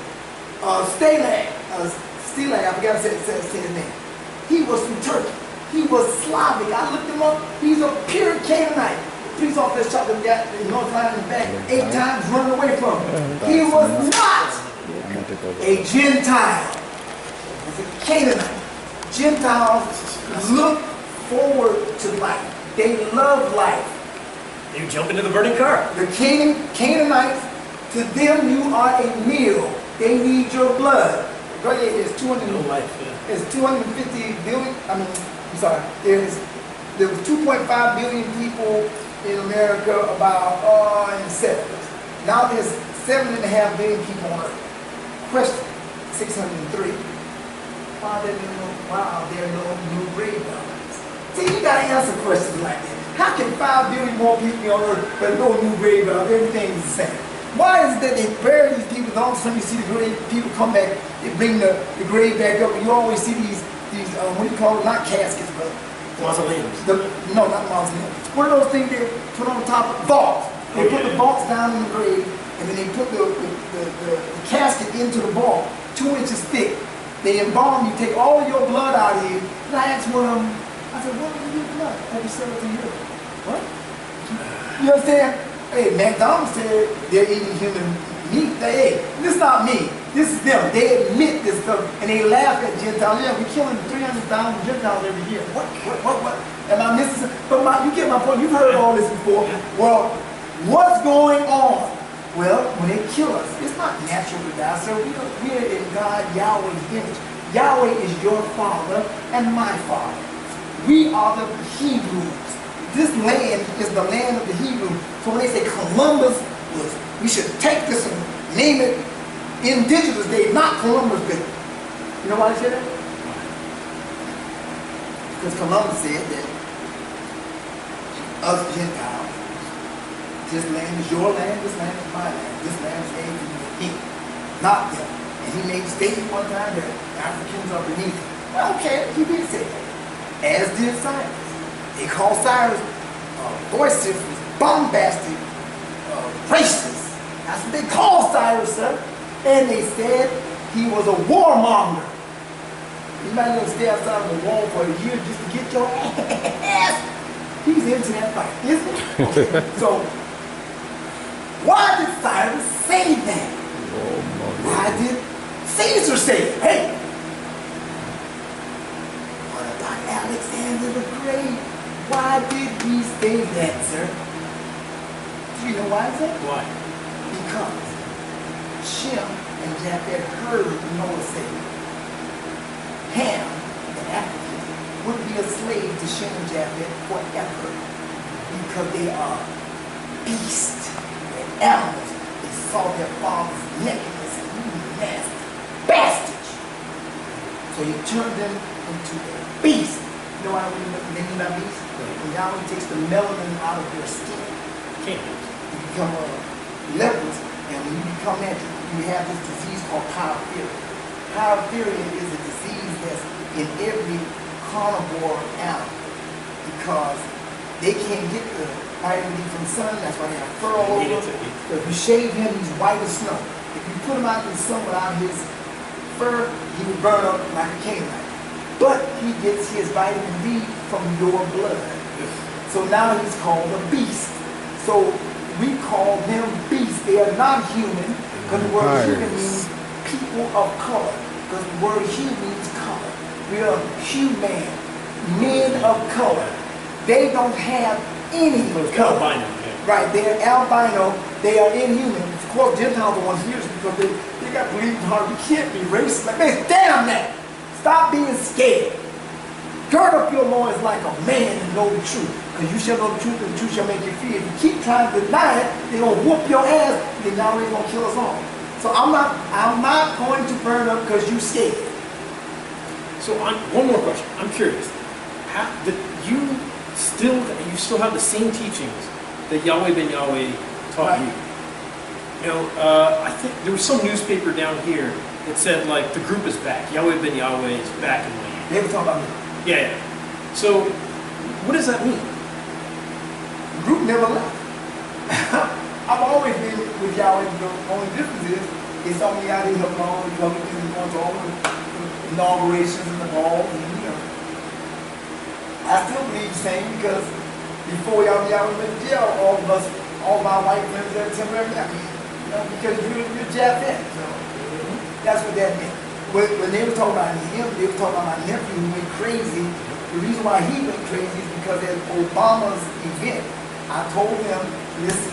Stalag, I forgot to say his name. He was from Turkey. He was Slavic. I looked him up. He's a pure Canaanite. The police officer shot the guy in North Carolina in the back 8 times, running away from him. He was not a Gentile. He was a Canaanite. Gentiles look forward to life. They love life. You jump into the burning car. The Canaanites, to them you are a meal. They need your blood. Right here, there's 200. No life, yeah. There's 250 billion. There was 2.5 billion people in America about in the 70s. Now there's 7.5 billion people on Earth. Question 603. Why are there no new grave mounds? See, you gotta answer questions like that. How can 5 billion more people be on Earth but no new grave mounds? Everything's the same. Why is it that they bury these people and all of a sudden you see the grave people come back, they bring the grave back up, and you always see these what do you call it? Not caskets, but Mausoleums. No, not mausoleums. What are those things they put on top of vaults? They put the vaults down in the grave, and then they put the casket into the vault, 2 inches thick. They embalm you, take all of your blood out of you. And I asked one of them, I said, what do you do blood every 17 years? What? You understand? Hey, McDonald's said they're eating human meat. Hey, this is not me. This is them. They admit this stuff and they laugh at Gentiles. Yeah, we're killing 300,000 Gentiles every year. What? Am I missing something? But you get my point. You've heard all this before. Well, what's going on? Well, when they kill us, it's not natural to die, sir. We are in God, Yahweh's image. Yahweh is your father and my father. We are the Hebrews. This land is the land of the Hebrews. So when they say Columbus was, we should take this and name it Indigenous Day, not Columbus Day. You know why they said that? Because Columbus said that us Gentiles, this land is your land, this land is my land, this land is named for me, not them. And he made a statement one time that Africans are beneath him. Okay, he did say that. As did Cyrus. They called Cyrus vociferous, bombastic, racist. That's what they called Cyrus, sir. And they said he was a warmonger. You might not stay outside of the wall for a year just to get your ass. He's into that fight, isn't he? Okay. So, why did Cyrus say that? Why did Caesar say it? Hey! What about Alexander the Great? Why did he say that, sir? Do you know why, sir? Why? Because Shem and Japheth heard Noah say, Ham, the African, would be a slave to Shem and Japheth forever because they are beasts and animals. They saw their father's nakedness and nasty bastards. So he turned them into a beast. You know why we mean by beast? When Yahweh takes the melanin out of their skin, Can't. you become lepers, and when you become that, you have this disease called pyrethria. Pyrethria is a disease that's in every carnivore animal because they can't get the vitamin D from the sun. That's why they have fur all over. So if you shave him, he's white as snow. If you put him out in the sun without his fur, he would burn up like a Canaanite. But he gets his vitamin D from your blood. So now he's called a beast. So we call them beasts. They are not human, because the word human means people of color. Because the word hue means color. We are human, men of color. They don't have any color. Albino, yeah. Right, they're albino, they are inhuman. Of course, Gentiles are ones here because they got bleeding heart. You can't be racist like this. Damn that! Stop being scared. Gird up your loins like a man and know the truth. Because you shall know the truth and the truth shall make you free. If you keep trying to deny it, they're going to whoop your ass, then y'all ain't going to kill us all. So I'm not going to burn up because you scared. So one more question. I'm curious. How did you still have the same teachings that Yahweh ben Yahweh taught you? You know, I think there was some newspaper down here that said like the group is back. Yahweh ben Yahweh is back in the land. They were talking about me. Yeah. So what does that mean? The group never left. I've always been with Yahweh. The only difference is it's only out here helping all the Republicans and going to all the inaugurations and the balls. And, you know, I still believe the same because before Yahweh went to jail, all of our white friends there temporarily. I mean, you know, because you're Japheth. So that's what that meant. When they were talking about him, they were talking about my nephew who went crazy. The reason why he went crazy is because at Obama's event, I told him, listen,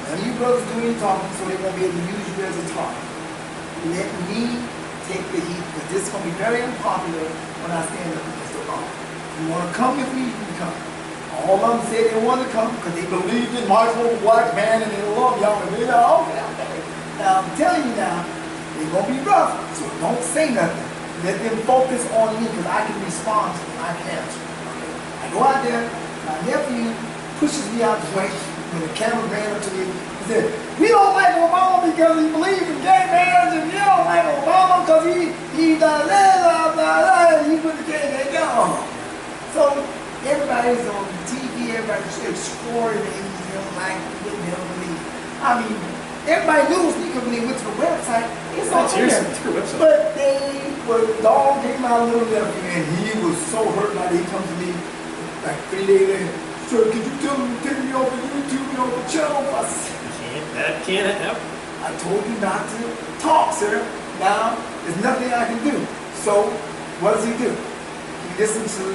none of you brothers do any talking, so they won't be able to use you as a target. Let me take the heat, because this is going to be very unpopular when I stand up against Obama. If you want to come with me, you can come. All of them said they wanted to come because they believed in Michael, black man, and they love y'all. And they know, okay. Now, I'm telling you now, they're going to be rough, so don't say nothing. Let them focus on me because I can respond to them. I can answer. Okay. I go out there, my nephew pushes me out the way. When the camera ran up to me, he said, we don't like Obama because he believes in gay marriage, and we don't like Obama because he does blah, blah, blah, he put the gay man down. So everybody's on TV, everybody's exploring things they don't like, they don't believe. I mean, everybody knows because when they went to the website, it's on there. But they were dog gave my little nephew, and he was so hurt by it. He comes to me like 3 days later. Sir, could you tell him to take me off of YouTube and off the channel? I said, That can't happen. I told you not to talk, sir. Now, there's nothing I can do. So, what does he do? He listens to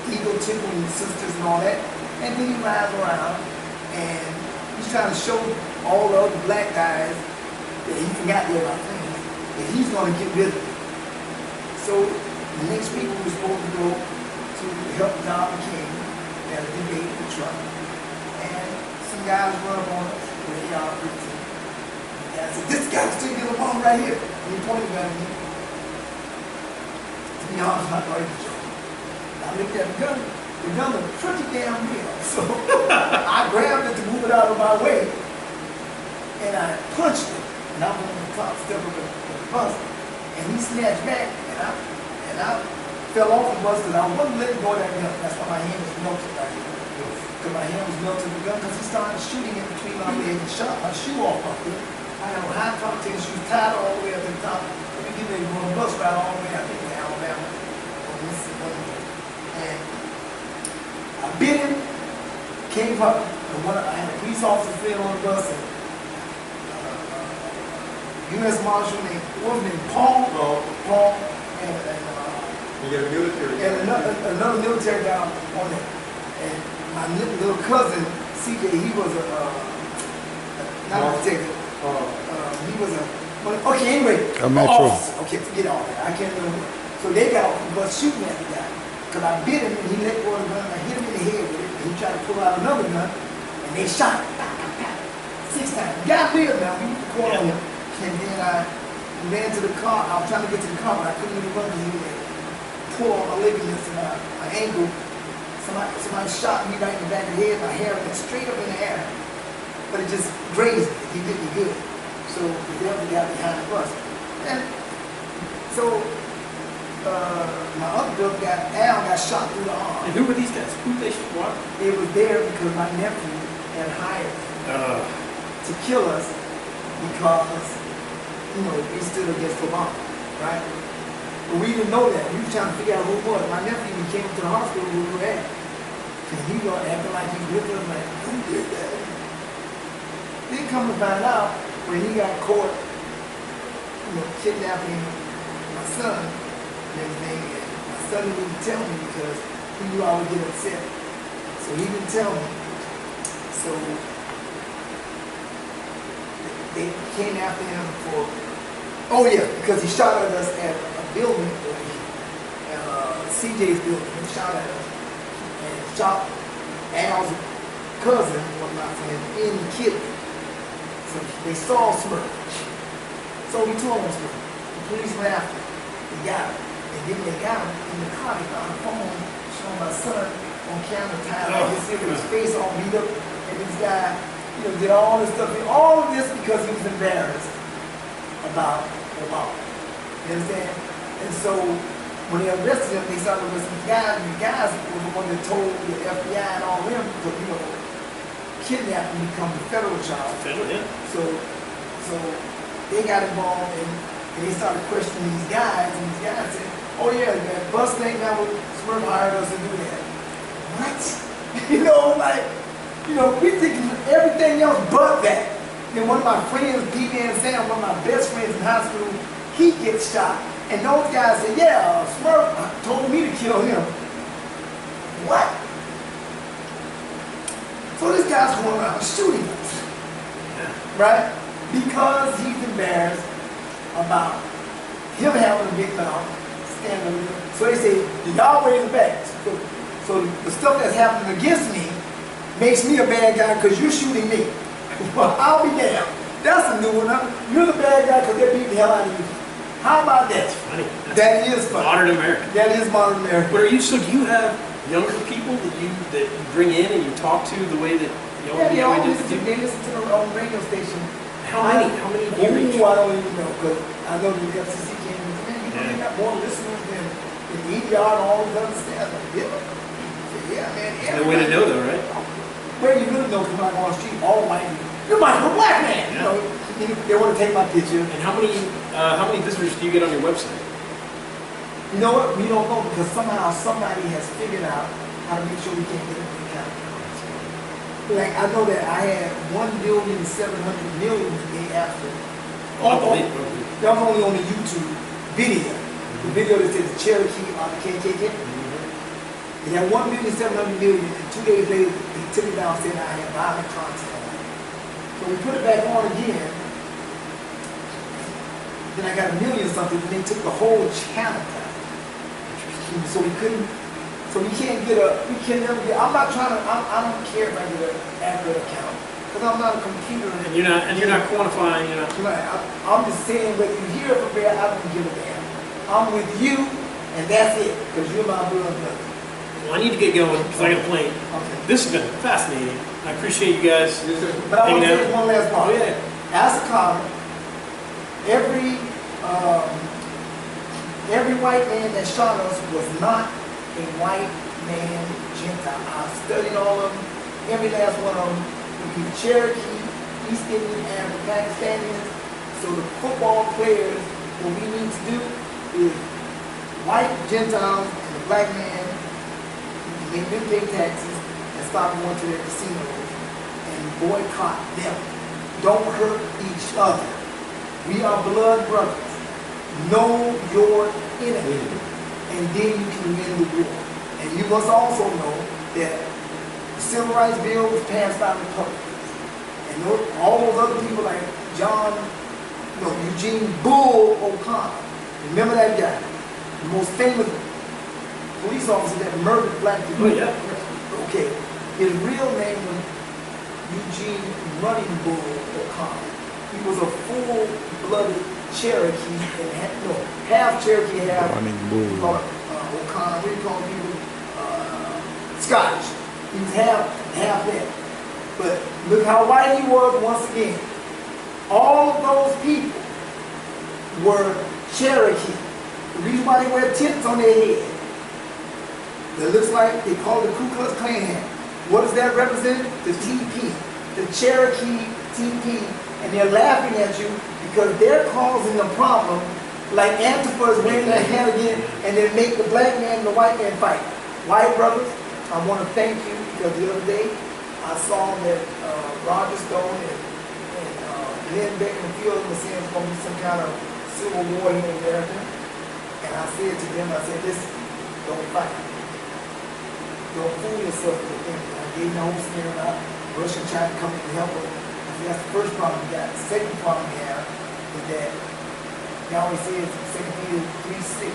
Eagle Tickle and sisters and all that, and then he rides around, and he's trying to show all the other black guys that he forgot their about things, that he's going to get rid of them. So, the next week we were supposed to go to help John McCain at a debate in the truck, and some guys run up on us with AR-15. And I said, this guy's still getting a bomb right here. And he pointed at me. To be honest, I thought he was joking. I looked at the gun was pretty damn real. So I grabbed it to move it out of my way, and I punched it. And I was on the top step of the bus, and he snatched back, and I fell off the bus because I wasn't letting go of that gun. That's why my hand was melted right here. Because my hand was melted in the gun, because he started shooting in between my legs and shot my shoe off up there. I had a high top tennis shoes tied all the way up to the top. Let me get ready to go on a bus ride all the way, I think, to Alabama or Mississippi. And I bit him, came up, and I had a police officer friend on the bus, and U.S. Marshal named Paul, and You get a military. and another military guy on it. And my little cousin, CJ, he was not a detective. He was okay, anyway. A metro. Officer. Okay, forget all that. I can't remember. So they got off the bus shooting at the guy. Because I bit him and he let go of the gun. I hit him in the head with it. And he tried to pull out another gun. And they shot him. 6 times. The guy lived now. We caught him. And then I ran to the car. I was trying to get to the car, but I couldn't even run because he had pulled on my ligaments and my ankle. Somebody shot me right in the back of the head. My hair went straight up in the air. But it just grazed me. He did me good. So the devil got behind the bus. And so my other brother Al got shot through the arm. And who were these guys? Who they shot? It was there because my nephew had hired them to kill us because, we stood against Obama, right? But we didn't know that. We were trying to figure out who it was. My nephew came to the hospital where we were at. And he was acting like he was with us, like, who did that? Then come to find out, when he got caught, kidnapping my son and everything, and my son didn't tell me because he knew I would get upset. So he didn't tell me. So they came after him for, because he shot at us at a building, CJ's building. He shot at us and shot Al's cousin, whatnot, for him in the kidney. So they saw Smurf. So we told him Smurf. The police went after him. They got him. And then they got him in the car. They found a phone showing my son on camera tied like this, with his face all beat up. And this guy, did all this stuff. And all of this because he was embarrassed about Obama. You understand? And so when they arrested him, they started arresting the guys. And the guys were the one that told the FBI and all them, kidnapping become a federal charge. Federal, yeah. So they got involved and they started questioning these guys, and these guys said, oh yeah, that bus thing that was Smurf hired us to do that. What? We thinking everything else but that. Then one of my friends, D-Man Sam, one of my best friends in high school, he gets shot. And those guys said, yeah, Smurf told me to kill him. What? So this guy's going around shooting us, right? Because he's embarrassed about him having a big mouth, standing with him. So they say, y'all way in the back. So the stuff that's happening against me makes me a bad guy because you're shooting me. Well, I'll be damned. That's a new one. You're the bad guy because they're beating the hell out of you. How about that? That's funny. That is funny. Modern America. That is modern America. But so do you have younger people that you bring in and you talk to the way that they listen to their own radio station. How many do you reach? I don't even know, because I know the FCC came in. Man, they got more listeners than EDR and all these other staff. Like, yeah, man. There's no way to know though, right? Where you really know, because I'm on the street, all white people. You're my black man. Yeah. They want to take my picture. And how many visitors do you get on your website? You know what? We don't know, because somehow somebody has figured out how to make sure we can't get into the account. Like, I know that I had 1,700,000,000 the day after. Oh, I believe. That was only on the YouTube video. The video that says Cherokee on the KKK. It had 1,700,000,000, and 2 days later, he took it down saying I had violent content. So we put it back on again. Then I got 1,000,000 something, and they took the whole channel down. So we couldn't, so we can't get we can never get, I'm not trying to, I don't care if I get an accurate account. Because I'm not a computer. And you're not quantifying, you're not. Right. I'm just saying, whether you hear it from there, I don't give a damn. I'm with you, and that's it, because you're my brother. Well, I need to get going because I got a plane. Okay. This has been fascinating. I appreciate you guys. But I want to hanging say out. one last part. Oh, yeah. As a comment, every white man that shot us was not a white man Gentile. I've studied all of them, every last one of them. Would be Cherokee, East Indian, and Pakistanians. So the football players, what we need to do is white Gentiles and the black man, make them pay taxes and stop going to their casinos and boycott them. Don't hurt each other. We are blood brothers. Know your enemy, and then you can win the war. And you must also know that the Civil Rights Bill was passed by Republicans. And all those other people like Eugene Bull O'Connor. Remember that guy? The most famous police officer that murdered black people. Oh, yeah. Okay. His real name was Eugene Running Bull O'Connor. He was a full-blooded Cherokee and half Cherokee, half Running Bull. O'Connor. We call people Scottish. He was half that. But look how white he was once again. All of those people were Cherokee. The reason why they wear tents on their head, that looks like they call it the Ku Klux Klan. What does that represent? The TP, the Cherokee TP. And they're laughing at you because they're causing a problem, like Antifa is wearing their hat again, and they make the black man and the white man fight. White brothers, I want to thank you because the other day I saw that Roger Stone and Glenn Beck and a few of them were saying it's going to be some kind of civil war here in America. And I said to them, I said, listen, don't fight. Don't fool yourself with anything. I gave my whole scenario out. Russia tried to come in and help us. That's the first problem we got. The second problem we have is that Yahweh says in 2 Peter 3:6-12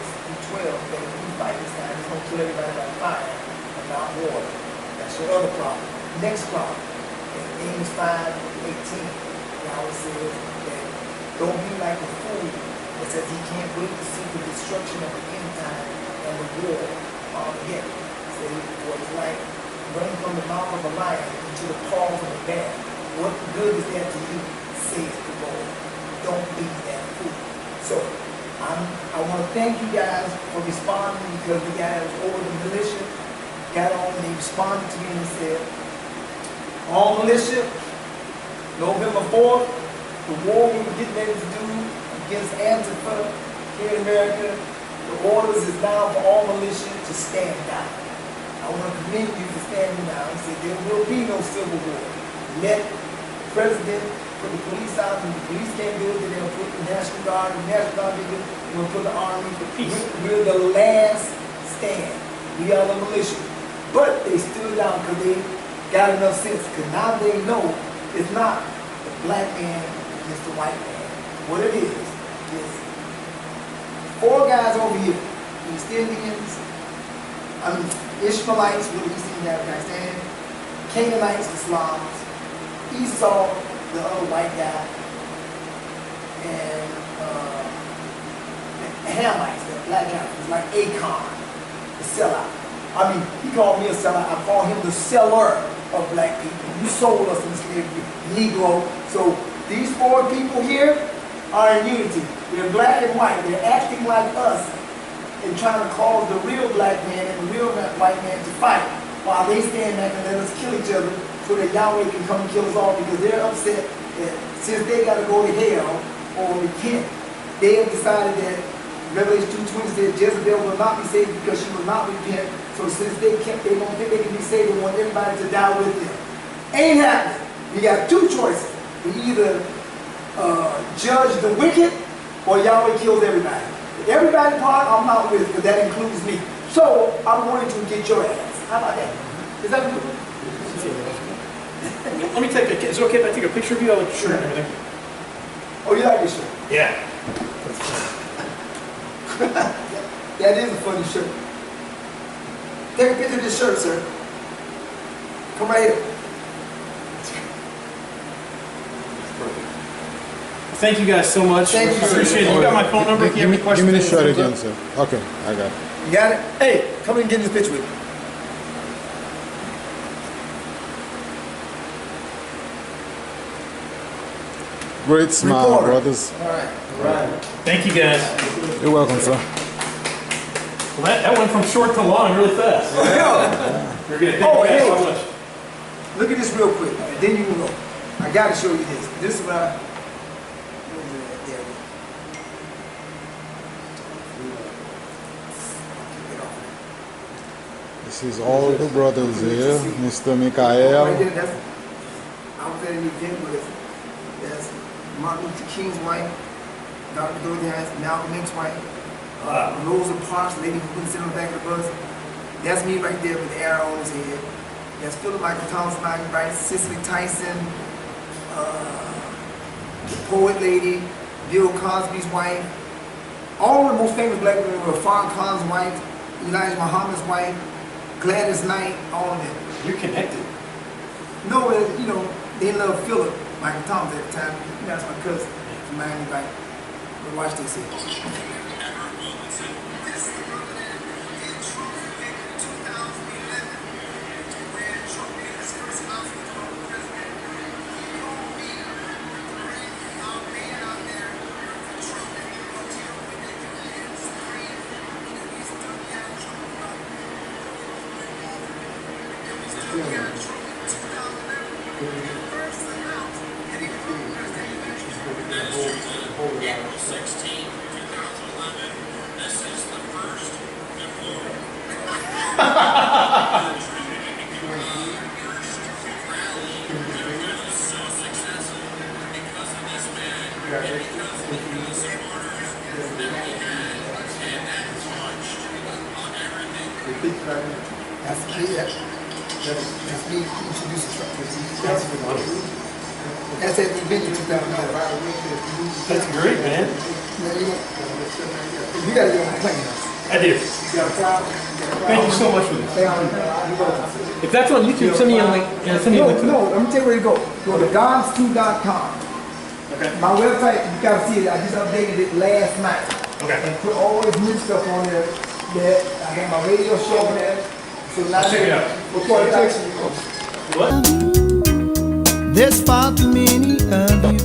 that if we fight this time, it's going to kill everybody by fire and not water. That's your other problem. Next problem, in Amos 5:18, Yahweh says that don't be like a fool that says he can't wait to see the destruction of the end time and the war Armageddon. Say, for it's like running from the mouth of a lion into the paws of a bear. What good is that to you, says the Lord. Don't be that fool. So, I want to thank you guys for responding because the guys over the militia got on and they responded to me and said, all militia, November 4th, the war we were getting ready to do against Antifa here in America, the orders is now for all militia to stand down. I want to commend you for standing down. He said there will be no civil war. Let the president put the police out, and the police can't do it, then they'll put the National Guard, the National Guard will do it, and we'll put the Army for peace. We're the last stand. We are the militia. But they stood down because they got enough sense, because now they know it's not the black man against the white man. What it is 4 guys over here, East Indians, Ishmaelites with the East Indian Pakistan, Canaanites, the Slavs, Esau, the other white guy, and Hamites, the black guy, was like Akon, the sellout. I mean, he called me a sellout. I call him the seller of black people. You sold us in slavery, Negro. So these 4 people here are in unity. They're black and white. They're acting like us and trying to cause the real black man and the real white man to fight while they stand back and let us kill each other so that Yahweh can come and kill us all because they're upset that since they got to go to hell or repent, they have decided that Revelation 2:20 said Jezebel will not be saved because she will not repent. So since they don't think they can be saved, they want everybody to die with them. Ain't happening. You got two choices. You either judge the wicked or Yahweh kills everybody. The everybody part I'm not with, because that includes me. So I'm going to get your ass. How about that? Is that good? Let me take a, is it okay if I take a picture of you? I'll Sure. and everything. Oh, you like this shirt? Yeah. That is a funny shirt. Take a picture of this shirt, sir. Come right here. Thank you guys so much. Thank you, sir. Appreciate it. You got my phone number. If you have any questions, Give me the shirt thumbs again, up. sir. Okay, I got it. You got it? Hey, come and get in this picture with me. Great smile, Reporter. brothers. All right. All right. Thank you guys. You're welcome, sir. Well, that went from short to long really fast. Yeah. You're good. Thank Oh, you guys hey. so much. Look at this real quick, and then you can go. I got to show you this. This is what I. There we go. This is all the brothers here. Mr. Right Mikael. there, that's. I was at an event with. That's Martin Luther King's wife, Dr. Dorothy Harris, Malcolm X's wife, Rosa Parks, lady who couldn't sit on the back of the bus. That's me right there with the arrow on his head. That's Philip Michael Thompson, Michael Bright, Cicely Tyson, the poet lady, Bill Cosby's wife. All of the most famous black women were Farrakhan's wife, Elijah Muhammad's wife, Gladys Knight, all of them. You're connected. No, you know, they love Philip Michael Thompson at the time. That's my cousin from Miami, right? But watch this here. That's me. That's me introducing truck. That's at the event in 2011. That's great, man. You gotta get on the plane. I do. Thank you so much for this. If that's on YouTube, send me a link. Yeah, send me a link to it. No, let me tell you where to go. Go to gods2.com. Okay. My website, you gotta see it. I just updated it last night. Okay. And put all this new stuff on there. That I got my radio show on there. So now Check it out. Before I text you. What? There's far too many of you